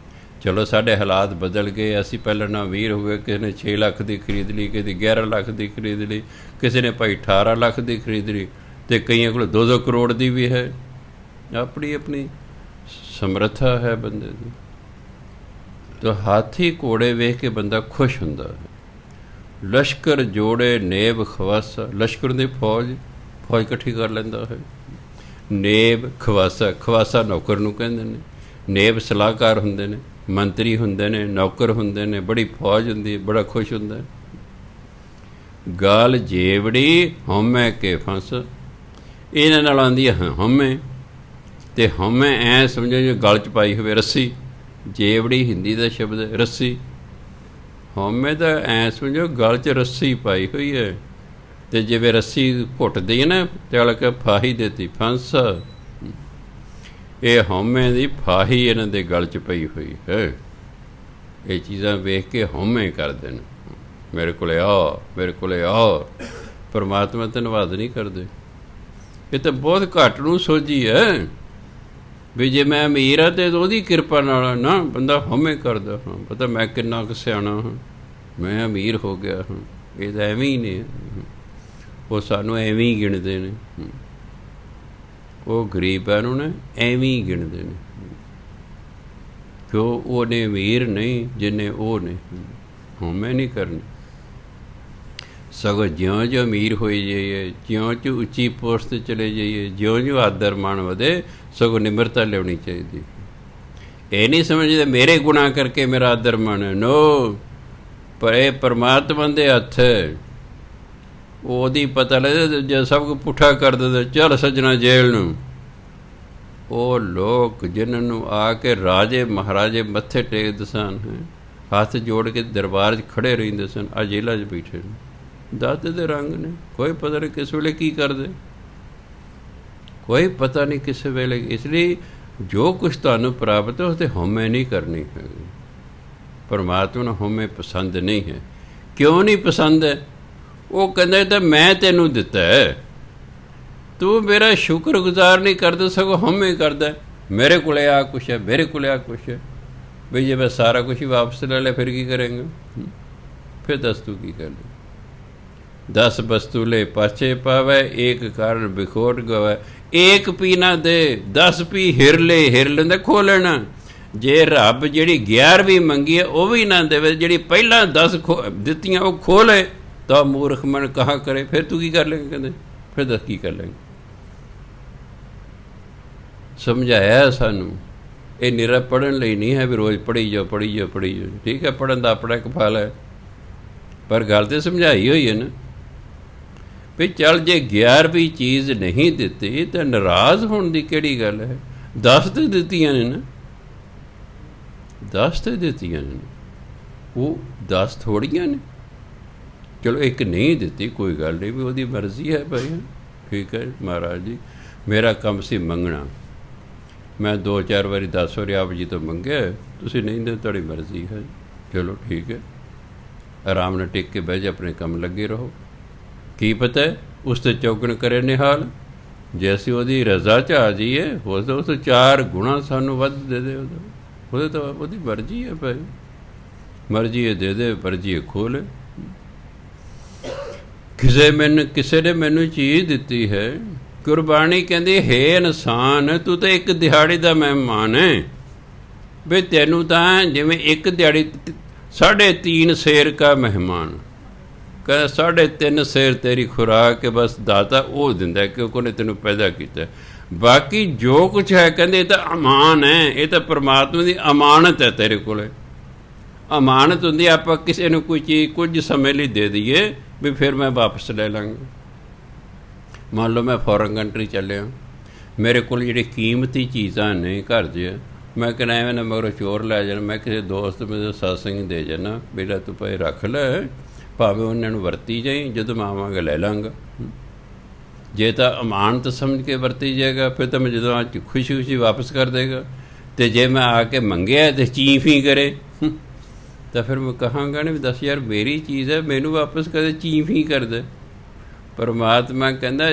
ਚਲੋ ਸਾਡੇ ਹਾਲਾਤ ਬਦਲ ਗਏ, ਅਸੀਂ ਪਹਿਲਾਂ ਨਾ 20 ਹੋ ਗਏ, ਕਿਸੇ ਨੇ 6 ਲੱਖ ਦੀ ਖਰੀਦ ਲਈ, ਕਿਸੇ ਦੀ 11 ਲੱਖ ਦੀ ਖਰੀਦ ਲਈ, ਕਿਸੇ ਨੇ ਭਾਈ 18 ਲੱਖ ਦੀ ਖਰੀਦ ਲਈ, ਅਤੇ ਕਈਆਂ ਕੋਲ 2-2 ਕਰੋੜ ਦੀ ਵੀ ਹੈ। ਆਪਣੀ ਸਮਰੱਥਾ ਹੈ ਬੰਦੇ ਦੀ। ਤਾਂ ਹਾਥੀ ਘੋੜੇ ਵੇਖ ਕੇ ਬੰਦਾ ਖੁਸ਼ ਹੁੰਦਾ ਹੈ। ਲਸ਼ਕਰ ਜੋੜੇ ਨੇਬ ਖਵਾਸਾ, ਲਸ਼ਕਰ ਦੀ ਫੌਜ ਇਕੱਠੀ ਕਰ ਲੈਂਦਾ ਹੈ। ਨੇਬ ਖਵਾਸਾ ਨੌਕਰ ਨੂੰ ਕਹਿੰਦੇ ਨੇ। ਨੇਬ ਸਲਾਹਕਾਰ ਹੁੰਦੇ ਨੇ, ਮੰਤਰੀ ਹੁੰਦੇ ਨੇ, ਨੌਕਰ ਹੁੰਦੇ ਨੇ, ਬੜੀ ਫੌਜ ਹੁੰਦੀ ਹੈ, ਬੜਾ ਖੁਸ਼ ਹੁੰਦਾ ਹੈ। ਗਾਲ ਜੇਵੜੀ ਹਉਮੈ ਕੇ ਫਸ, ਇਹਨਾਂ ਨਾਲ ਆਉਂਦੀ ਹੈ ਹਉਮੈ। ਅਤੇ ਹਉਮੈ ਐਂ ਸਮਝੋ ਜੋ ਗਲ 'ਚ ਪਾਈ ਹੋਵੇ ਰੱਸੀ। ਜੇਵੜੀ ਹਿੰਦੀ ਦਾ ਸ਼ਬਦ ਹੈ, ਰੱਸੀ। ਹਉਮੈ ਤਾਂ ਐਂ ਸਮਝੋ ਗਲ 'ਚ ਰੱਸੀ ਪਾਈ ਹੋਈ ਹੈ, ਅਤੇ ਜਿਵੇਂ ਰੱਸੀ ਘੁੱਟਦੀ ਹੈ ਨਾ, ਚੱਲ ਕੇ ਫਾਹੀ ਦਿੱਤੀ, ਫਾਂਸ। ਇਹ ਹਉਮੈ ਦੀ ਫਾਹੀ ਇਹਨਾਂ ਦੇ ਗਲ 'ਚ ਪਈ ਹੋਈ ਹੈ। ਇਹ ਚੀਜ਼ਾਂ ਵੇਖ ਕੇ ਹਉਮੈ ਕਰਦੇ ਨੇ, ਮੇਰੇ ਕੋਲ ਆ। ਪਰਮਾਤਮਾ ਧੰਨਵਾਦ ਨਹੀਂ ਕਰਦੇ। ਇਹ ਤਾਂ ਬਹੁਤ ਘੱਟ ਨੂੰ ਸੋਝੀ ਹੈ ਵੀ ਜੇ ਮੈਂ ਅਮੀਰ ਹਾਂ ਅਤੇ ਉਹਦੀ ਕਿਰਪਾ ਨਾਲ ਨਾ ਬੰਦਾ ਹਉਮੈ ਕਰਦਾ ਹਾਂ, ਪਤਾ ਮੈਂ ਕਿੰਨਾ ਕੁ ਸਿਆਣਾ ਹਾਂ, ਮੈਂ ਅਮੀਰ ਹੋ ਗਿਆ ਹਾਂ। ਇਹ ਤਾਂ ਐਵੇਂ ਹੀ ਨੇ, ਉਹ ਸਾਨੂੰ ਐਵੇਂ ਹੀ ਗਿਣਦੇ ਨੇ। ਉਹ ਗਰੀਬਾਂ ਨੂੰ ਨਾ ਐਵੇਂ ਹੀ ਗਿਣਦੇ ਨੇ, ਕਿਉਂ ਉਹਨੇ ਅਮੀਰ ਨਹੀਂ ਜਿੰਨੇ ਉਹ ਨੇ। ਹਉਮੈ ਨਹੀਂ ਕਰਨੀ, ਸਗੋਂ ਜਿਉਂ ਅਮੀਰ ਹੋਈ ਜਾਈਏ, ਜਿਉਂ ਉੱਚੀ ਪੋਸਟ 'ਤੇ ਚਲੇ ਜਾਈਏ, ਜਿਉਂ ਆਦਰ ਮਾਣ ਵਧੇ, ਸਗੋਂ ਨਿਮਰਤਾ ਲਿਆਉਣੀ ਚਾਹੀਦੀ। ਇਹ ਨਹੀਂ ਸਮਝਦੇ ਮੇਰੇ ਗੁਨਾਹ ਕਰਕੇ ਮੇਰਾ ਆਦਰ ਮਾਣ ਹੈ, ਨੋ। ਪਰ ਇਹ ਪਰਮਾਤਮਾ ਦੇ ਹੱਥ ਹੈ। ਉਹਦੀ ਪਤਾ ਲੱਗਦਾ ਜੇ ਸਭ ਕੁਝ ਪੁੱਠਾ ਕਰ ਦਿੰਦਾ, ਚੱਲ ਸੱਜਣਾ ਜੇਲ੍ਹ ਨੂੰ। ਉਹ ਲੋਕ ਜਿਨ੍ਹਾਂ ਨੂੰ ਆ ਕੇ ਰਾਜੇ ਮਹਾਰਾਜੇ ਮੱਥੇ ਟੇਕਦੇ ਸਨ, ਹੱਥ ਜੋੜ ਕੇ ਦਰਬਾਰ 'ਚ ਖੜ੍ਹੇ ਰਹਿੰਦੇ ਸਨ, ਆ ਜੇਲ੍ਹਾਂ 'ਚ ਬੈਠੇ ਨੇ। ਦਾਤੇ ਦੇ ਰੰਗ ਨੇ, ਕੋਈ ਪਤਾ ਨਹੀਂ ਕਿਸ ਵੇਲੇ ਕੀ ਕਰਦੇ, ਕੋਈ ਪਤਾ ਨਹੀਂ ਕਿਸੇ ਵੇਲੇ। ਇਸ ਲਈ ਜੋ ਕੁਛ ਤੁਹਾਨੂੰ ਪ੍ਰਾਪਤ ਹੈ ਉਹ 'ਤੇ ਹਉਮੈ ਨਹੀਂ ਕਰਨੀ ਹੈਗੀ। ਪਰਮਾਤਮਾ ਨੂੰ ਹਉਮੈ ਪਸੰਦ ਨਹੀਂ ਹੈ। ਕਿਉਂ ਨਹੀਂ ਪਸੰਦ ਹੈ? ਉਹ ਕਹਿੰਦਾ ਤਾਂ ਮੈਂ ਤੈਨੂੰ ਦਿੱਤਾ ਹੈ, ਤੂੰ ਮੇਰਾ ਸ਼ੁਕਰਗੁਜ਼ਾਰ ਨਹੀਂ ਕਰਦਾ, ਸਗੋਂ ਹਉਮੈ ਕਰਦਾ, ਮੇਰੇ ਕੋਲ ਆ ਕੁਛ ਹੈ, ਮੇਰੇ ਕੋਲ ਆ ਕੁਛ ਹੈ। ਬਈ ਜੇ ਮੈਂ ਸਾਰਾ ਕੁਛ ਹੀ ਵਾਪਸ ਲੈ ਲਿਆ ਫਿਰ ਕੀ ਕਰੇਂਗਾ? ਫਿਰ ਦੱਸ ਤੂੰ ਕੀ ਕਰ ਲੈ? 10 ਵਸਤੂ ਲੈ ਪਾਛੇ ਪਾਵੈ, ਏਕ ਕਾਰਨ ਬਿਖੋਟ ਗਵੈ। ਏਕ ਪੀ ਨਾ ਦੇ, 10 ਪੀ ਹਿਰ ਲੈਂਦਾ ਖੋਹ ਲੈਣਾ। ਜੇ ਰੱਬ ਜਿਹੜੀ 11ਵੀਂ ਮੰਗੀ ਹੈ ਉਹ ਵੀ ਨਾ ਦੇਵੇ, ਜਿਹੜੀ ਪਹਿਲਾਂ 10 ਦਿੱਤੀਆਂ ਉਹ ਖੋਹ ਲੈ, ਤਾਂ ਮੂਰਖ ਮਨ ਕਹਾ ਕਰੇ। ਫਿਰ ਤੂੰ ਕੀ ਕਰ ਲੇਂਗਾ? ਕਹਿੰਦੇ ਫਿਰ ਦੱਸ ਕੀ ਕਰ ਲੇਂਗਾ? ਸਮਝਾਇਆ ਸਾਨੂੰ ਇਹ ਨਿਰਾ ਪੜ੍ਹਨ ਲਈ ਨਹੀਂ ਹੈ ਵੀ ਰੋਜ਼ ਪੜ੍ਹੀ ਜਾਓ ਪੜ੍ਹੀ ਜਾਓ ਪੜ੍ਹੀ ਜਾਓ। ਠੀਕ ਹੈ, ਪੜ੍ਹਨ ਦਾ ਆਪਣਾ ਇੱਕ ਫਲ ਹੈ, ਪਰ ਗੱਲ ਤਾਂ ਸਮਝਾਈ ਹੋਈ ਹੈ ਨਾ ਵੀ ਚੱਲ ਜੇ 11ਵੀਂ ਚੀਜ਼ ਨਹੀਂ ਦਿੱਤੀ ਤਾਂ ਨਾਰਾਜ਼ ਹੋਣ ਦੀ ਕਿਹੜੀ ਗੱਲ ਹੈ? 10 ਤਾਂ ਦਿੱਤੀਆਂ ਨੇ ਨਾ, 10 ਤਾਂ ਦਿੱਤੀਆਂ ਨੇ, ਉਹ 10 ਥੋੜ੍ਹੀਆਂ ਨੇ। ਚਲੋ ਇੱਕ ਨਹੀਂ ਦਿੱਤੀ, ਕੋਈ ਗੱਲ ਨਹੀਂ, ਵੀ ਉਹਦੀ ਮਰਜ਼ੀ ਹੈ ਭਾਈ। ਠੀਕ ਹੈ ਮਹਾਰਾਜ ਜੀ, ਮੇਰਾ ਕੰਮ ਸੀ ਮੰਗਣਾ, ਮੈਂ 2-4 ਵਾਰੀ 10 ਵਾਰੀ ਆਪ ਜੀ ਤੋਂ ਮੰਗਿਆ, ਤੁਸੀਂ ਨਹੀਂ ਦੇ, ਤੁਹਾਡੀ ਮਰਜ਼ੀ ਹੈ। ਚਲੋ ਠੀਕ ਹੈ, ਆਰਾਮ ਨਾਲ ਟਿਕ ਕੇ ਬਹਿ ਜਾ, ਆਪਣੇ ਕੰਮ ਲੱਗੇ ਰਹੋ। ਕੀ ਪਤਾ ਉਸ 'ਤੇ ਚੌਗਣ ਕਰੇ ਨਿਹਾਲ, ਜੇ ਅਸੀਂ ਉਹਦੀ ਰਜ਼ਾ 'ਚ ਆ ਜਾਈਏ ਉਸ ਤੋਂ 4 ਗੁਣਾ ਸਾਨੂੰ ਵੱਧ ਦੇ ਦੇ। ਉਹਦੇ ਤਾਂ ਉਹਦੀ ਮਰਜ਼ੀ ਹੈ ਭਾਈ, ਮਰਜ਼ੀ ਹੈ ਦੇ ਦੇ, ਮਰਜ਼ੀ ਹੈ ਖੋਲ੍ਹ। ਕਿਸੇ ਨੇ ਮੈਨੂੰ ਚੀਜ਼ ਦਿੱਤੀ ਹੈ, ਗੁਰਬਾਣੀ ਕਹਿੰਦੀ ਹੈ ਇਨਸਾਨ ਤੂੰ ਤਾਂ ਇੱਕ ਦਿਹਾੜੀ ਦਾ ਮਹਿਮਾਨ ਹੈ। ਵੀ ਤੈਨੂੰ ਤਾਂ ਜਿਵੇਂ ਇੱਕ ਦਿਹਾੜੀ 3.5 ਸੇਰ ਕਾ ਮਹਿਮਾਨ, ਕਹਿੰਦਾ 3.5 ਸੇਰ ਤੇਰੀ ਖੁਰਾਕ ਹੈ, ਬਸ ਦਾਤਾ ਉਹ ਦਿੰਦਾ ਕਿਉਂਕਿ ਉਹਨੇ ਤੈਨੂੰ ਪੈਦਾ ਕੀਤਾ। ਬਾਕੀ ਜੋ ਕੁਛ ਹੈ ਕਹਿੰਦੇ ਇਹ ਤਾਂ ਅਮਾਨ ਹੈ, ਇਹ ਤਾਂ ਪਰਮਾਤਮਾ ਦੀ ਅਮਾਨਤ ਹੈ ਤੇਰੇ ਕੋਲ। ਅਮਾਨਤ ਹੁੰਦੀ ਆਪਾਂ ਕਿਸੇ ਨੂੰ ਕੋਈ ਚੀਜ਼ ਕੁਝ ਸਮੇਂ ਲਈ ਦੇ ਦਈਏ ਵੀ ਫਿਰ ਮੈਂ ਵਾਪਸ ਲੈ ਲਾਂਗਾ। ਮੰਨ ਲਓ ਮੈਂ ਫੋਰਨ ਕੰਟਰੀ ਚੱਲਿਆ, ਮੇਰੇ ਕੋਲ ਜਿਹੜੀ ਕੀਮਤੀ ਚੀਜ਼ਾਂ ਨੇ ਘਰ 'ਚ, ਮੈਂ ਕਹਿੰਦਾ ਐਵੇਂ ਨਾ ਮਗਰੋਂ ਚੋਰ ਲੈ ਜਾਣਾ, ਮੈਂ ਕਿਸੇ ਦੋਸਤ ਮੇਰੇ ਸਤਸੰਗ ਦੇ ਜਾਣਾ, ਬੇਟਾ ਤੂੰ ਭਾਈ ਰੱਖ ਲੈ, ਭਾਵੇਂ ਉਹਨਾਂ ਨੂੰ ਵਰਤੀ ਜਾਈ, ਜਦੋਂ ਮੈਂ ਆਵਾਂਗਾ ਲੈ ਲਾਂਗਾ। ਜੇ ਤਾਂ ਅਮਾਨਤ ਸਮਝ ਕੇ ਵਰਤੀ ਜਾਏਗਾ ਫਿਰ ਤਾਂ ਮੈਂ ਜਦੋਂ ਅੱਜ ਖੁਸ਼ੀ ਖੁਸ਼ੀ ਵਾਪਸ ਕਰ ਦੇਗਾ। ਅਤੇ ਜੇ ਮੈਂ ਆ ਕੇ ਮੰਗਿਆ ਅਤੇ ਚੀਫ ਹੀ ਕਰੇ ਤਾਂ ਫਿਰ ਮੈਂ ਕਹਾਂਗਾ ਨਹੀਂ ਵੀ ਦੱਸ ਯਾਰ ਮੇਰੀ ਚੀਜ਼ ਹੈ, ਮੈਨੂੰ ਵਾਪਸ ਕਦੇ ਚੀਫ ਹੀ ਕਰ ਦੇ। ਪਰਮਾਤਮਾ ਕਹਿੰਦਾ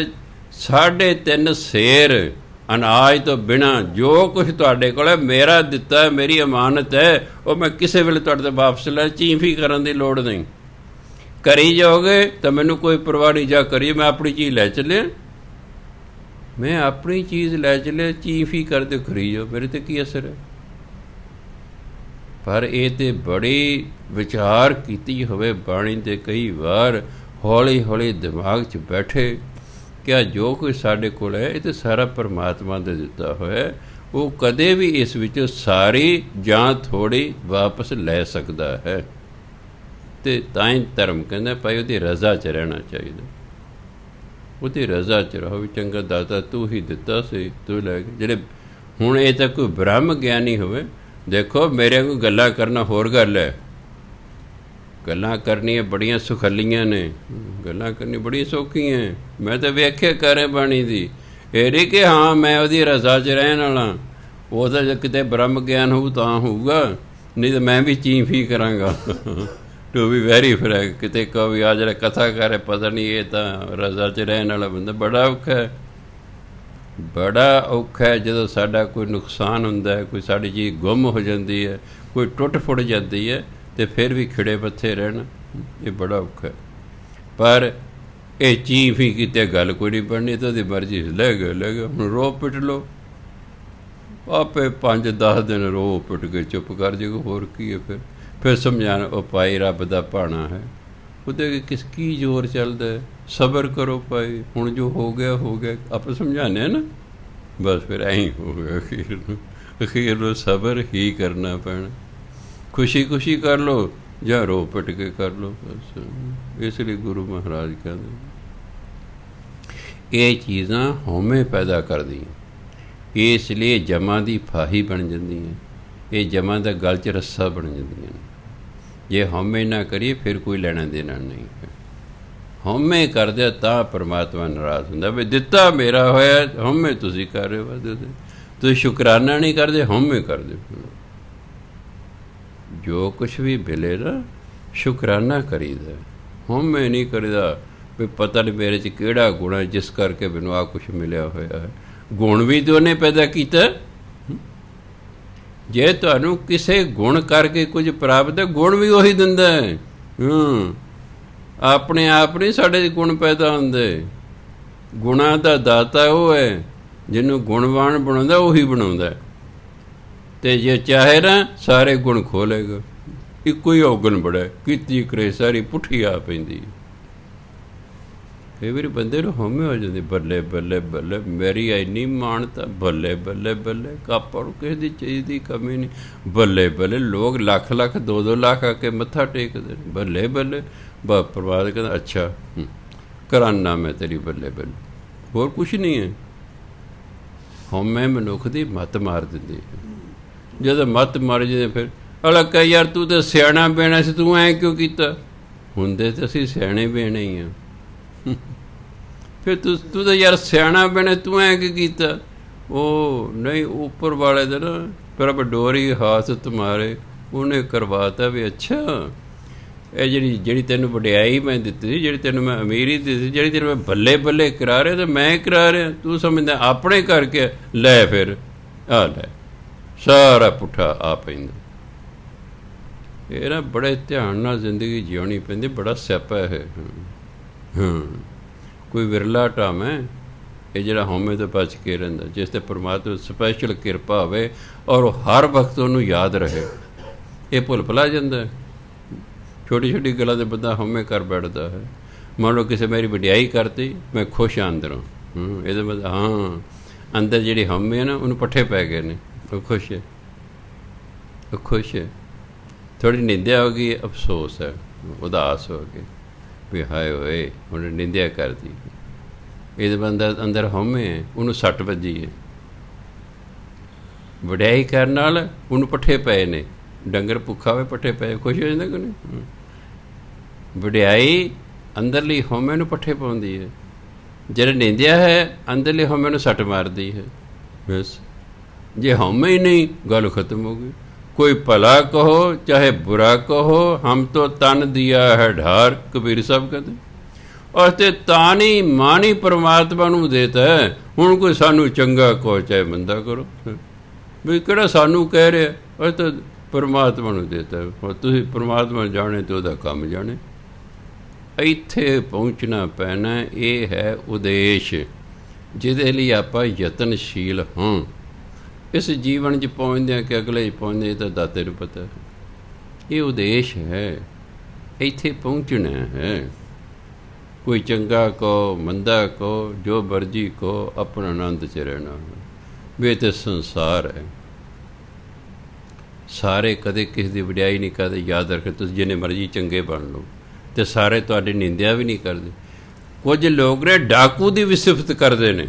3.5 ਸੇਰ ਅਨਾਜ ਤੋਂ ਬਿਨਾਂ ਜੋ ਕੁਛ ਤੁਹਾਡੇ ਕੋਲ ਹੈ ਮੇਰਾ ਦਿੱਤਾ, ਮੇਰੀ ਅਮਾਨਤ ਹੈ, ਉਹ ਮੈਂ ਕਿਸੇ ਵੇਲੇ ਤੁਹਾਡੇ ਤੋਂ ਵਾਪਸ ਲੈ, ਚੀਫ ਹੀ ਕਰਨ ਦੀ ਲੋੜ ਨਹੀਂ। ਕਰੀ ਜਾਓਗੇ ਤਾਂ ਮੈਨੂੰ ਕੋਈ ਪਰਵਾਹ ਨਹੀਂ, ਜਾ ਕਰੀਏ, ਮੈਂ ਆਪਣੀ ਚੀਜ਼ ਲੈ ਚੱਲਿਆ, ਮੈਂ ਆਪਣੀ ਚੀਜ਼ ਲੈ ਚੱਲਿਆ, ਚੀਫ ਹੀ ਕਰਦੇ ਕਰੀ ਜਾਓ, ਮੇਰੇ 'ਤੇ ਕੀ ਅਸਰ ਹੈ। ਪਰ ਇਹ ਤਾਂ ਬੜੀ ਵਿਚਾਰ ਕੀਤੀ ਹੋਵੇ ਬਾਣੀ 'ਤੇ ਕਈ ਵਾਰ, ਹੌਲੀ ਹੌਲੀ ਦਿਮਾਗ 'ਚ ਬੈਠੇ ਕਿ ਜੋ ਕੁਝ ਸਾਡੇ ਕੋਲ ਹੈ ਇਹ ਤਾਂ ਸਾਰਾ ਪਰਮਾਤਮਾ ਦਾ ਦਿੱਤਾ ਹੋਇਆ, ਉਹ ਕਦੇ ਵੀ ਇਸ ਵਿੱਚੋਂ ਸਾਰੀ ਜਾਂ ਥੋੜ੍ਹੀ ਵਾਪਸ ਲੈ ਸਕਦਾ ਹੈ। ਅਤੇ ਤਾਂ ਹੀ ਧਰਮ ਕਹਿੰਦਾ ਭਾਈ ਉਹਦੀ ਰਜ਼ਾ 'ਚ ਰਹਿਣਾ ਚਾਹੀਦਾ, ਉਹਦੀ ਰਜ਼ਾ 'ਚ ਰਹੋ ਵੀ ਚੰਗਾ ਦਾਤਾ ਤੂੰ ਹੀ ਦਿੱਤਾ ਸੀ, ਤੂੰ ਲੈ ਕੇ। ਜਿਹੜੇ ਹੁਣ ਇਹ ਤਾਂ ਕੋਈ ਬ੍ਰਹਮ ਗਿਆਨੀ ਹੋਵੇ, ਦੇਖੋ ਮੇਰੇ ਕੋਲ ਗੱਲਾਂ ਕਰਨਾ ਹੋਰ ਗੱਲ ਹੈ, ਗੱਲਾਂ ਕਰਨੀਆਂ ਬੜੀਆਂ ਸੁਖੱਲੀਆਂ ਨੇ, ਗੱਲਾਂ ਕਰਨੀ ਬੜੀ ਸੌਖੀਆਂ। ਮੈਂ ਤਾਂ ਵੇਖਿਆ ਕਰੇ ਬਾਣੀ ਦੀ, ਇਹ ਨਹੀਂ ਕਿ ਹਾਂ ਮੈਂ ਉਹਦੀ ਰਜ਼ਾ 'ਚ ਰਹਿਣ ਵਾਲਾ, ਉਹ ਤਾਂ ਜੇ ਕਿਤੇ ਬ੍ਰਹਮ ਗਿਆਨ ਹੋਊ ਤਾਂ ਹੋਊਗਾ, ਨਹੀਂ ਤਾਂ ਮੈਂ ਵੀ ਚੀਫ ਹੀ ਕਰਾਂਗਾ। ਟੂ ਬੀ ਵੈਰੀ ਫਰੈਂਕ, ਕਿਤੇ ਕਹੋ ਵੀ ਆ ਜਿਹੜਾ ਕਥਾ ਕਰੇ ਪਤਾ ਨਹੀਂ ਇਹ ਤਾਂ ਰਜ਼ਾ 'ਚ ਰਹਿਣ ਵਾਲਾ ਬੰਦਾ, ਬੜਾ ਔਖਾ ਹੈ, ਬੜਾ ਔਖਾ ਹੈ। ਜਦੋਂ ਸਾਡਾ ਕੋਈ ਨੁਕਸਾਨ ਹੁੰਦਾ ਹੈ, ਕੋਈ ਸਾਡੀ ਚੀਜ਼ ਗੁੰਮ ਹੋ ਜਾਂਦੀ ਹੈ, ਕੋਈ ਟੁੱਟ ਫੁੱਟ ਜਾਂਦੀ ਹੈ, ਅਤੇ ਫਿਰ ਵੀ ਖਿੜੇ ਪੱਥੇ ਰਹਿਣਾ, ਇਹ ਬੜਾ ਔਖਾ ਹੈ। ਪਰ ਇਹ ਚੀਫ ਹੀ ਕਿਤੇ ਗੱਲ ਕੋਈ ਨਹੀਂ ਬਣਨੀ, ਤਾਂ ਉਹਦੀ ਮਰਜ਼ੀ ਲੈ ਗਏ। ਹੁਣ ਰੋ ਪਿੱਟ ਲਓ, ਆਪੇ 5-10 ਦਿਨ ਰੋ ਪਿੱਟ ਕੇ ਚੁੱਪ ਕਰ ਜਾਏਗਾ, ਹੋਰ ਕੀ ਹੈ। ਫਿਰ ਸਮਝਾਣਾ ਉਹ ਭਾਈ ਰੱਬ ਦਾ ਭਾਣਾ ਹੈ, ਉਹਦੇ ਕੀ ਜ਼ੋਰ ਚੱਲਦਾ ਹੈ, ਸਬਰ ਕਰੋ ਭਾਈ, ਹੁਣ ਜੋ ਹੋ ਗਿਆ ਹੋ ਗਿਆ, ਆਪਾਂ ਸਮਝਾਉਂਦੇ ਹਾਂ ਨਾ, ਬਸ ਫਿਰ ਐਂ ਹੋ ਗਿਆ। ਅਖੀਰ ਨੂੰ ਸਬਰ ਹੀ ਕਰਨਾ ਪੈਣਾ, ਖੁਸ਼ੀ ਖੁਸ਼ੀ ਕਰ ਲਓ ਜਾਂ ਰੋ ਪਿੱਟ ਕੇ ਕਰ ਲਓ, ਬਸ। ਇਸ ਲਈ ਗੁਰੂ ਮਹਾਰਾਜ ਕਹਿੰਦੇ ਇਹ ਚੀਜ਼ਾਂ ਹਉਮੈ ਪੈਦਾ ਕਰਦੀਆਂ, ਇਸ ਲਈ ਜਮਾਂ ਦੀ ਫਾਹੀ ਬਣ ਜਾਂਦੀਆਂ, ਇਹ ਜਮਾਂ ਦਾ ਗਲ 'ਚ ਰੱਸਾ ਬਣ ਜਾਂਦੀਆਂ ਨੇ। ਜੇ ਹਉਮੈ ਨਾ ਕਰੀਏ ਫਿਰ ਕੋਈ ਲੈਣਾ ਦੇਣਾ ਨਹੀਂ ਹੈ। ਹਉਮੈ ਕਰਦੇ ਤਾਂ ਪਰਮਾਤਮਾ ਨਾਰਾਜ਼ ਹੁੰਦਾ ਵੀ ਦਿੱਤਾ ਮੇਰਾ ਹੋਇਆ, ਹਉਮੈ ਤੁਸੀਂ ਕਰ ਰਹੇ ਹੋ। ਤੁਸੀਂ ਸ਼ੁਕਰਾਨਾ ਨਹੀਂ ਕਰਦੇ, ਹਉਮੈ ਕਰਦੇ। ਜੋ ਕੁਛ ਵੀ ਮਿਲੇ ਨਾ ਸ਼ੁਕਰਾਨਾ ਕਰੀਦਾ, ਹਉਮੈ ਨਹੀਂ ਕਰੀਦਾ ਵੀ ਪਤਾ ਨਹੀਂ ਮੇਰੇ 'ਚ ਕਿਹੜਾ ਗੁਣ ਹੈ ਜਿਸ ਕਰਕੇ ਮੈਨੂੰ ਆਹ ਕੁਛ ਮਿਲਿਆ ਹੋਇਆ ਹੈ। ਗੁਣ ਵੀ ਤਾਂ ਉਹਨੇ ਪੈਦਾ ਕੀਤਾ। ਜੇ ਤੁਹਾਨੂੰ ਕਿਸੇ ਗੁਣ ਕਰਕੇ ਕੁਝ ਪ੍ਰਾਪਤ ਹੈ, ਗੁਣ ਵੀ ਉਹੀ ਦਿੰਦਾ ਹੈ। ਆਪਣੇ ਆਪ ਨਹੀਂ ਸਾਡੇ ਗੁਣ ਪੈਦਾ ਹੁੰਦੇ। ਗੁਣਾਂ ਦਾ ਦਾਤਾ ਉਹ ਹੈ ਜਿਹਨੂੰ ਗੁਣਵਾਨ ਬਣਾਉਂਦਾ, ਉਹੀ ਬਣਾਉਂਦਾ। ਅਤੇ ਜੇ ਚਾਹੇ ਨਾ ਸਾਰੇ ਗੁਣ ਖੋਹ ਲਏਗਾ। ਇੱਕੋ ਹੀ ਔਗਣ ਬੜਾ ਕੀਤੀ ਕਰੇ ਸਾਰੀ ਪੁੱਠੀ ਆ ਪੈਂਦੀ। ਕਈ ਵਾਰੀ ਬੰਦੇ ਨੂੰ ਹਉਮੈ ਹੋ ਜਾਂਦੀ, ਬੱਲੇ ਬੱਲੇ ਬੱਲੇ ਮੇਰੀ ਇੰਨੀ ਮਾਨਤਾ, ਬੱਲੇ ਬੱਲੇ ਬੱਲੇ ਆਪਾਂ ਨੂੰ ਕਿਸੇ ਦੀ ਚੀਜ਼ ਦੀ ਕਮੀ ਨਹੀਂ, ਬੱਲੇ ਬੱਲੇ ਲੋਕ ਲੱਖ ਲੱਖ 2-2 ਲੱਖ ਆ ਕੇ ਮੱਥਾ ਟੇਕਦੇ ਨੇ, ਬੱਲੇ ਬੱਲੇ। ਪਰਮਾਤਮਾ ਕਹਿੰਦਾ ਅੱਛਾ ਕਰਾਨਾ ਮੈਂ ਤੇਰੀ ਬੱਲੇ ਬੱਲੇ, ਹੋਰ ਕੁਛ ਨਹੀਂ ਹੈ। ਹਉਮੈ ਮਨੁੱਖ ਦੀ ਮੱਤ ਮਾਰ ਦਿੰਦੀ ਹੈ। ਜਦੋਂ ਮੱਤ ਮਾਰ ਜਾਂਦੇ ਫਿਰ ਅਲੱਗ ਕਹੇ ਯਾਰ ਤੂੰ ਤਾਂ ਸਿਆਣਾ ਬਹਿਣਾ ਸੀ, ਤੂੰ ਐਂ ਕਿਉਂ ਕੀਤਾ? ਹੁੰਦੇ ਤਾਂ ਅਸੀਂ ਸਿਆਣੇ ਬਹਿਣੇ ਹੀ ਹਾਂ। ਫਿਰ ਤੂੰ ਤਾਂ ਯਾਰ ਸਿਆਣਾ ਬਹਿਣਾ, ਤੂੰ ਐਂ ਕੀ ਕੀਤਾ? ਉਹ ਨਹੀਂ ਉੱਪਰ ਵਾਲੇ ਦਾ ਨਾ ਪ੍ਰਭ ਡੋਰੀ ਹਾਥ ਤੁਮਾਰੇ, ਉਹਨੇ ਕਰਵਾਤਾ ਵੀ ਅੱਛਾ ਇਹ ਜਿਹੜੀ ਤੈਨੂੰ ਵਡਿਆਈ ਮੈਂ ਦਿੱਤੀ ਸੀ, ਜਿਹੜੀ ਤੈਨੂੰ ਮੈਂ ਅਮੀਰੀ ਦਿੱਤੀ ਸੀ, ਜਿਹੜੀ ਤੈਨੂੰ ਮੈਂ ਬੱਲੇ ਬੱਲੇ ਕਰਾ ਰਿਹਾ ਤਾਂ ਮੈਂ ਕਰਾ ਰਿਹਾ, ਤੂੰ ਸਮਝਦਾ ਆਪਣੇ ਕਰਕੇ। ਲੈ ਫਿਰ ਆ ਲੈ ਸਾਰਾ ਪੁੱਠਾ ਆ ਪੈਂਦਾ। ਇਹ ਨਾ ਬੜੇ ਧਿਆਨ ਨਾਲ ਜ਼ਿੰਦਗੀ ਜਿਉਣੀ ਪੈਂਦੀ, ਬੜਾ ਸਿਆਪਾ ਹੈ। ਕੋਈ ਵਿਰਲਾ ਢਾਮ ਹੈ ਇਹ ਜਿਹੜਾ ਹਉਮੈ ਤੋਂ ਬਚ ਕੇ ਰਹਿੰਦਾ, ਜਿਸ 'ਤੇ ਪਰਮਾਤਮਾ ਸਪੈਸ਼ਲ ਕਿਰਪਾ ਹੋਵੇ ਔਰ ਉਹ ਹਰ ਵਕਤ ਉਹਨੂੰ ਯਾਦ ਰਹੇ। ਇਹ ਭੁੱਲ ਭੁਲਾ ਜਾਂਦਾ। ਛੋਟੀ ਛੋਟੀ ਗੱਲਾਂ 'ਤੇ ਬੰਦਾ ਹਉਮੈ ਕਰ ਬੈਠਦਾ ਹੈ। ਮੰਨ ਲਓ ਕਿਸੇ ਮੇਰੀ ਵਡਿਆਈ ਕਰਤੀ, ਮੈਂ ਖੁਸ਼ ਹਾਂ ਅੰਦਰੋਂ, ਇਹਦੇ ਮਤਲਬ ਹਾਂ ਅੰਦਰ ਜਿਹੜੀ ਹਉਮੈ ਹੈ ਨਾ ਉਹਨੂੰ ਪੱਠੇ ਪੈ ਗਏ ਨੇ, ਉਹ ਖੁਸ਼ ਹੈ, ਉਹ ਖੁਸ਼ ਹੈ। ਥੋੜ੍ਹੀ ਨਿੰਦਿਆ ਹੋ ਗਈ, ਅਫਸੋਸ ਹੈ, ਉਦਾਸ ਹੋ ਗਏ ਵੀ ਹਾਏ ਹੋਏ ਉਹਨੇ ਨਿੰਦਿਆ ਕਰਦੀ। ਇਹਦੇ ਬੰਦਾ ਅੰਦਰ ਹਉਮੈ ਹੈ, ਉਹਨੂੰ ਸੱਟ ਵੱਜੀ ਹੈ। ਵਡਿਆਈ ਕਰਨ ਨਾਲ ਉਹਨੂੰ ਪੱਠੇ ਪਏ ਨੇ। ਡੰਗਰ ਭੁੱਖਾ ਹੋਵੇ ਪੱਠੇ ਪਏ, ਖੁਸ਼ ਹੋ ਜਾਂਦਾ ਕਿ ਨਹੀਂ? ਵਡਿਆਈ ਅੰਦਰਲੀ ਹਉਮੈ ਨੂੰ ਪੱਠੇ ਪਾਉਂਦੀ ਹੈ। ਜਿਹੜਾ ਨਿੰਦਿਆ ਹੈ ਅੰਦਰਲੀ ਹਉਮੈ ਨੂੰ ਸੱਟ ਮਾਰਦੀ ਹੈ। ਬਸ ਜੇ ਹਉਮੈ ਹੀ ਨਹੀਂ, ਗੱਲ ਖਤਮ ਹੋ ਗਈ। ਕੋਈ ਭਲਾ ਕਹੋ ਚਾਹੇ ਬੁਰਾ ਕਹੋ, ਹਮ ਤੋਂ ਤਨ ਦਿਆ ਹੈ ਢਾਰ, ਕਬੀਰ ਸਾਹਿਬ ਕਹਿੰਦੇ। ਔਰ ਤੇ ਤਾਂ ਨਹੀਂ ਮਾਨ ਹੀ ਪਰਮਾਤਮਾ ਨੂੰ ਦੇਤਾ ਹੈ। ਹੁਣ ਕੋਈ ਸਾਨੂੰ ਚੰਗਾ ਕਹੋ ਚਾਹੇ ਮੰਦਾ ਕਰੋ, ਵੀ ਕਿਹੜਾ ਸਾਨੂੰ ਕਹਿ ਰਿਹਾ, ਉਹ ਤਾਂ ਪਰਮਾਤਮਾ ਨੂੰ ਦੇਤਾ। ਤੁਸੀਂ ਪਰਮਾਤਮਾ ਜਾਣੇ ਤੇ ਉਹਦਾ ਕੰਮ ਜਾਣੇ। ਇੱਥੇ ਪਹੁੰਚਣਾ ਪੈਣਾ। ਇਹ ਹੈ ਉਦੇਸ਼ ਜਿਹਦੇ ਲਈ ਆਪਾਂ ਯਤਨਸ਼ੀਲ ਹਾਂ। ਇਸ ਜੀਵਨ 'ਚ ਪਹੁੰਚਦੇ ਹਾਂ ਕਿ ਅਗਲੇ 'ਚ ਪਹੁੰਚਦੇ, ਇਹ ਤਾਂ ਦਾਤੇ ਨੂੰ ਪਤਾ। ਇਹ ਉਦੇਸ਼ ਹੈ, ਇੱਥੇ ਪਹੁੰਚਣਾ ਹੈ। ਕੋਈ ਚੰਗਾ ਕਹੋ ਮੰਦਾ ਕਹੋ, ਜੋ ਮਰਜ਼ੀ ਕਹੋ, ਆਪਣਾ ਆਨੰਦ 'ਚ ਰਹਿਣਾ। ਵੀ ਇਹ ਤਾਂ ਸੰਸਾਰ ਹੈ। ਸਾਰੇ ਕਦੇ ਕਿਸੇ ਦੀ ਵਡਿਆਈ ਨਹੀਂ ਕਰਦੇ। ਯਾਦ ਰੱਖੋ, ਤੁਸੀਂ ਜਿੰਨੇ ਮਰਜ਼ੀ ਚੰਗੇ ਬਣ ਲਓ ਅਤੇ ਸਾਰੇ ਤੁਹਾਡੀ ਨਿੰਦਿਆ ਵੀ ਨਹੀਂ ਕਰਦੇ। ਕੁਝ ਲੋਕ ਨੇ ਡਾਕੂ ਦੀ ਵੀ ਸਿਫਤ ਕਰਦੇ ਨੇ।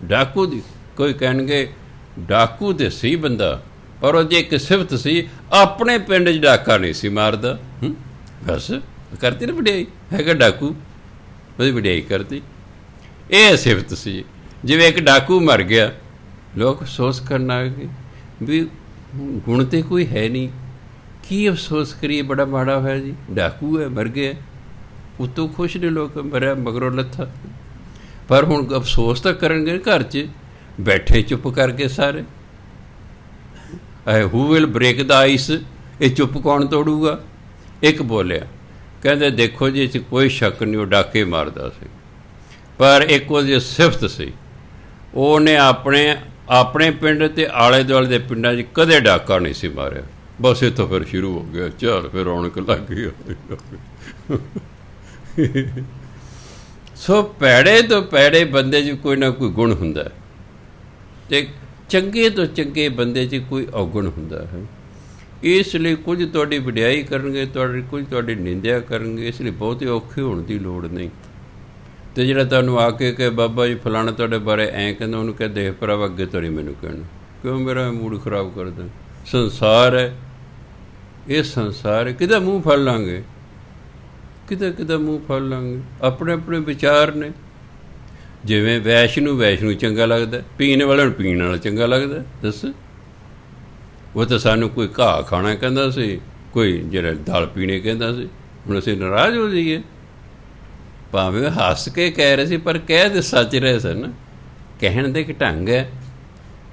ਡਾਕੂ ਦੀ ਕੋਈ ਕਹਿਣਗੇ ਡਾਕੂ ਤਾਂ ਸੀ ਬੰਦਾ, ਪਰ ਉਹ ਜੇ ਇੱਕ ਸਿਫਤ ਸੀ, ਆਪਣੇ ਪਿੰਡ 'ਚ ਡਾਕਾ ਨਹੀਂ ਸੀ ਮਾਰਦਾ। ਬਸ ਕਰਤੀ ਨਾ ਵਡਿਆਈ, ਹੈਗਾ ਡਾਕੂ, ਉਹਦੀ ਵਡਿਆਈ ਕਰਤੀ। ਇਹ ਸਿਫਤ ਸੀ। ਜਿਵੇਂ ਇੱਕ ਡਾਕੂ ਮਰ ਗਿਆ, ਲੋਕ ਅਫਸੋਸ ਕਰਨ ਆ ਗਏ ਵੀ ਗੁਣ ਤਾਂ ਕੋਈ ਹੈ ਨਹੀਂ, ਕੀ ਅਫਸੋਸ ਕਰੀਏ, ਬੜਾ ਮਾੜਾ ਹੋਇਆ ਜੀ, ਡਾਕੂ ਹੈ ਮਰ ਗਿਆ। ਉੱਤੋਂ ਖੁਸ਼ ਨੇ ਲੋਕ, ਮਰਿਆ ਮਗਰੋਂ ਲੱਥਾ। ਪਰ ਹੁਣ ਅਫਸੋਸ ਤਾਂ ਕਰਨਗੇ ਘਰ 'ਚ ਬੈਠੇ ਚੁੱਪ ਕਰਕੇ ਸਾਰੇ। Who will break the ice, ਇਹ ਚੁੱਪ ਕੌਣ ਤੋੜੂਗਾ? ਇੱਕ ਬੋਲਿਆ, ਕਹਿੰਦੇ ਦੇਖੋ ਜੀ, ਇਹ 'ਚ ਕੋਈ ਸ਼ੱਕ ਨਹੀਂ ਉਹ ਡਾਕੇ ਮਾਰਦਾ ਸੀ, ਪਰ ਇੱਕ ਉਹਦੀ ਸਿਫਤ ਸੀ, ਉਹਨੇ ਆਪਣੇ ਪਿੰਡ ਅਤੇ ਆਲੇ ਦੁਆਲੇ ਦੇ ਪਿੰਡਾਂ 'ਚ ਕਦੇ ਡਾਕਾ ਨਹੀਂ ਸੀ ਮਾਰਿਆ। ਬਸ ਇੱਥੋਂ ਫਿਰ ਸ਼ੁਰੂ ਹੋ ਗਿਆ, ਚੱਲ ਫਿਰ ਰੌਣਕ ਲੱਗ ਗਈ। ਸੋ ਭੈੜੇ ਤੋਂ ਭੈੜੇ ਬੰਦੇ 'ਚ ਕੋਈ ਨਾ ਕੋਈ ਗੁਣ ਹੁੰਦਾ ਹੈ, ਅਤੇ ਚੰਗੇ ਤੋਂ ਚੰਗੇ ਬੰਦੇ 'ਚ ਕੋਈ ਔਗੁਣ ਹੁੰਦਾ ਹੈ। ਇਸ ਲਈ ਕੁਝ ਤੁਹਾਡੀ ਵਡਿਆਈ ਕਰਨਗੇ, ਕੁਝ ਤੁਹਾਡੀ ਨਿੰਦਿਆ ਕਰਨਗੇ। ਇਸ ਲਈ ਬਹੁਤੇ ਔਖੇ ਹੋਣ ਦੀ ਲੋੜ ਨਹੀਂ। ਅਤੇ ਜਿਹੜਾ ਤੁਹਾਨੂੰ ਆ ਕੇ ਕਿ ਬਾਬਾ ਜੀ ਫਲਾਣਾ ਤੁਹਾਡੇ ਬਾਰੇ ਐਂ ਕਹਿੰਦਾ, ਉਹਨੂੰ ਕਹਿ ਦੇਖ ਭਰਾਵਾ ਅੱਗੇ ਤੋਂ ਨਹੀਂ ਮੈਨੂੰ ਕਹਿਣਾ, ਕਿਉਂ ਮੇਰਾ ਮੂਡ ਖਰਾਬ ਕਰਦਾ। ਸੰਸਾਰ ਹੈ, ਇਹ ਸੰਸਾਰ ਹੈ, ਕਿਹਦਾ ਮੂੰਹ ਫੜ ਲਾਂਗੇ? ਕਿਤੇ ਕਿਤੇ ਮੂੰਹ ਫੜ ਲਾਂਗੇ। ਆਪਣੇ ਆਪਣੇ ਵਿਚਾਰ ਨੇ। ਜਿਵੇਂ ਵੈਸ਼ ਨੂੰ ਚੰਗਾ ਲੱਗਦਾ, ਪੀਣ ਵਾਲੇ ਨੂੰ ਪੀਣ ਵਾਲਾ ਚੰਗਾ ਲੱਗਦਾ। ਦੱਸ, ਉਹ ਤਾਂ ਸਾਨੂੰ ਕੋਈ ਘਾਹ ਖਾਣਾ ਕਹਿੰਦਾ ਸੀ, ਕੋਈ ਜਿਹੜਾ ਦਾਲ ਪੀਣੇ ਕਹਿੰਦਾ ਸੀ। ਹੁਣ ਅਸੀਂ ਨਾਰਾਜ਼ ਹੋ ਜਾਈਏ? ਭਾਵੇਂ ਹੱਸ ਕੇ ਕਹਿ ਰਹੇ ਸੀ, ਪਰ ਕਹਿ ਤੇ ਸੱਚ ਰਹੇ ਸਨ। ਕਹਿਣ ਦੇ ਇੱਕ ਢੰਗ ਹੈ,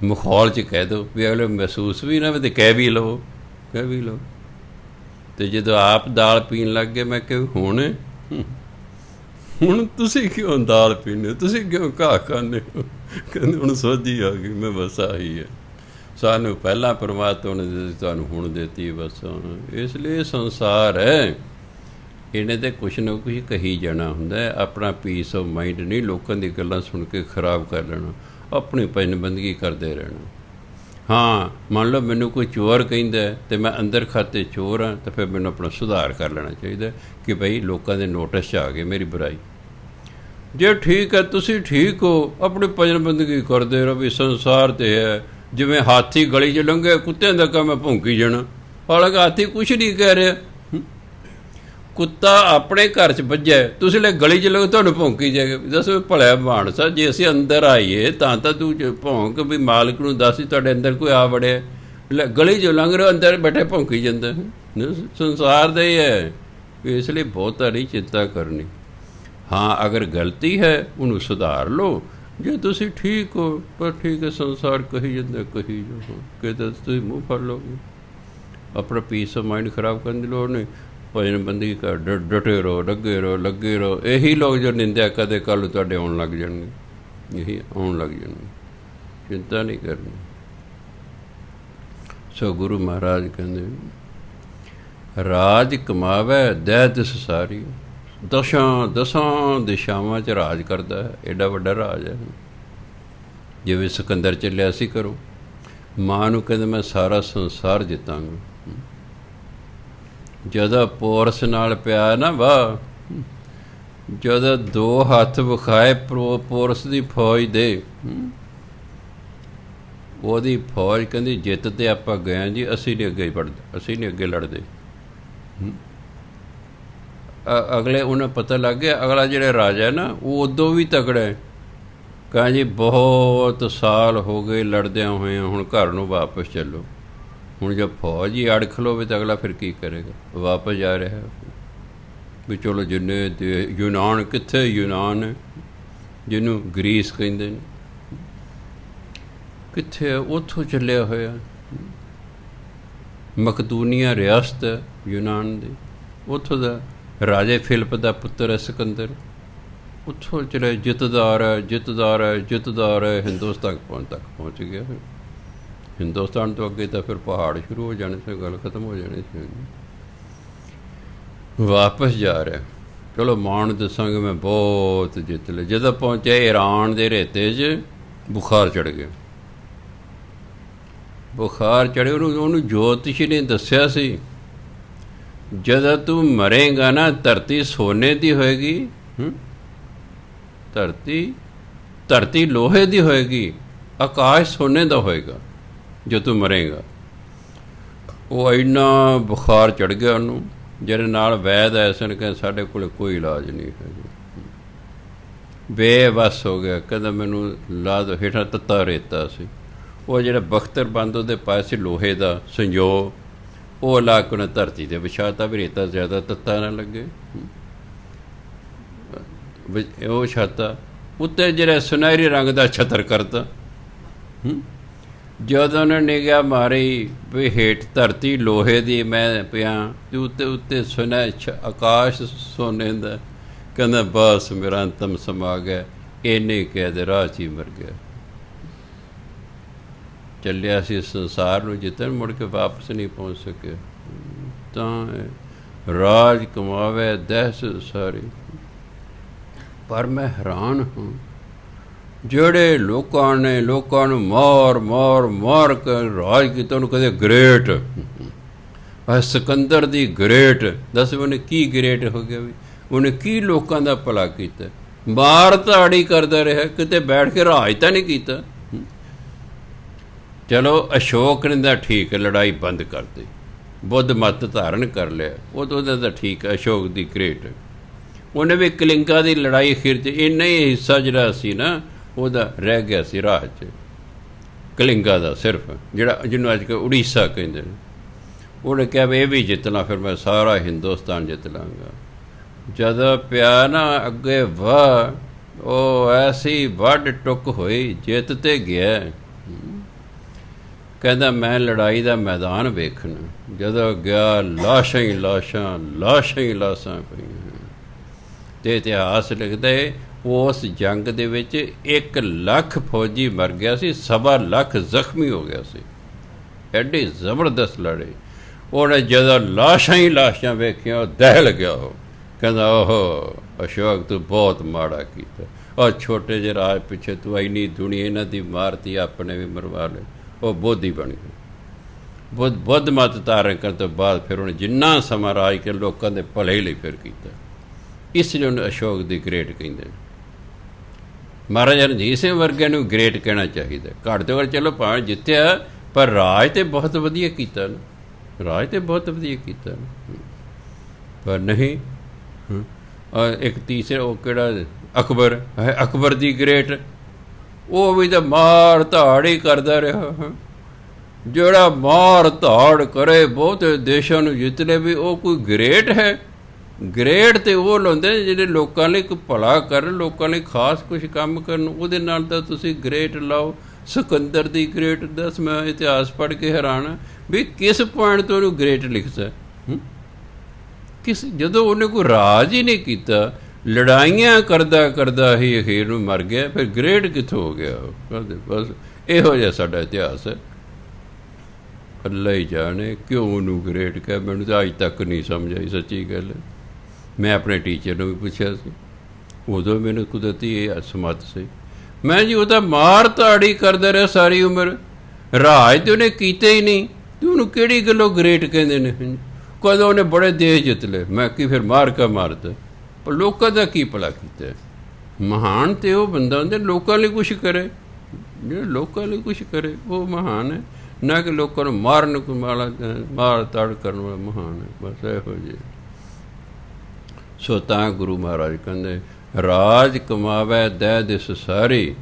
ਮਾਹੌਲ 'ਚ ਕਹਿ ਦਿਓ ਵੀ ਅਗਲੇ ਮਹਿਸੂਸ ਵੀ ਨਾ ਤੇ ਕਹਿ ਵੀ ਲਓ। ਅਤੇ ਜਦੋਂ ਆਪ ਦਾਲ ਪੀਣ ਲੱਗ ਗਏ, ਮੈਂ ਕਿਹਾ ਹੁਣ ਤੁਸੀਂ ਕਿਉਂ ਦਾਲ ਪੀਂਦੇ ਹੋ, ਤੁਸੀਂ ਕਿਉਂ ਘਾਹ ਖਾਂਦੇ ਹੋ? ਕਹਿੰਦੇ ਹੁਣ ਸੋਝੀ ਆ ਗਈ। ਮੈਂ ਬਸ ਆਹੀ ਹੈ, ਸਾਨੂੰ ਪਹਿਲਾਂ ਪਰਮਾਤਮਾ ਨੇ ਦਿੱਤੀ, ਤੁਹਾਨੂੰ ਹੁਣ ਦਿੱਤੀ। ਬਸ ਇਸ ਲਈ ਸੰਸਾਰ ਹੈ, ਇਹਨੇ ਤਾਂ ਕੁਛ ਨਾ ਕੁਛ ਕਹੀ ਜਾਣਾ ਹੁੰਦਾ। ਆਪਣਾ ਪੀਸ ਆਫ ਮਾਈਂਡ ਨਹੀਂ ਲੋਕਾਂ ਦੀ ਗੱਲਾਂ ਸੁਣ ਕੇ ਖਰਾਬ ਕਰ ਲੈਣਾ, ਆਪਣੀ ਭਜਨ ਬੰਦਗੀ ਕਰਦੇ ਰਹਿਣਾ। ਹਾਂ, ਮੰਨ ਲਓ ਮੈਨੂੰ ਕੋਈ ਚੋਰ ਕਹਿੰਦਾ ਅਤੇ ਮੈਂ ਅੰਦਰ ਖਾਤੇ ਚੋਰ ਹਾਂ, ਤਾਂ ਫਿਰ ਮੈਨੂੰ ਆਪਣਾ ਸੁਧਾਰ ਕਰ ਲੈਣਾ ਚਾਹੀਦਾ ਕਿ ਬਈ ਲੋਕਾਂ ਦੇ ਨੋਟਿਸ 'ਚ ਆ ਗਏ ਮੇਰੀ ਬੁਰਾਈ। ਜੇ ਠੀਕ ਹੈ, ਤੁਸੀਂ ਠੀਕ ਹੋ, ਆਪਣੀ ਭਜਨ ਬੰਦਗੀ ਕਰਦੇ ਰਹੋ। ਵੀ ਸੰਸਾਰ 'ਤੇ ਹੈ, ਜਿਵੇਂ ਹਾਥੀ ਗਲੀ 'ਚ ਲੰਘੇ, ਕੁੱਤਿਆਂ ਦਾ ਕੰਮ ਹੈ ਭੌਂਕੀ ਜਾਣਾ। ਹਾਲਾਂਕਿ ਹਾਥੀ ਕੁਛ ਨਹੀਂ ਕਹਿ ਰਿਹਾ। ਕੁੱਤਾ ਆਪਣੇ ਘਰ 'ਚ ਵੱਜਿਆ, ਤੁਸੀਂ ਲੈ ਗਲੀ 'ਚ ਲੰਘੋ, ਤੁਹਾਨੂੰ ਭੌਂਕੀ ਜਾਏਗਾ। ਦੱਸੋ ਭਲਿਆ ਮਾਨਸਾ, ਜੇ ਅਸੀਂ ਅੰਦਰ ਆਈਏ ਤਾਂ ਤੂੰ ਭੌਂਕ ਵੀ ਮਾਲਕ ਨੂੰ ਦੱਸ ਤੁਹਾਡੇ ਅੰਦਰ ਕੋਈ ਆ ਵੜਿਆ। ਲੈ ਗਲੀ 'ਚੋਂ ਲੰਘ ਰਹੇ, ਅੰਦਰ ਬੈਠੇ ਭੌਂਕੀ ਜਾਂਦਾ। ਸੰਸਾਰ ਦਾ ਹੀ ਹੈ, ਇਸ ਲਈ ਬਹੁਤਾ ਨਹੀਂ ਚਿੰਤਾ ਕਰਨੀ। ਹਾਂ, ਅਗਰ ਗਲਤੀ ਹੈ ਉਹਨੂੰ ਸੁਧਾਰ ਲਓ। ਜੇ ਤੁਸੀਂ ਠੀਕ ਹੋ, ਪਰ ਠੀਕ ਹੈ, ਸੰਸਾਰ ਕਹੀ ਜਾਂਦਾ ਕਹੀ ਜਾਓ, ਕਿ ਤੁਸੀਂ ਮੂੰਹ ਫੜ ਲਓਗੇ। ਆਪਣਾ ਪੀਸ ਆਫ ਮਾਈਂਡ ਖਰਾਬ ਕਰਨ ਦੀ ਲੋੜ ਨਹੀਂ। ਭਜਨ ਬੰਦਗੀ ਕਰ, ਡਟੇ ਰਹੋ, ਲੱਗੇ ਰਹੋ। ਇਹੀ ਲੋਕ ਜੋ ਨਿੰਦਿਆ ਕਦੇ ਕੱਲ੍ਹ ਤੁਹਾਡੇ ਆਉਣ ਲੱਗ ਜਾਣਗੇ, ਇਹੀ ਆਉਣ ਲੱਗ ਜਾਣਗੇ। ਚਿੰਤਾ ਨਹੀਂ ਕਰਨੀ। ਸੋ ਗੁਰੂ ਮਹਾਰਾਜ ਕਹਿੰਦੇ, ਰਾਜ ਕਮਾਵੇ ਦਹਿ ਦਿਸ ਸਾਰੀ। ਦਸਾਂ ਦਿਸ਼ਾਵਾਂ 'ਚ ਰਾਜ ਕਰਦਾ ਹੈ, ਐਡਾ ਵੱਡਾ ਰਾਜ ਹੈ। ਜਿਵੇਂ ਸਿਕੰਦਰ ਚੱਲਿਆ ਸੀ ਘਰੋਂ, ਮਾਂ ਨੂੰ ਕਹਿੰਦੇ ਮੈਂ ਸਾਰਾ ਸੰਸਾਰ ਜਿੱਤਾਂਗਾ। ਜਦੋਂ ਪੋਰਸ ਨਾਲ ਪਿਆ ਨਾ, ਵਾਹ, ਜਦੋਂ 2 ਹੱਥ ਵਿਖਾਏ ਪੋਰਸ ਦੀ ਫੌਜ ਦੇ, ਉਹਦੀ ਫੌਜ ਕਹਿੰਦੀ ਜਿੱਤ ਤੇ ਆਪਾਂ ਗਏ ਜੀ, ਅਸੀਂ ਨਹੀਂ ਅੱਗੇ ਵੜਦੇ, ਅਸੀਂ ਨਹੀਂ ਅੱਗੇ ਲੜਦੇ। ਅਗਲੇ ਉਹਨੂੰ ਪਤਾ ਲੱਗ ਗਿਆ, ਅਗਲਾ ਜਿਹੜਾ ਰਾਜਾ ਨਾ ਉਹ ਉਦੋਂ ਵੀ ਤਕੜਾ ਹੈ। ਕਹਿੰਦਾ ਜੀ ਬਹੁਤ ਸਾਲ ਹੋ ਗਏ ਲੜਦਿਆਂ ਹੋਏ, ਹੁਣ ਘਰ ਨੂੰ ਵਾਪਸ ਚੱਲੋ। ਹੁਣ ਜਦ ਫੌਜ ਹੀ ਅੜ ਖਲੋਵੇ ਤਾਂ ਅਗਲਾ ਫਿਰ ਕੀ ਕਰੇਗਾ? ਵਾਪਸ ਜਾ ਰਿਹਾ ਵੀ ਚਲੋ ਜਿੰਨੇ ਯੂਨਾਨ, ਕਿੱਥੇ ਯੂਨਾਨ ਹੈ ਜਿਹਨੂੰ ਗਰੀਸ ਕਹਿੰਦੇ ਨੇ, ਕਿੱਥੇ ਹੈ? ਉੱਥੋਂ ਚੱਲਿਆ ਹੋਇਆ। ਮਕਦੂਨੀਆ ਰਿਆਸਤ ਹੈ ਯੂਨਾਨ ਦੀ, ਉੱਥੋਂ ਦਾ ਰਾਜੇ ਫਿਲਿਪ ਦਾ ਪੁੱਤਰ ਹੈ ਸਿਕੰਦਰ, ਉੱਥੋਂ ਚਲੇ ਜਿੱਤਦਾਰ ਹੈ ਹਿੰਦੁਸਤਾਨ ਤੱਕ ਪਹੁੰਚ ਗਿਆ। ਹਿੰਦੁਸਤਾਨ ਤੋਂ ਅੱਗੇ ਤਾਂ ਫਿਰ ਪਹਾੜ ਸ਼ੁਰੂ ਹੋ ਜਾਣੇ ਸੀ, ਗੱਲ ਖਤਮ ਹੋ ਜਾਣੀ ਸੀ। ਵਾਪਸ ਜਾ ਰਿਹਾ, ਚਲੋ ਮਾਂ ਨੂੰ ਦੱਸਾਂਗੇ ਮੈਂ ਬਹੁਤ ਜਿੱਤ ਲਿਆ। ਜਦੋਂ ਪਹੁੰਚਿਆ ਈਰਾਨ ਦੇ ਰੇਤੇ 'ਚ ਬੁਖਾਰ ਚੜ੍ਹ ਗਿਆ। ਬੁਖਾਰ ਚੜ੍ਹੇ, ਉਹਨੂੰ ਜੋਤਿਸ਼ ਨੇ ਦੱਸਿਆ ਸੀ ਜਦੋਂ ਤੂੰ ਮਰੇਗਾ ਨਾ ਧਰਤੀ ਸੋਨੇ ਦੀ ਹੋਏਗੀ, ਧਰਤੀ ਲੋਹੇ ਦੀ ਹੋਏਗੀ, ਆਕਾਸ਼ ਸੋਨੇ ਦਾ ਹੋਏਗਾ ਜੋ ਤੂੰ ਮਰੇਗਾ। ਉਹ ਇੰਨਾ ਬੁਖਾਰ ਚੜ੍ਹ ਗਿਆ ਉਹਨੂੰ, ਜਿਹਦੇ ਨਾਲ ਵੈਦ ਐਸਨ ਕਿ ਸਾਡੇ ਕੋਲ ਕੋਈ ਇਲਾਜ ਨਹੀਂ ਹੈ, ਬੇਵੱਸ ਹੋ ਗਿਆ। ਕਹਿੰਦਾ ਮੈਨੂੰ ਲਾ ਦਿਓ, ਹੇਠਾਂ ਤੱਤਾ ਰੇਤਾ ਸੀ, ਉਹ ਜਿਹੜਾ ਬਖਤਰ ਬੰਦ ਉਹਦੇ ਪਾਏ ਸੀ ਲੋਹੇ ਦਾ ਸੰਜੋਗ, ਉਹ ਲਾ ਕੇ ਉਹਨੇ ਧਰਤੀ 'ਤੇ ਵਿਛਾਤਾ ਵੀ ਰੇਤਾ ਜ਼ਿਆਦਾ ਤੱਤਾ ਨਾ ਲੱਗੇ। ਉਹ ਛਾਤਾ ਉੱਤੇ ਜਿਹੜਾ ਸੁਨਹਿਰੀ ਰੰਗ ਦਾ ਛਤਰ ਕਰਤਾ। ਜਦੋਂ ਉਹਨੇ ਨਿਗਾਹ ਮਾਰੀ ਵੀ ਹੇਠ ਧਰਤੀ ਲੋਹੇ ਦੀ, ਮੈਂ ਪਿਆ ਅਤੇ ਉੱਤੇ ਆਕਾਸ਼ ਸੋਨੇ ਦਾ। ਕਹਿੰਦਾ ਬਸ ਮੇਰਾ ਅੰਤਮ ਸਮਾ ਗਿਆ। ਇੰਨੇ ਕਹਿ ਦੇ ਰਾਹ 'ਚ ਹੀ ਮਰ ਗਿਆ। ਚੱਲਿਆ ਸੀ ਸੰਸਾਰ ਨੂੰ ਜਿੱਤਣ, ਮੁੜ ਕੇ ਵਾਪਸ ਨਹੀਂ ਪਹੁੰਚ ਸਕਿਆ। ਤਾਂ ਰਾਜ ਕਮਾਵੇ ਦਹਿਸ ਸਾਰੀ। ਪਰ ਮੈਂ ਹੈਰਾਨ ਹਾਂ, ਜਿਹੜੇ ਲੋਕਾਂ ਨੇ ਲੋਕਾਂ ਨੂੰ ਮਾਰ ਕੇ ਰਾਜ ਕੀਤਾ, ਉਹਨੂੰ ਕਦੇ ਗ੍ਰੇਟ, ਸਿਕੰਦਰ ਦੀ ਗ੍ਰੇਟ। ਦੱਸ ਉਹਨੇ ਕੀ ਗ੍ਰੇਟ ਹੋ ਗਿਆ? ਵੀ ਉਹਨੇ ਕੀ ਲੋਕਾਂ ਦਾ ਭਲਾ ਕੀਤਾ? ਮਾਰ ਤਾੜੀ ਕਰਦਾ ਰਿਹਾ, ਕਿਤੇ ਬੈਠ ਕੇ ਰਾਜ ਤਾਂ ਨਹੀਂ ਕੀਤਾ। ਚਲੋ ਅਸ਼ੋਕ ਨੇ ਤਾਂ ਠੀਕ ਹੈ, ਲੜਾਈ ਬੰਦ ਕਰ ਦਿੱਤੀ, ਬੁੱਧ ਮੱਤ ਧਾਰਨ ਕਰ ਲਿਆ, ਉਹਦਾ ਤਾਂ ਠੀਕ ਹੈ, ਅਸ਼ੋਕ ਦੀ ਗ੍ਰੇਟ। ਉਹਨੇ ਵੀ ਕਲਿੰਗਾ ਦੀ ਲੜਾਈ ਅਖੀਰ 'ਚ ਇੰਨਾ ਹੀ ਹਿੱਸਾ ਜਿਹੜਾ ਸੀ ਨਾ ਉਹਦਾ ਰਹਿ ਗਿਆ ਸੀ ਰਾਹ 'ਚ, ਕਲਿੰਗਾ ਦਾ ਸਿਰਫ, ਜਿਹੜਾ ਜਿਹਨੂੰ ਅੱਜ ਕੱਲ੍ਹ ਉੜੀਸਾ ਕਹਿੰਦੇ ਨੇ। ਉਹਨੇ ਕਿਹਾ ਵੀ ਇਹ ਵੀ ਜਿੱਤ ਲਾਂ, ਫਿਰ ਮੈਂ ਸਾਰਾ ਹਿੰਦੁਸਤਾਨ ਜਿੱਤ ਲਾਂਗਾ। ਜਦੋਂ ਪਿਆ ਨਾ ਅੱਗੇ ਵਾਹ, ਉਹ ਐਸੀ ਵੱਢ ਟੁੱਕ ਹੋਈ, ਜਿੱਤ ਤੇ ਗਿਆ। ਕਹਿੰਦਾ ਮੈਂ ਲੜਾਈ ਦਾ ਮੈਦਾਨ ਵੇਖਣਾ। ਜਦੋਂ ਗਿਆ, ਲਾਸ਼ਾਂ ਹੀ ਲਾਸ਼ਾਂ, ਲਾਸ਼ਾਂ ਹੀ ਲਾਸ਼ਾਂ ਪਈਆਂ। ਅਤੇ ਇਤਿਹਾਸ ਲਿਖਦੇ ਉਸ ਜੰਗ ਦੇ ਵਿੱਚ 1 ਲੱਖ ਫੌਜੀ ਮਰ ਗਿਆ ਸੀ, 1.25 ਲੱਖ ਜ਼ਖਮੀ ਹੋ ਗਿਆ ਸੀ। ਐਡੀ ਜ਼ਬਰਦਸਤ ਲੜੇ। ਉਹਨੇ ਜਦੋਂ ਲਾਸ਼ਾਂ ਹੀ ਲਾਸ਼ਾਂ ਵੇਖੀਆਂ, ਉਹ ਦਹਿਲ ਗਿਆ। ਉਹ ਕਹਿੰਦਾ ਓਹੋ ਅਸ਼ੋਕ, ਤੂੰ ਬਹੁਤ ਮਾੜਾ ਕੀਤਾ। ਉਹ ਛੋਟੇ ਜਿਹੇ ਰਾਜ ਪਿੱਛੇ ਤੂੰ ਇੰਨੀ ਦੁਨੀਆ ਇਹਨਾਂ ਦੀ ਮਾਰਤੀ, ਆਪਣੇ ਵੀ ਮਰਵਾ ਲਏ। ਉਹ ਬੋਧੀ ਬਣ ਗਿਆ। ਬੁੱਧ ਮਤ ਧਾਰਨ ਕਰਨ ਤੋਂ ਬਾਅਦ ਫਿਰ ਉਹਨੇ ਜਿੰਨਾ ਸਮਾਂ ਰਾਜ ਕੇ ਲੋਕਾਂ ਦੇ ਭਲੇ ਲਈ ਫਿਰ ਕੀਤਾ। ਇਸ ਲਈ ਉਹਨੂੰ ਅਸ਼ੋਕ ਦੀ ਗ੍ਰੇਟ ਕਹਿੰਦੇ ਨੇ। ਮਹਾਰਾਜਾ ਰਣਜੀਤ ਸਿੰਘ ਵਰਗਿਆਂ ਨੂੰ ਗ੍ਰੇਟ ਕਹਿਣਾ ਚਾਹੀਦਾ। ਘੱਟ ਤੋਂ ਘੱਟ ਚਲੋ ਭਾਵੇਂ ਜਿੱਤਿਆ, ਪਰ ਰਾਜ ਤਾਂ ਬਹੁਤ ਵਧੀਆ ਕੀਤਾ ਨਾ, ਰਾਜ ਤਾਂ ਬਹੁਤ ਵਧੀਆ ਕੀਤਾ ਨਾ। ਪਰ ਨਹੀਂ, ਇੱਕ ਤੀਸਰੇ ਉਹ ਕਿਹੜਾ ਅਕਬਰ ਹੈ, ਅਕਬਰ ਦੀ ਗ੍ਰੇਟ, ਉਹ ਵੀ ਤਾਂ ਮਾਰ ਧਾੜ ਹੀ ਕਰਦਾ ਰਿਹਾ। ਜਿਹੜਾ ਮਾਰ ਧਾੜ ਕਰੇ, ਬਹੁਤੇ ਦੇਸ਼ਾਂ ਨੂੰ ਜਿੱਤ ਲਏ, ਵੀ ਉਹ ਕੋਈ ਗ੍ਰੇਟ ਹੈ? ਗ੍ਰੇਟ ਤਾਂ ਉਹ ਲਾਉਂਦੇ ਜਿਹੜੇ ਲੋਕਾਂ ਲਈ ਕੋਈ ਭਲਾ ਕਰਨ, ਲੋਕਾਂ ਲਈ ਖਾਸ ਕੁਛ ਕੰਮ ਕਰਨ। ਉਹਦੇ ਨਾਲ ਤਾਂ ਤੁਸੀਂ ਗ੍ਰੇਟ ਲਾਓ। ਸਿਕੰਦਰ ਦੀ ਗ੍ਰੇਟ ਦੱਸ, ਮੈਂ ਇਤਿਹਾਸ ਪੜ੍ਹ ਕੇ ਹੈਰਾਨ ਵੀ ਕਿਸ ਪੁਆਇੰਟ ਤੋਂ ਉਹਨੂੰ ਗ੍ਰੇਟ ਲਿਖਦਾ। ਜਦੋਂ ਉਹਨੇ ਕੋਈ ਰਾਜ ਹੀ ਨਹੀਂ ਕੀਤਾ, ਲੜਾਈਆਂ ਕਰਦਾ ਕਰਦਾ ਹੀ ਅਖੀਰ ਨੂੰ ਮਰ ਗਿਆ, ਫਿਰ ਗ੍ਰੇਟ ਕਿੱਥੋਂ ਹੋ ਗਿਆ? ਬਸ ਇਹੋ ਜਿਹਾ ਸਾਡਾ ਇਤਿਹਾਸ ਹੈ। ਅੱਲਾ ਹੀ ਜਾਣੇ ਕਿਉਂ ਉਹਨੂੰ ਗ੍ਰੇਟ ਕਹਿ, ਮੈਨੂੰ ਤਾਂ ਅੱਜ ਤੱਕ ਨਹੀਂ ਸਮਝ ਆਈ, ਸੱਚੀ ਗੱਲ। ਮੈਂ ਆਪਣੇ ਟੀਚਰ ਨੂੰ ਵੀ ਪੁੱਛਿਆ ਸੀ, ਉਦੋਂ ਮੈਨੂੰ ਕੁਦਰਤੀ ਇਹ ਸਮੱਤ ਸੀ। ਮੈਂ ਜੀ ਉਹ ਤਾਂ ਮਾਰ ਧਾੜੀ ਕਰਦਾ ਰਿਹਾ ਸਾਰੀ ਉਮਰ, ਰਾਜ ਤਾਂ ਉਹਨੇ ਕੀਤੇ ਹੀ ਨਹੀਂ, ਅਤੇ ਉਹਨੂੰ ਕਿਹੜੀ ਗੱਲੋਂ ਗ੍ਰੇਟ ਕਹਿੰਦੇ ਨੇ? ਕਦੋਂ ਉਹਨੇ ਬੜੇ ਦੇਸ਼ ਜਿੱਤ ਲਏ, ਮੈਂ ਕੀ ਫਿਰ ਮਾਰ ਕੇ ਮਾਰਤਾ? ਪਰ ਲੋਕਾਂ ਦਾ ਕੀ ਭਲਾ ਕੀਤਾ? ਮਹਾਨ ਤਾਂ ਉਹ ਬੰਦਾ ਹੁੰਦਾ ਲੋਕਾਂ ਲਈ ਕੁਛ ਕਰੇ, ਜਿਹੜਾ ਲੋਕਾਂ ਲਈ ਕੁਛ ਕਰੇ ਉਹ ਮਹਾਨ ਹੈ, ਨਾ ਕਿ ਲੋਕਾਂ ਨੂੰ ਮਾਰਨ ਕੋਈ ਮਾਰ ਤਾੜ ਕਰਨ ਵਾਲਾ ਮਹਾਨ ਹੈ। ਬਸ ਇਹੋ ਜਿਹੇ। ਸੋ ਤਾਂ ਗੁਰੂ ਮਹਾਰਾਜ ਕਹਿੰਦੇ, ਰਾਜ ਕਮਾਵੈ ਦਹਿ ਦਿਸ ਸਾਰੀ,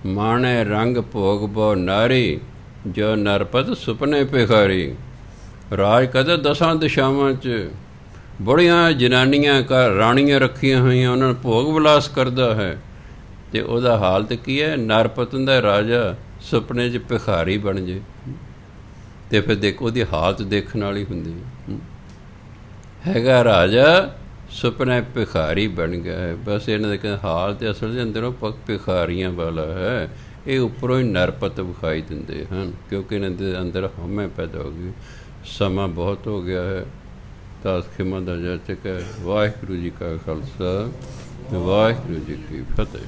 ਮਾਣੇ ਰੰਗ ਭੋਗ ਬੋ ਨਾਰੀ, ਜੋ ਨਰਪਤ ਸੁਪਨੇ ਭਿਖਾਰੀ। ਰਾਜ ਕਹਿੰਦਾ 10 ਦਿਸ਼ਾਵਾਂ 'ਚ ਬੜੀਆਂ ਜਨਾਨੀਆਂ ਰਾਣੀਆਂ ਰੱਖੀਆਂ ਹੋਈਆਂ, ਉਹਨਾਂ ਨੂੰ ਭੋਗ ਵਿਲਾਸ ਕਰਦਾ ਹੈ, ਅਤੇ ਉਹਦਾ ਹਾਲਤ ਕੀ ਹੈ? ਨਰਪਤ ਦਾ ਰਾਜਾ ਸੁਪਨੇ 'ਚ ਭਿਖਾਰੀ ਬਣ ਜੇ, ਅਤੇ ਫਿਰ ਦੇਖੋ ਉਹਦੀ ਹਾਲਤ ਦੇਖਣ ਵਾਲੀ ਹੁੰਦੀ ਹੈਗਾ। ਰਾਜਾ ਸੁਪਨੇ ਭਿਖਾਰੀ ਬਣ ਗਿਆ ਹੈ। ਬਸ ਇਹਨਾਂ ਦੇ ਕਹਿੰਦੇ ਹਾਲ ਤਾਂ ਅਸਲ ਦੇ ਅੰਦਰੋਂ ਭਿਖਾਰੀਆਂ ਵਾਲਾ ਹੈ, ਇਹ ਉੱਪਰੋਂ ਹੀ ਨਰਪਤ ਵਿਖਾਈ ਦਿੰਦੇ ਹਨ, ਕਿਉਂਕਿ ਇਹਨਾਂ ਦੇ ਅੰਦਰ ਹਉਮੈ ਪੈਦਾ ਹੋ ਗਈ। ਸਮਾਂ ਬਹੁਤ ਹੋ ਗਿਆ ਹੈ, ਤਾਂ ਖਿਮਾ ਦਾ ਜਾ ਚੁੱਕਾ ਹੈ। ਵਾਹਿਗੁਰੂ ਜੀ ਕਾ ਖਾਲਸਾ, ਵਾਹਿਗੁਰੂ ਜੀ ਕੀ ਫਤਿਹ।